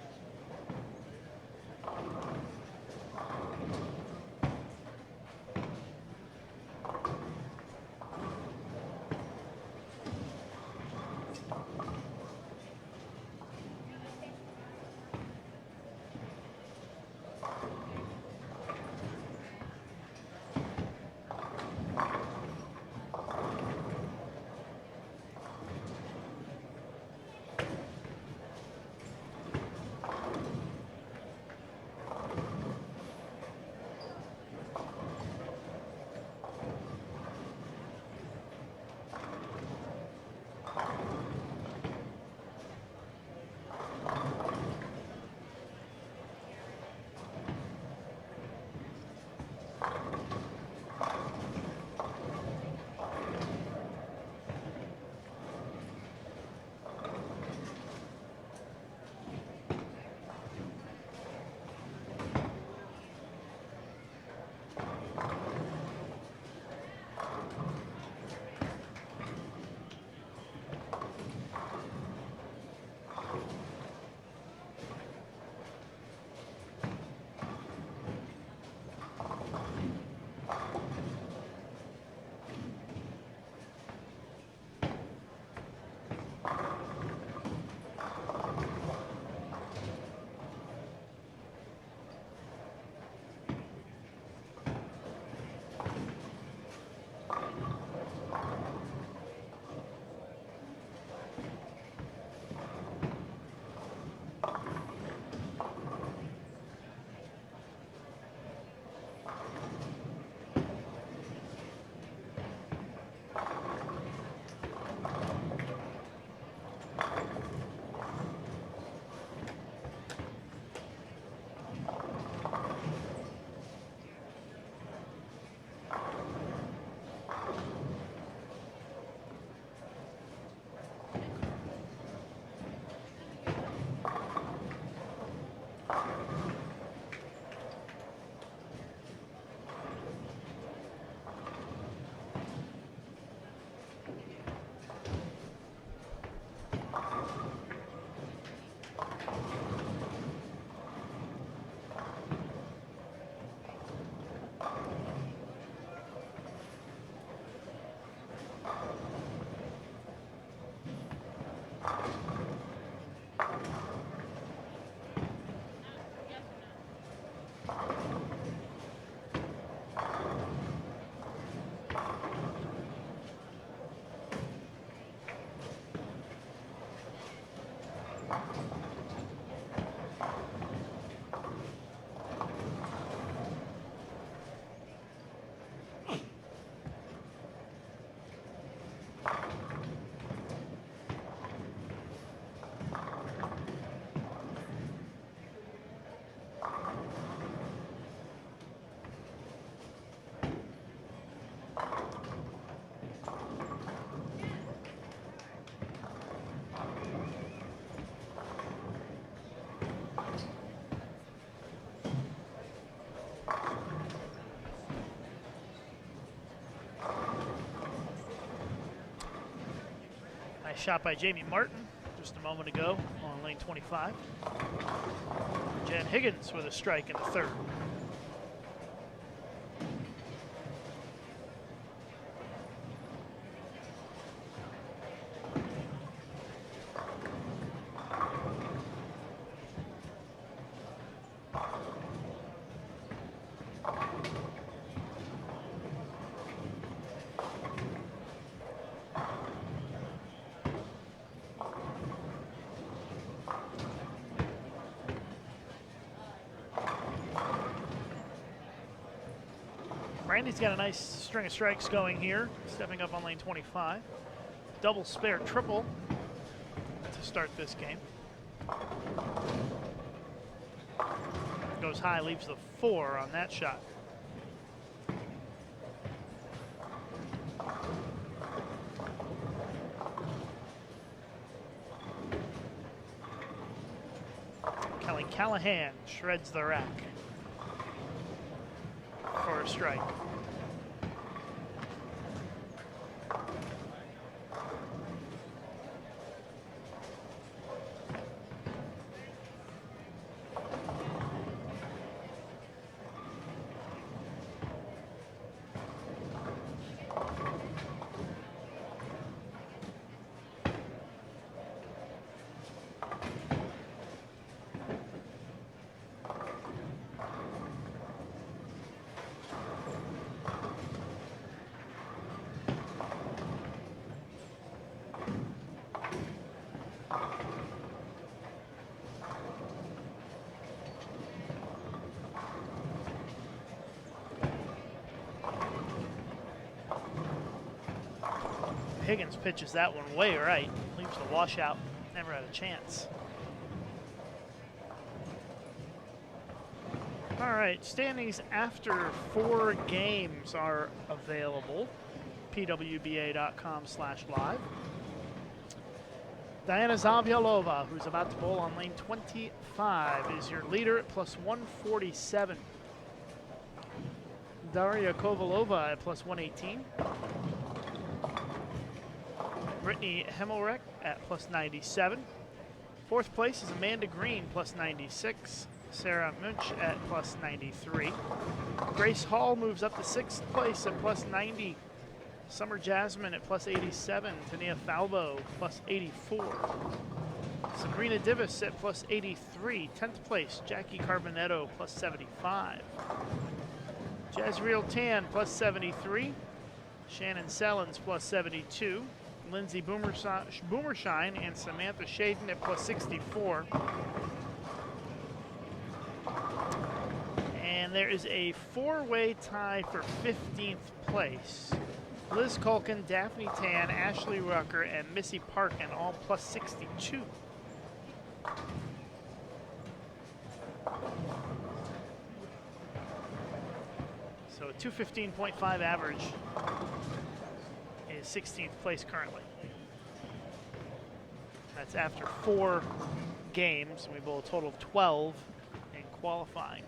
Nice shot by Jamie Martin just a moment ago on lane 25. Jen Higgins with a strike in the third. Randy's got a nice string of strikes going here, stepping up on lane 25. Double spare triple to start this game. Goes high, leaves the 4 on that shot. Kelly Callahan shreds the rack for a strike. Higgins pitches that one way right, leaves the washout, never had a chance. All right, standings after 4 games are available. PWBA.com/live. Diana Zavyalova, who's about to bowl on lane 25, is your leader at +147. Daria Kovalova at +118. Brittany Hemmelreck at +97. 4th place is Amanda Green, +96. Sarah Munch at +93. Grace Hall moves up to 6th place at +90. Summer Jasmine at +87. Tania Falvo, +84. Sabrina Divis at +83. 10th place, Jackie Carbonetto, +75. Jazriel Tan, +73. Shannon Sellens, +72. Lindsay Boomershine and Samantha Shaden at +64. And there is a 4-way tie for 15th place. Liz Culkin, Daphne Tan, Ashley Rucker, and Missy Parkin, all +62. So a 215.5 average is 16th place currently. That's after 4 games. We bowl a total of 12 in qualifying.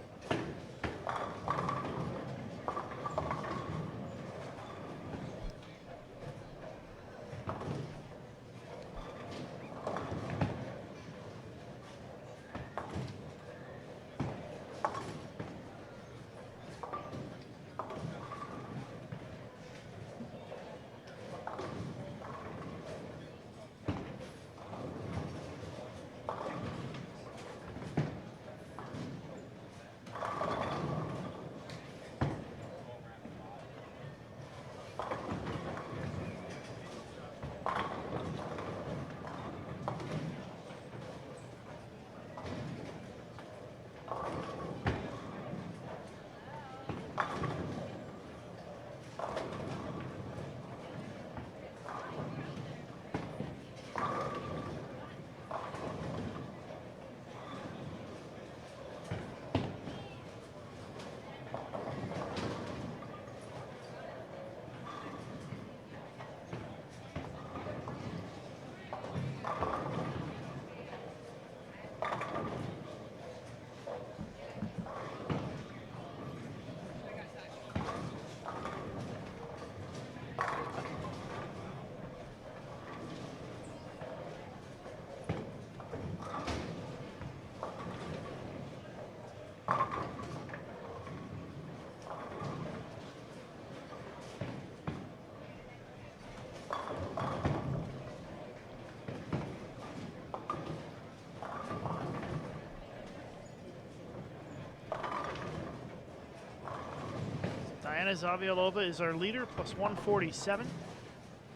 Diana Zavialova is our leader, plus 147.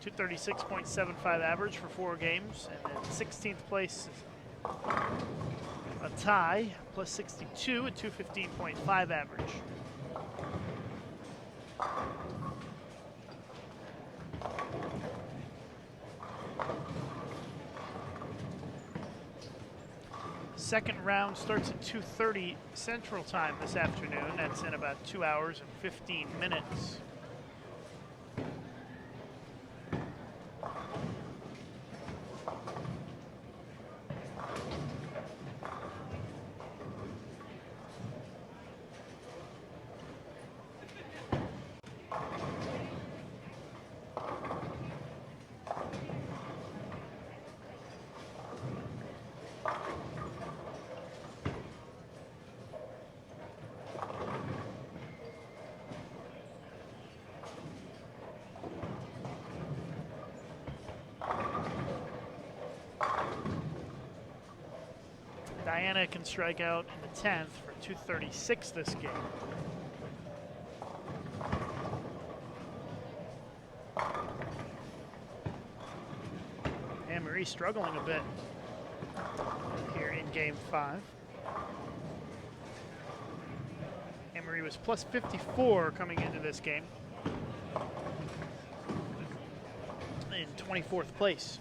236.75 average for 4 games. And then 16th place is a tie, plus 62 at 215.5 average. Second round starts at 2:30 Central Time this afternoon. That's in about 2 hours and 15 minutes. Diana can strike out in the 10th for 236 this game. Anne-Marie struggling a bit here in game 5. Anne-Marie was plus 54 coming into this game in 24th place.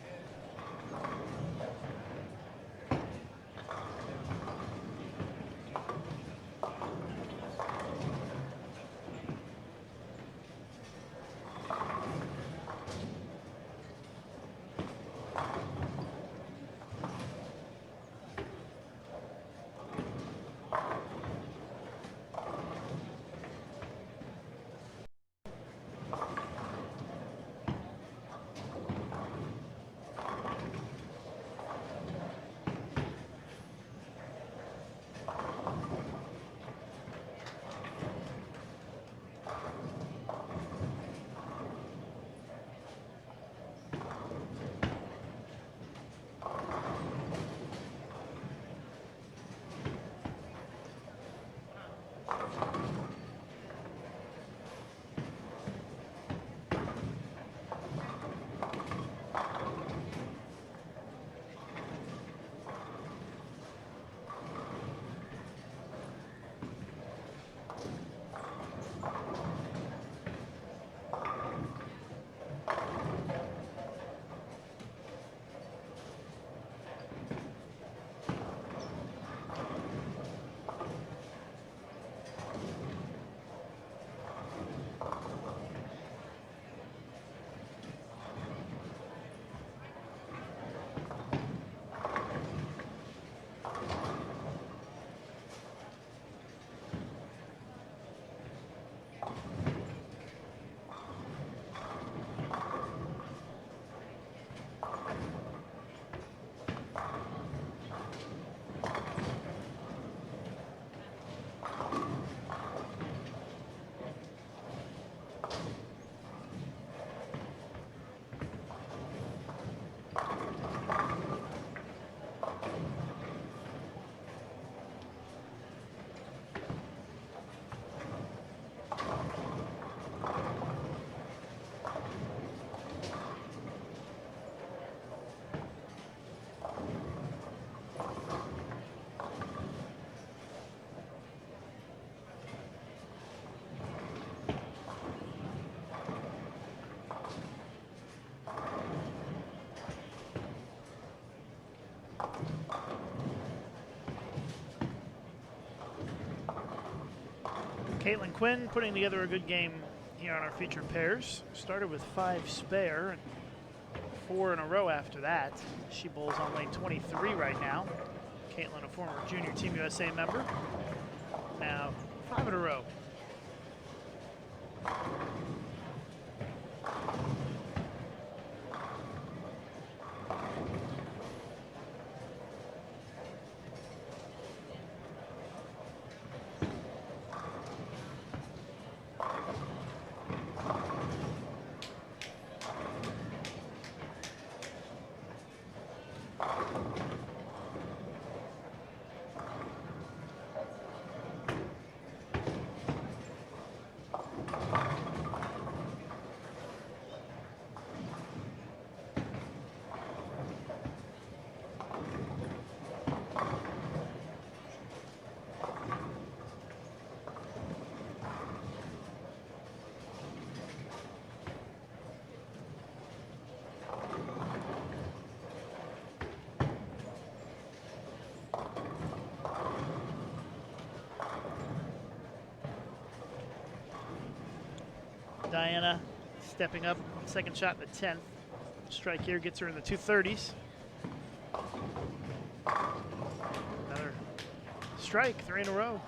Caitlin Quinn putting together a good game here on our featured pairs. Started with 5 spare and 4 in a row after that. She bowls on lane 23 right now. Caitlin, a former junior Team USA member. Now 5 in a row. Diana stepping up, second shot in the 10th. Strike here gets her in the 230s. Another strike, 3 in a row.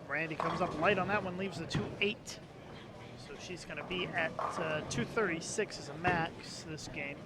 Randy comes up light on that one, leaves the 2-8. So she's going to be at 236 as a max this game.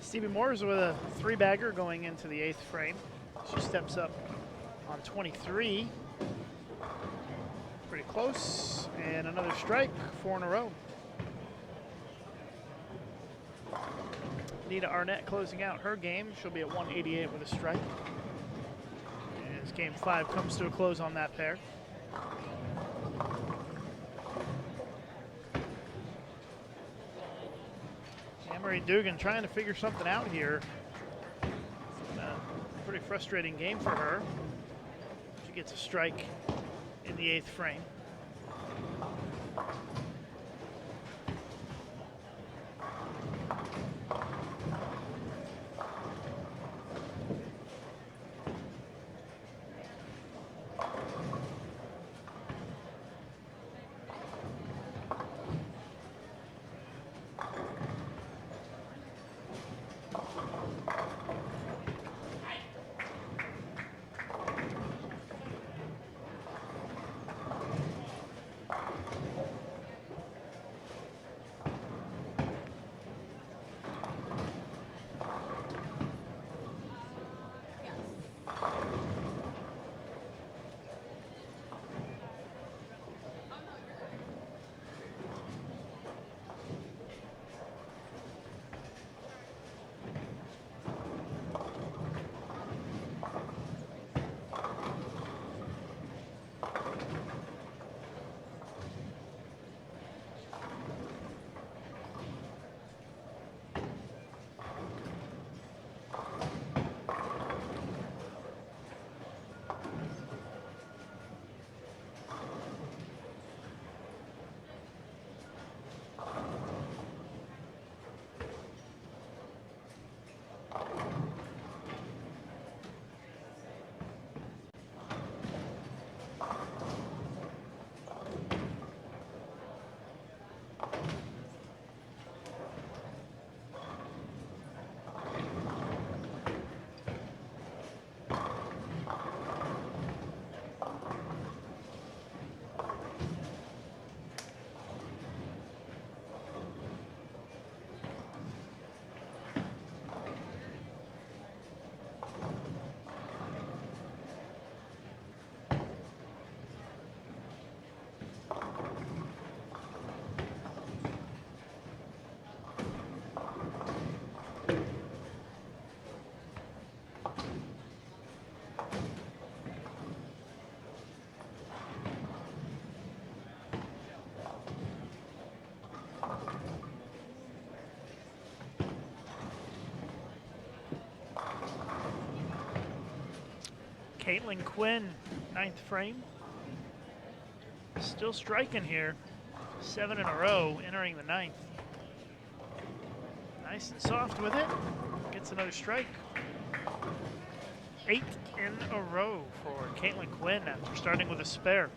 Stevie Moore's with a 3-bagger going into the 8th frame. She steps up on 23. Pretty close. And another strike, 4 in a row. Nita Arnett closing out her game. She'll be at 188 with a strike. As game 5 comes to a close on that pair. Anne-Marie Dugan trying to figure something out here. Pretty frustrating game for her. She gets a strike in the 8th frame. Caitlin Quinn, 9th frame. Still striking here. 7 in a row, entering the 9th. Nice and soft with it. Gets another strike. 8 in a row for Caitlin Quinn after starting with a spare.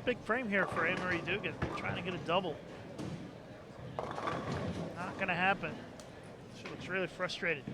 Big frame here for Anne-Marie Dugan, trying to get a double. Not going to happen. She looks really frustrated.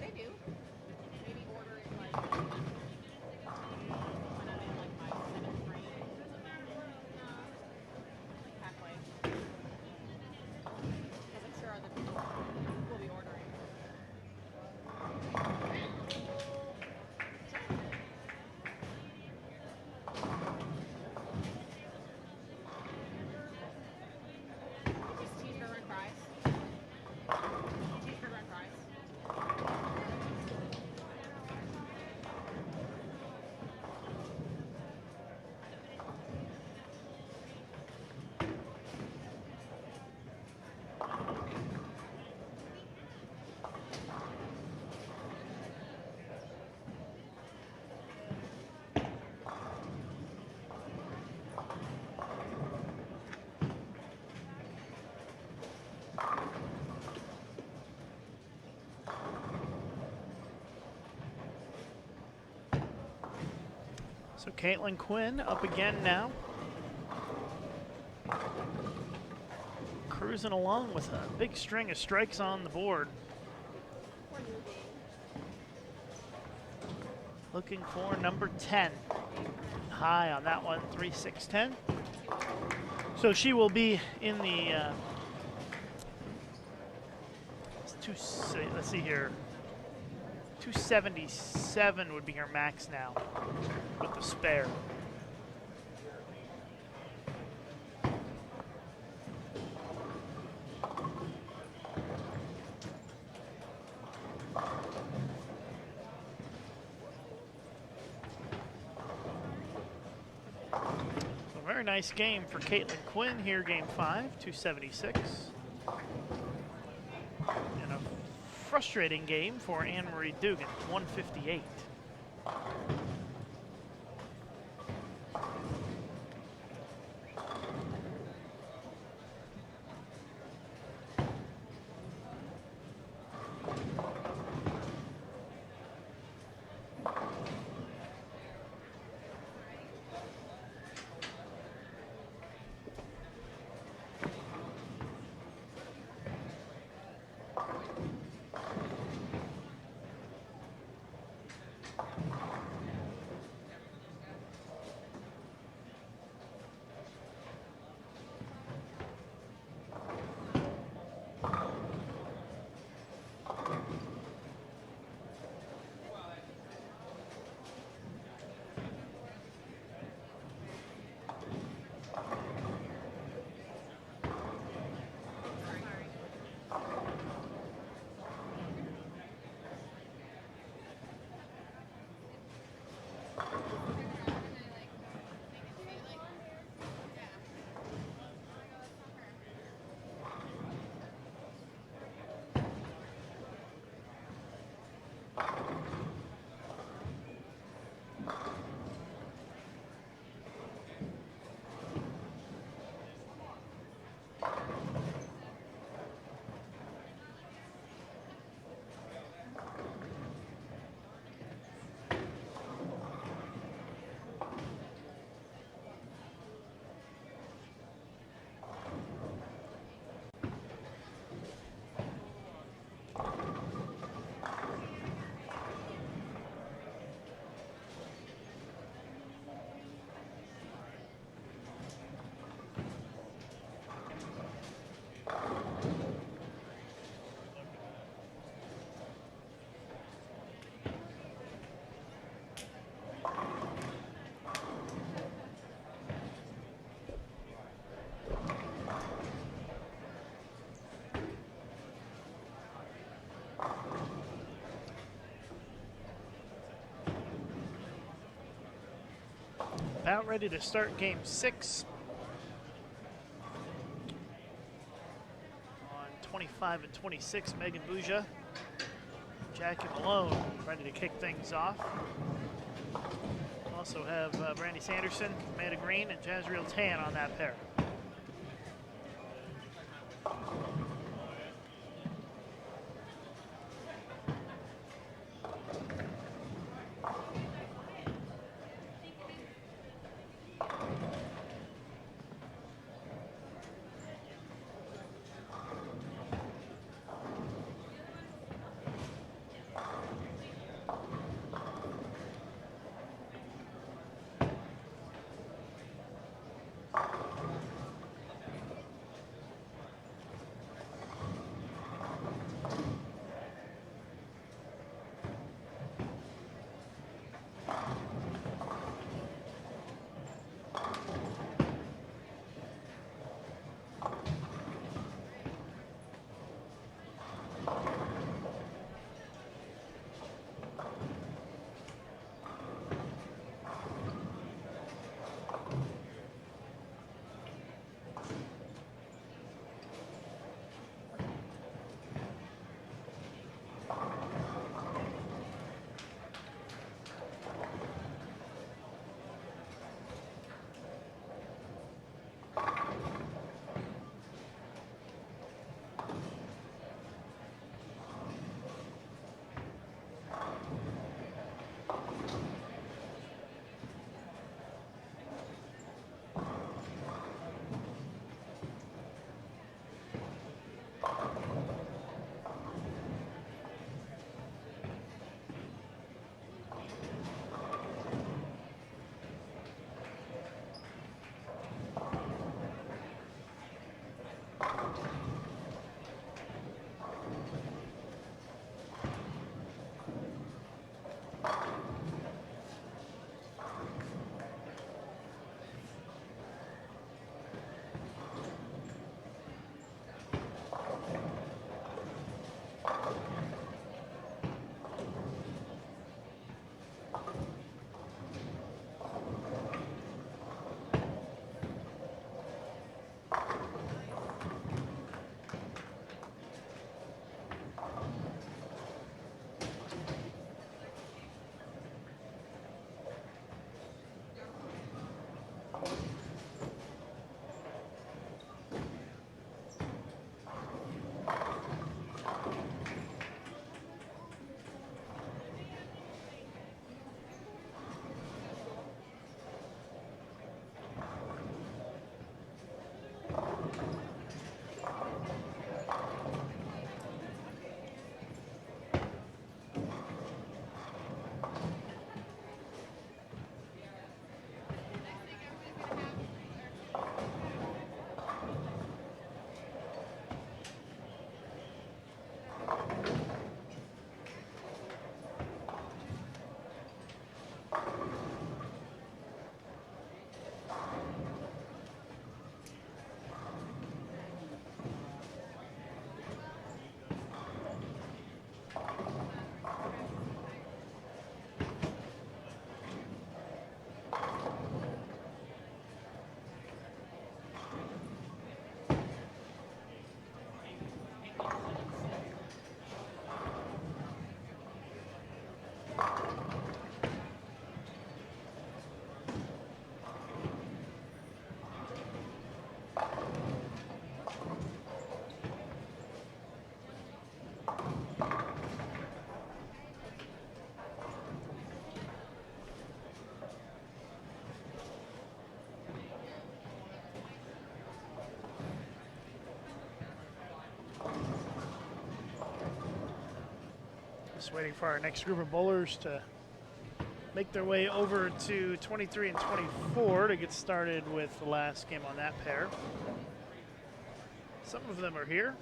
They do. Maybe order it like when I'm in like my 7th grade. Like halfway. Because I'm sure other people will be ordering. Just cheeseburger and fries. Cheeseburger and fries. So Caitlin Quinn up again now. Cruising along with a big string of strikes on the board. We're moving. Looking for number 10. High on that one, 3-6-10. So she will be in the, let's see here, 277 would be her max now with the spare. So very nice game for Caitlin Quinn here, game 5, 276. And a frustrating game for Anne-Marie Dugan, 158. about ready to start game 6 on 25 and 26. Megan Buja, Jackie Malone ready to kick things off. Also have Brandy Sanderson, Amanda Green, and Jazriel Tan on that pair. Just waiting for our next group of bowlers to make their way over to 23 and 24 to get started with the last game on that pair. Some of them are here.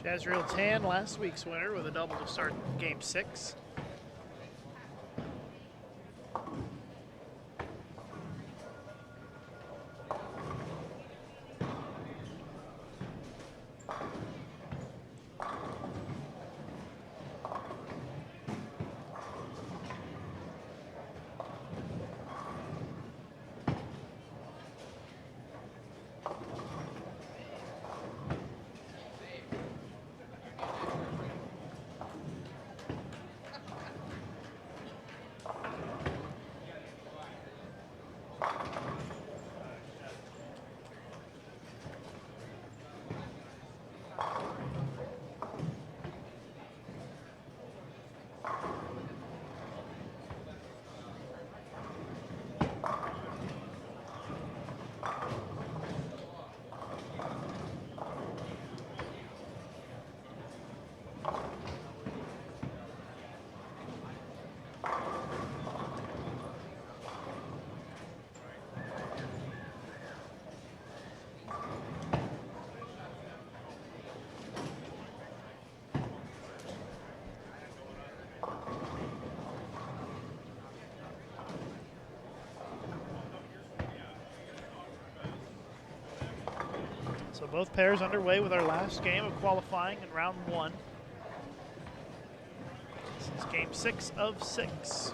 Jazriel Tan, last week's winner, with a double to start game 6. So both pairs underway with our last game of qualifying in round 1. This is game 6 of 6.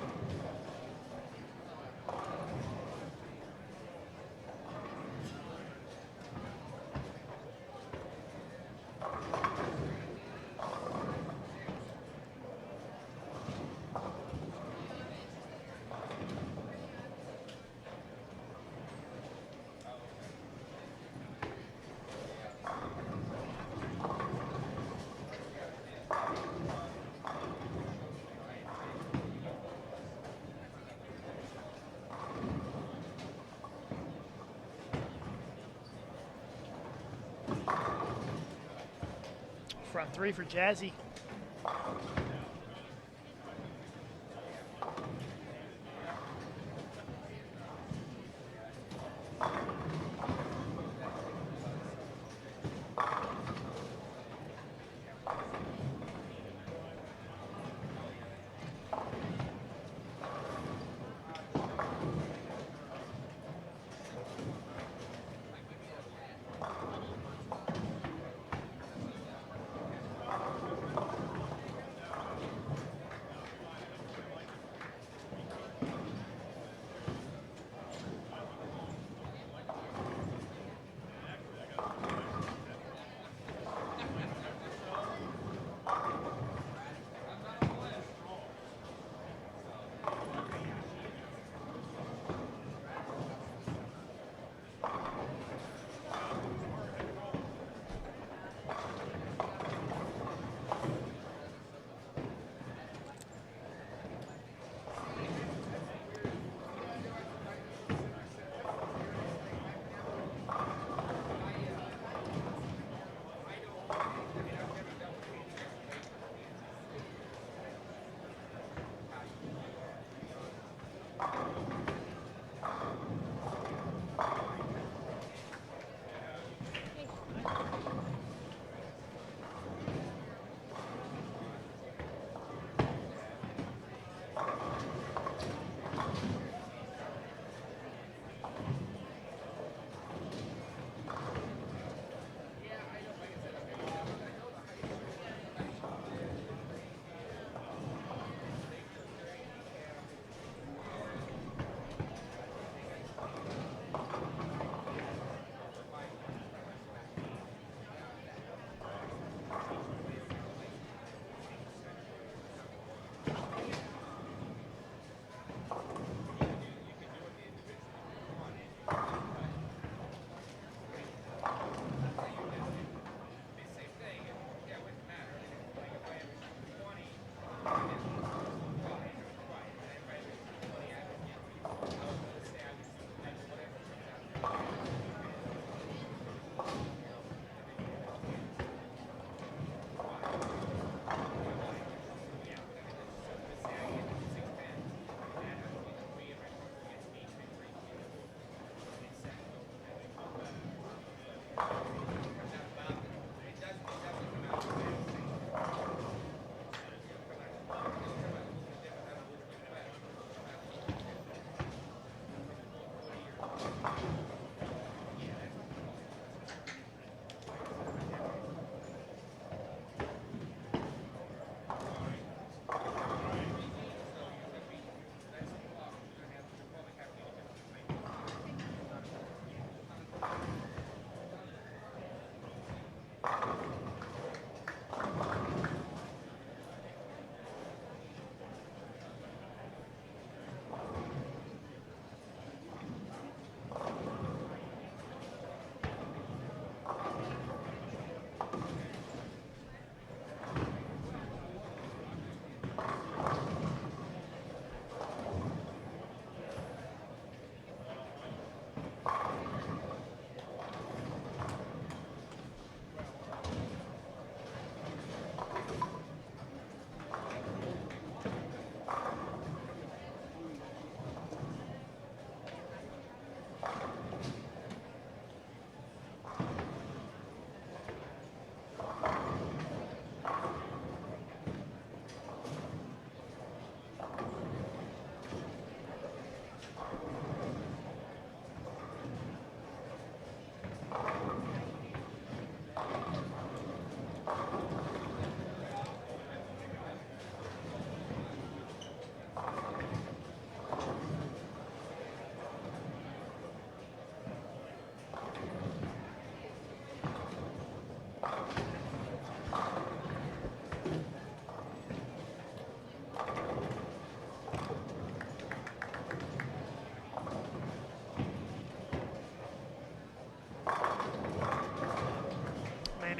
Front 3 for Jazzy.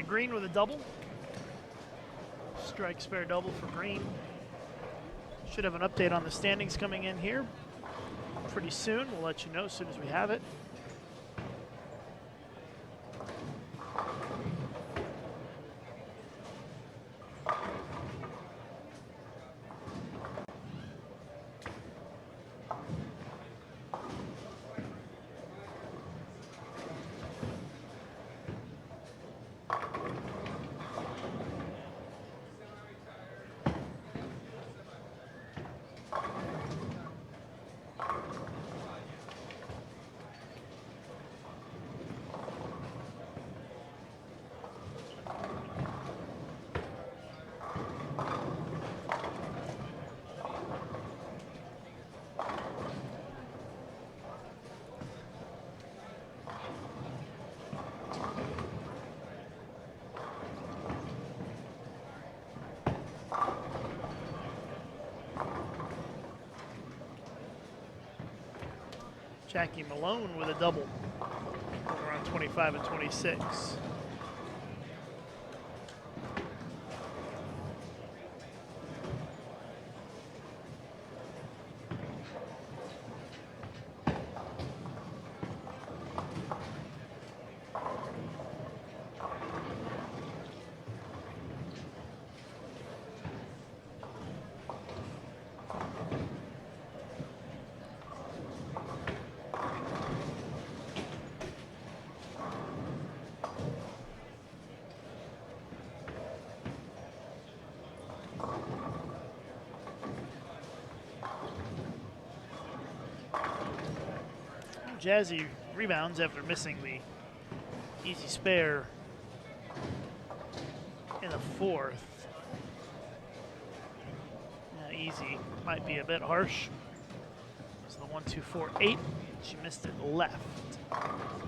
Green with a double. Strike spare double for Green. Should have an update on the standings coming in here pretty soon. We'll let you know as soon as we have it. Jackie Malone with a double over on 25 and 26. Jazzy rebounds after missing the easy spare in the fourth. Now easy might be a bit harsh. It's the 1-2-4-8. She missed it left.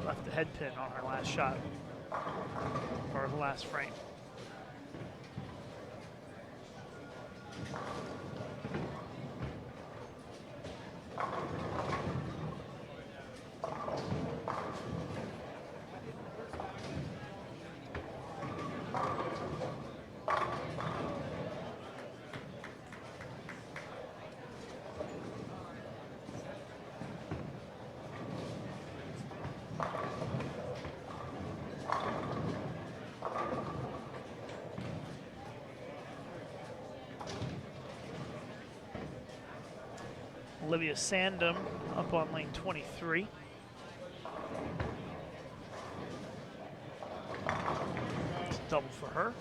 Left the head pin on her last shot, or the last frame. Olivia Sandom up on lane 23. It's a double for her.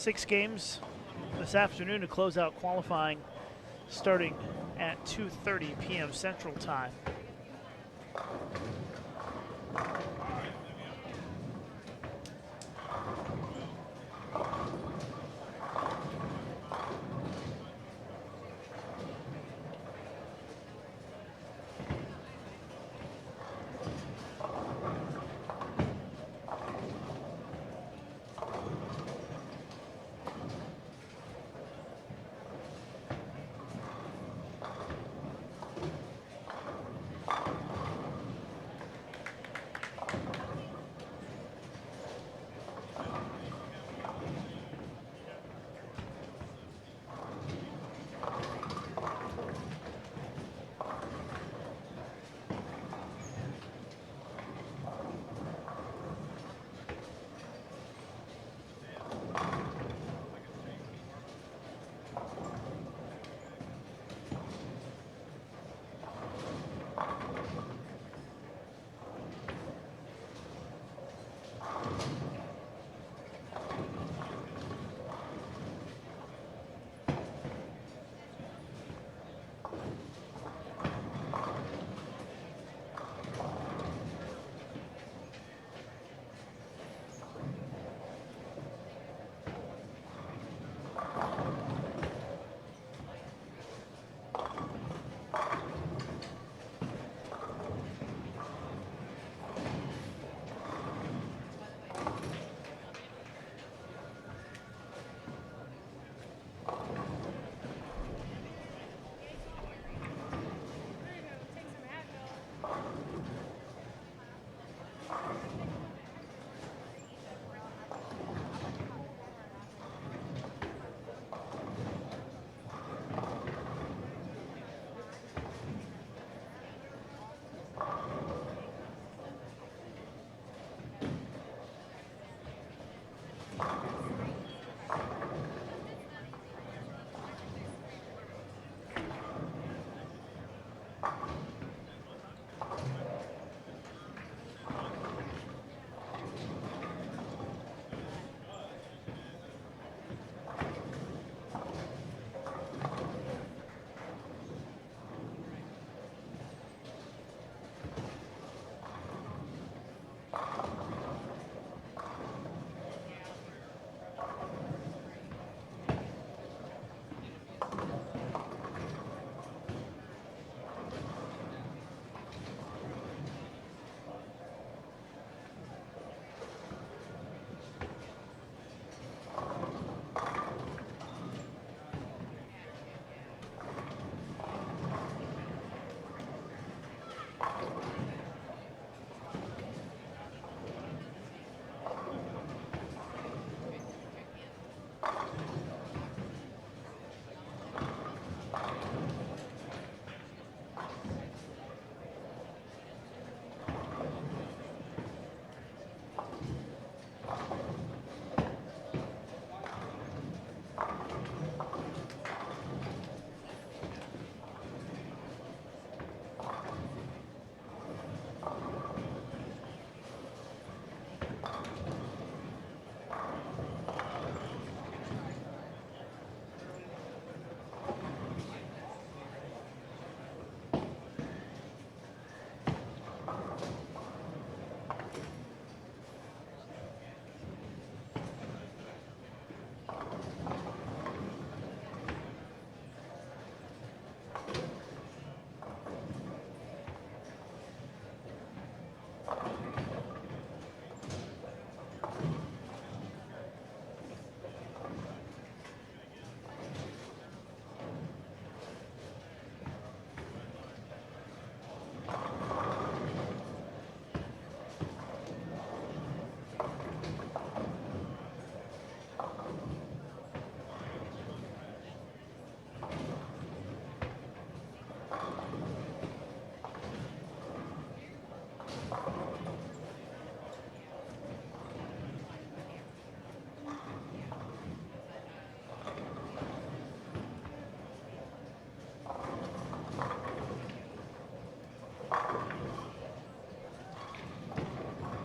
6 games this afternoon to close out qualifying, starting at 2:30 p.m. Central Time.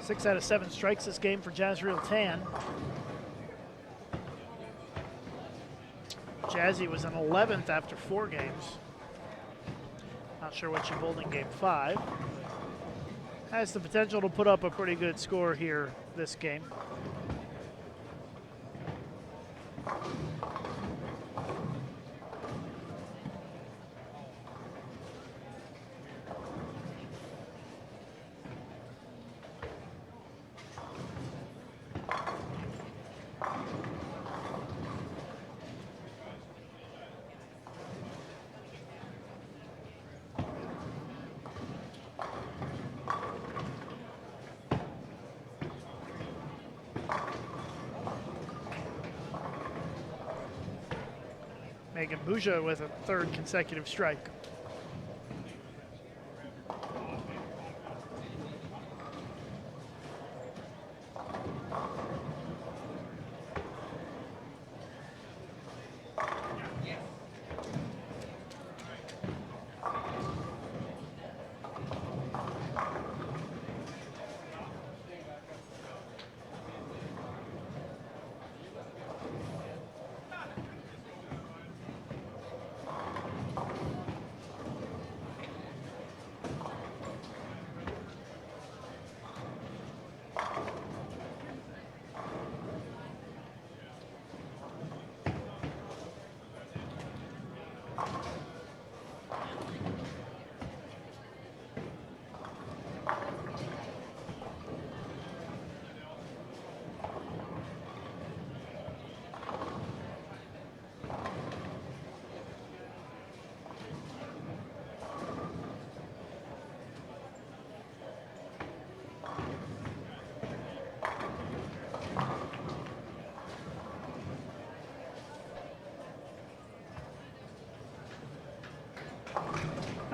Six out of 7 strikes this game for Jazreel Tan. Jazzy was in 11th after 4 games. Not sure what she pulled in game 5. Has the potential to put up a pretty good score here this game. Megan Buja with a 3rd consecutive strike.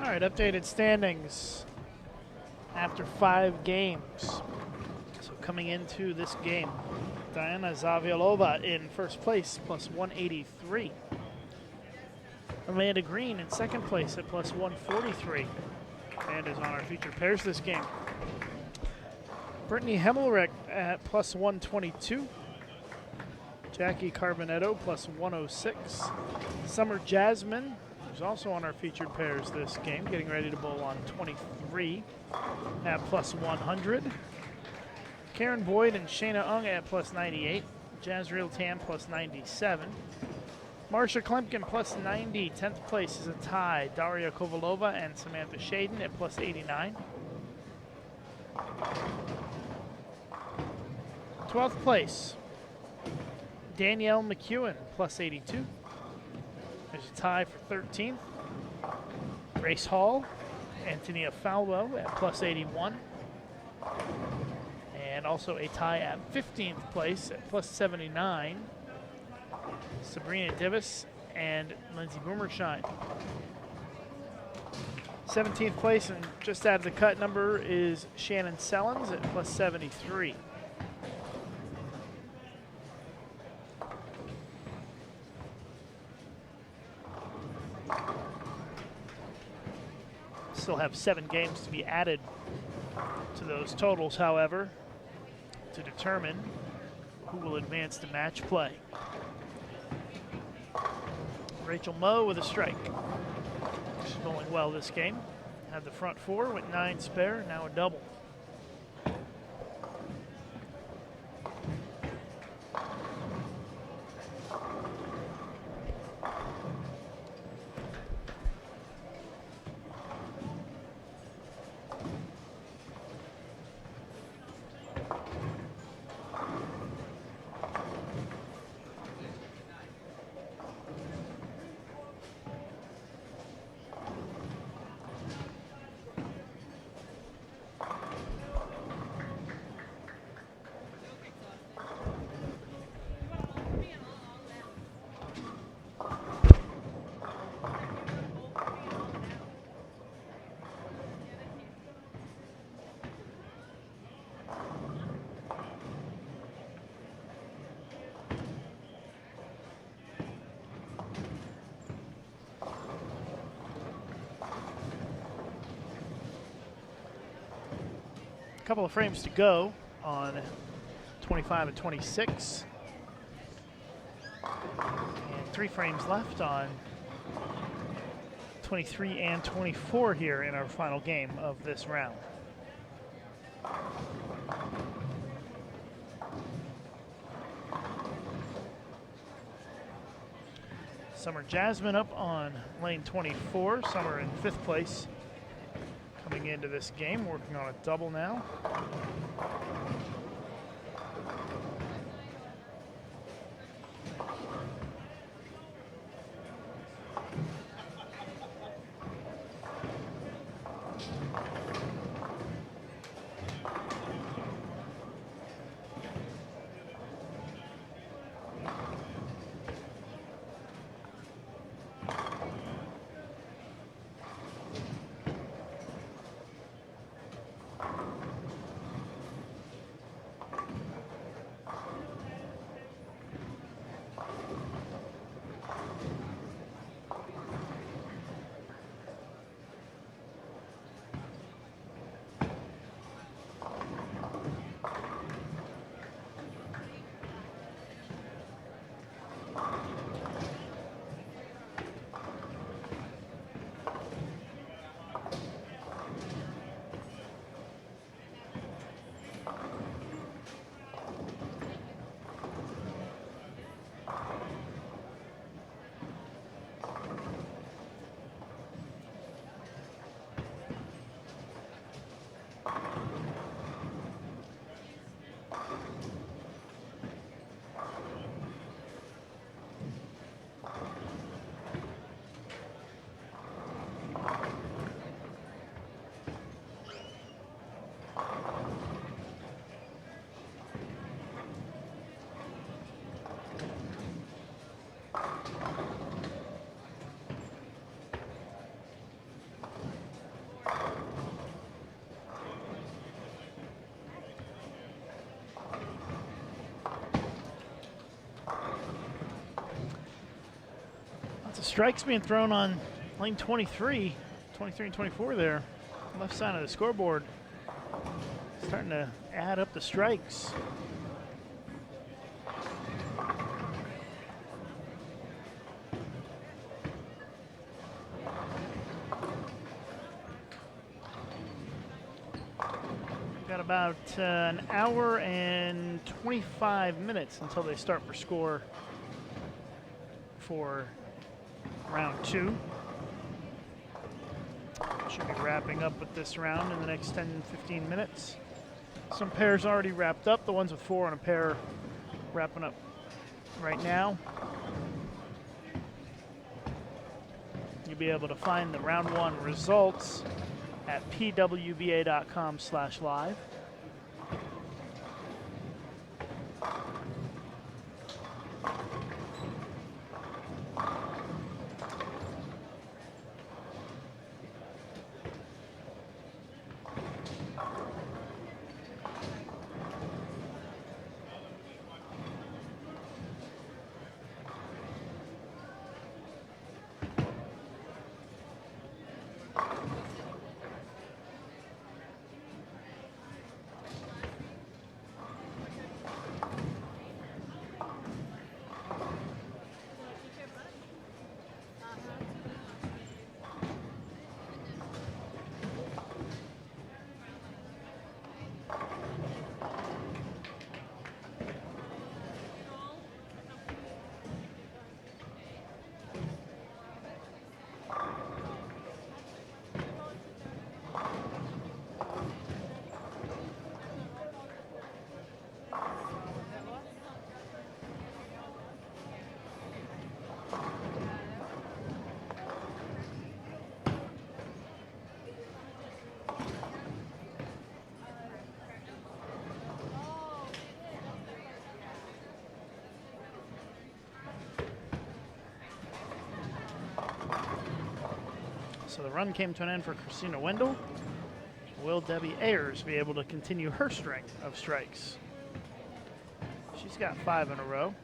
All right, updated standings after 5 games. So coming into this game, Diana Zavialova in first place, plus 183. Amanda Green in second place at plus 143. Amanda's on our featured pairs this game. Brittany Hemmelrecht at plus 122. Jackie Carbonetto plus 106. Summer Jasmine, who's also on our featured pairs this game, getting ready to bowl on 23 at plus 100. Karen Boyd and Shayna Ung at plus 98. Jazreel Tam plus 97. Marsha Klemkin plus 90. 10th place is a tie. Daria Kovalova and Samantha Shaden at plus 89. 12th place, Danielle McEwen plus 82. There's a tie for 13th. Grace Hall, Antonia Falwell at plus 81. And also a tie at 15th place at plus 79. Sabrina Divis and Lindsay Boomershine. 17th place and just out of the cut number is Shannon Sellens at plus 73. Still have 7 games to be added to those totals, however, to determine who will advance to match play. Rachel Moe with a strike. She's bowling well this game. Had the front 4, went 9 spare, now a double. Couple of frames to go on 25 and 26. And 3 frames left on 23 and 24 here in our final game of this round. Summer Jasmine up on lane 24. Summer in 5th place coming into this game, working on a double now. Lots of strikes being thrown on lane 23 and 24 there. Left side of the scoreboard. Starting to add up the strikes. Got about an hour and 25 minutes until they start for score for round 2. Should be wrapping up with this round in the next 10-15 minutes. Some pairs already wrapped up. The ones with 4 on a pair wrapping up right now. You'll be able to find the round 1 results at pwba.com/live. So the run came to an end for Christina Wendell. Will Debbie Ayers be able to continue her string of strikes? She's got 5 in a row.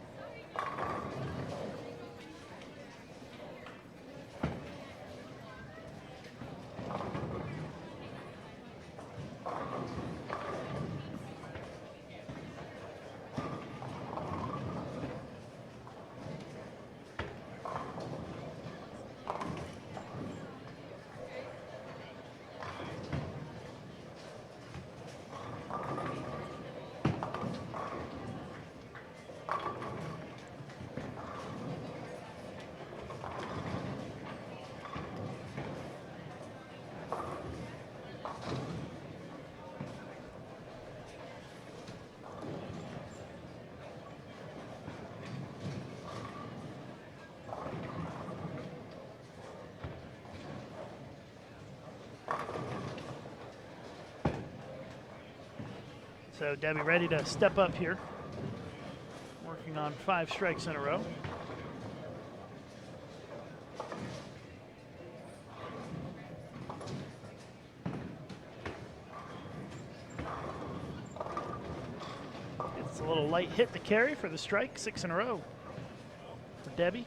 So Debbie ready to step up here. Working on 5 strikes in a row. It's a little light hit to carry for the strike, 6 in a row for Debbie.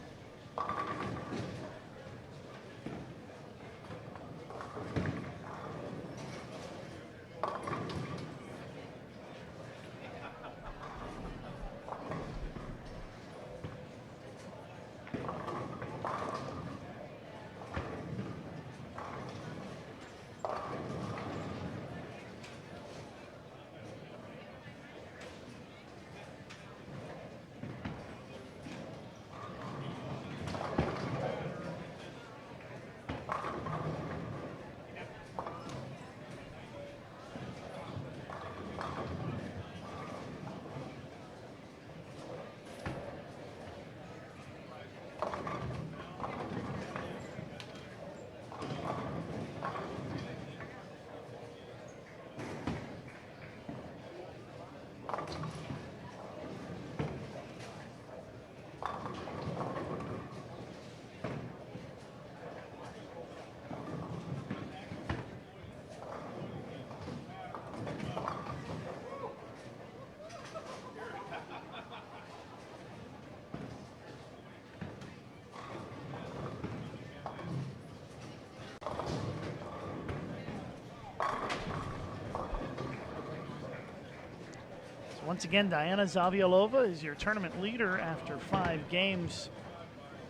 Once again, Diana Zavialova is your tournament leader after 5 games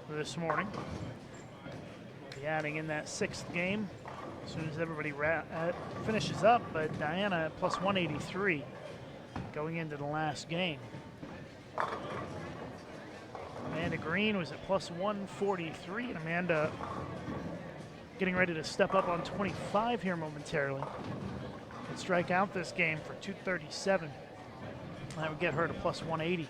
this morning. We'll be adding in that 6th game as soon as everybody finishes up, but Diana at plus 183 going into the last game. Amanda Green was at plus 143, and Amanda getting ready to step up on 25 here momentarily and strike out this game for 237. That would get her to plus 180.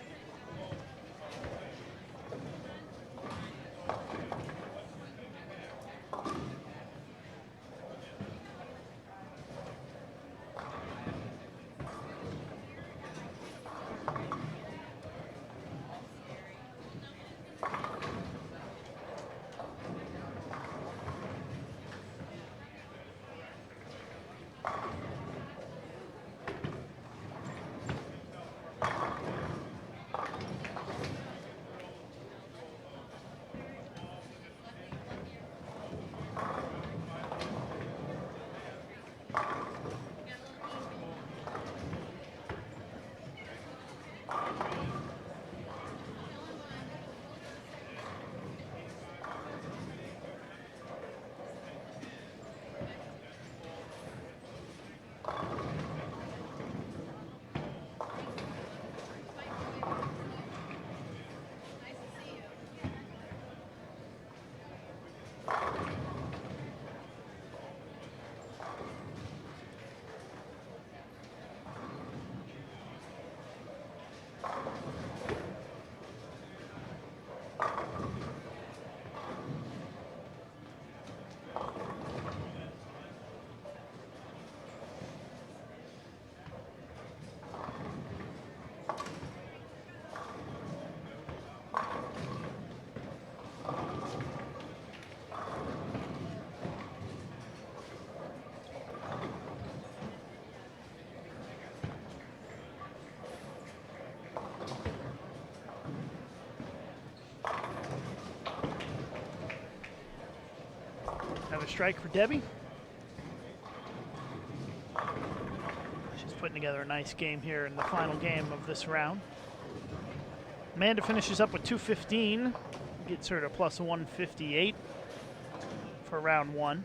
Another strike for Debbie. She's putting together a nice game here in the final game of this round. Amanda finishes up with 215, gets her to plus 158 for round 1.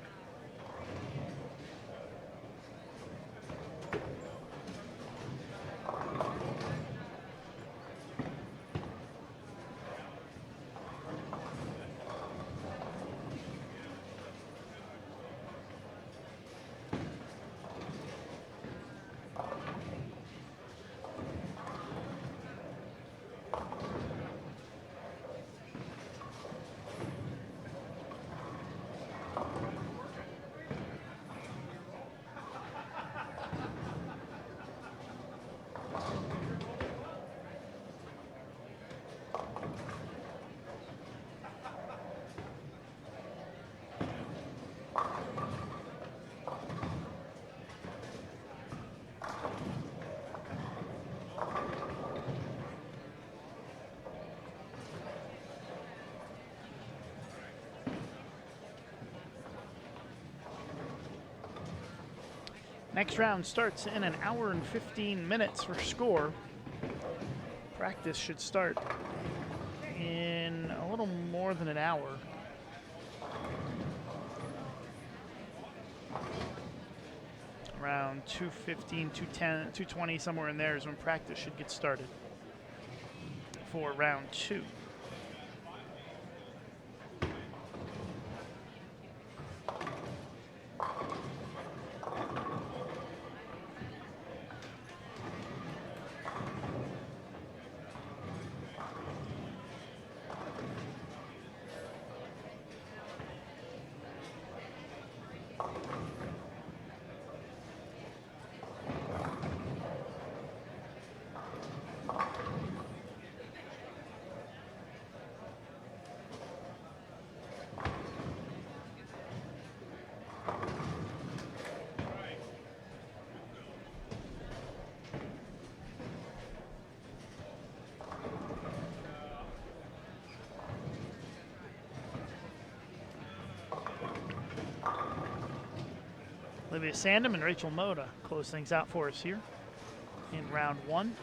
Next round starts in an hour and 15 minutes for score. Practice should start in a little more than an hour. Around 2:15, 2:10, 2:20, somewhere in there is when practice should get started for round 2. Olivia Sandham and Rachel Moda close things out for us here in round 1.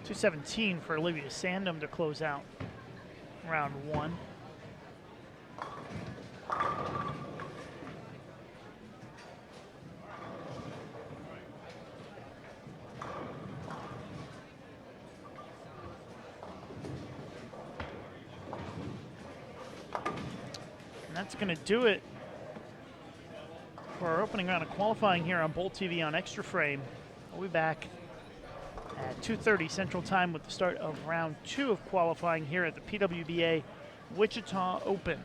.217 for Olivia Sandham to close out round 1. And that's going to do it for our opening round of qualifying here on Bowl TV on Extra Frame. We'll be back at 2:30 Central Time with the start of round 2 of qualifying here at the PWBA Wichita Open.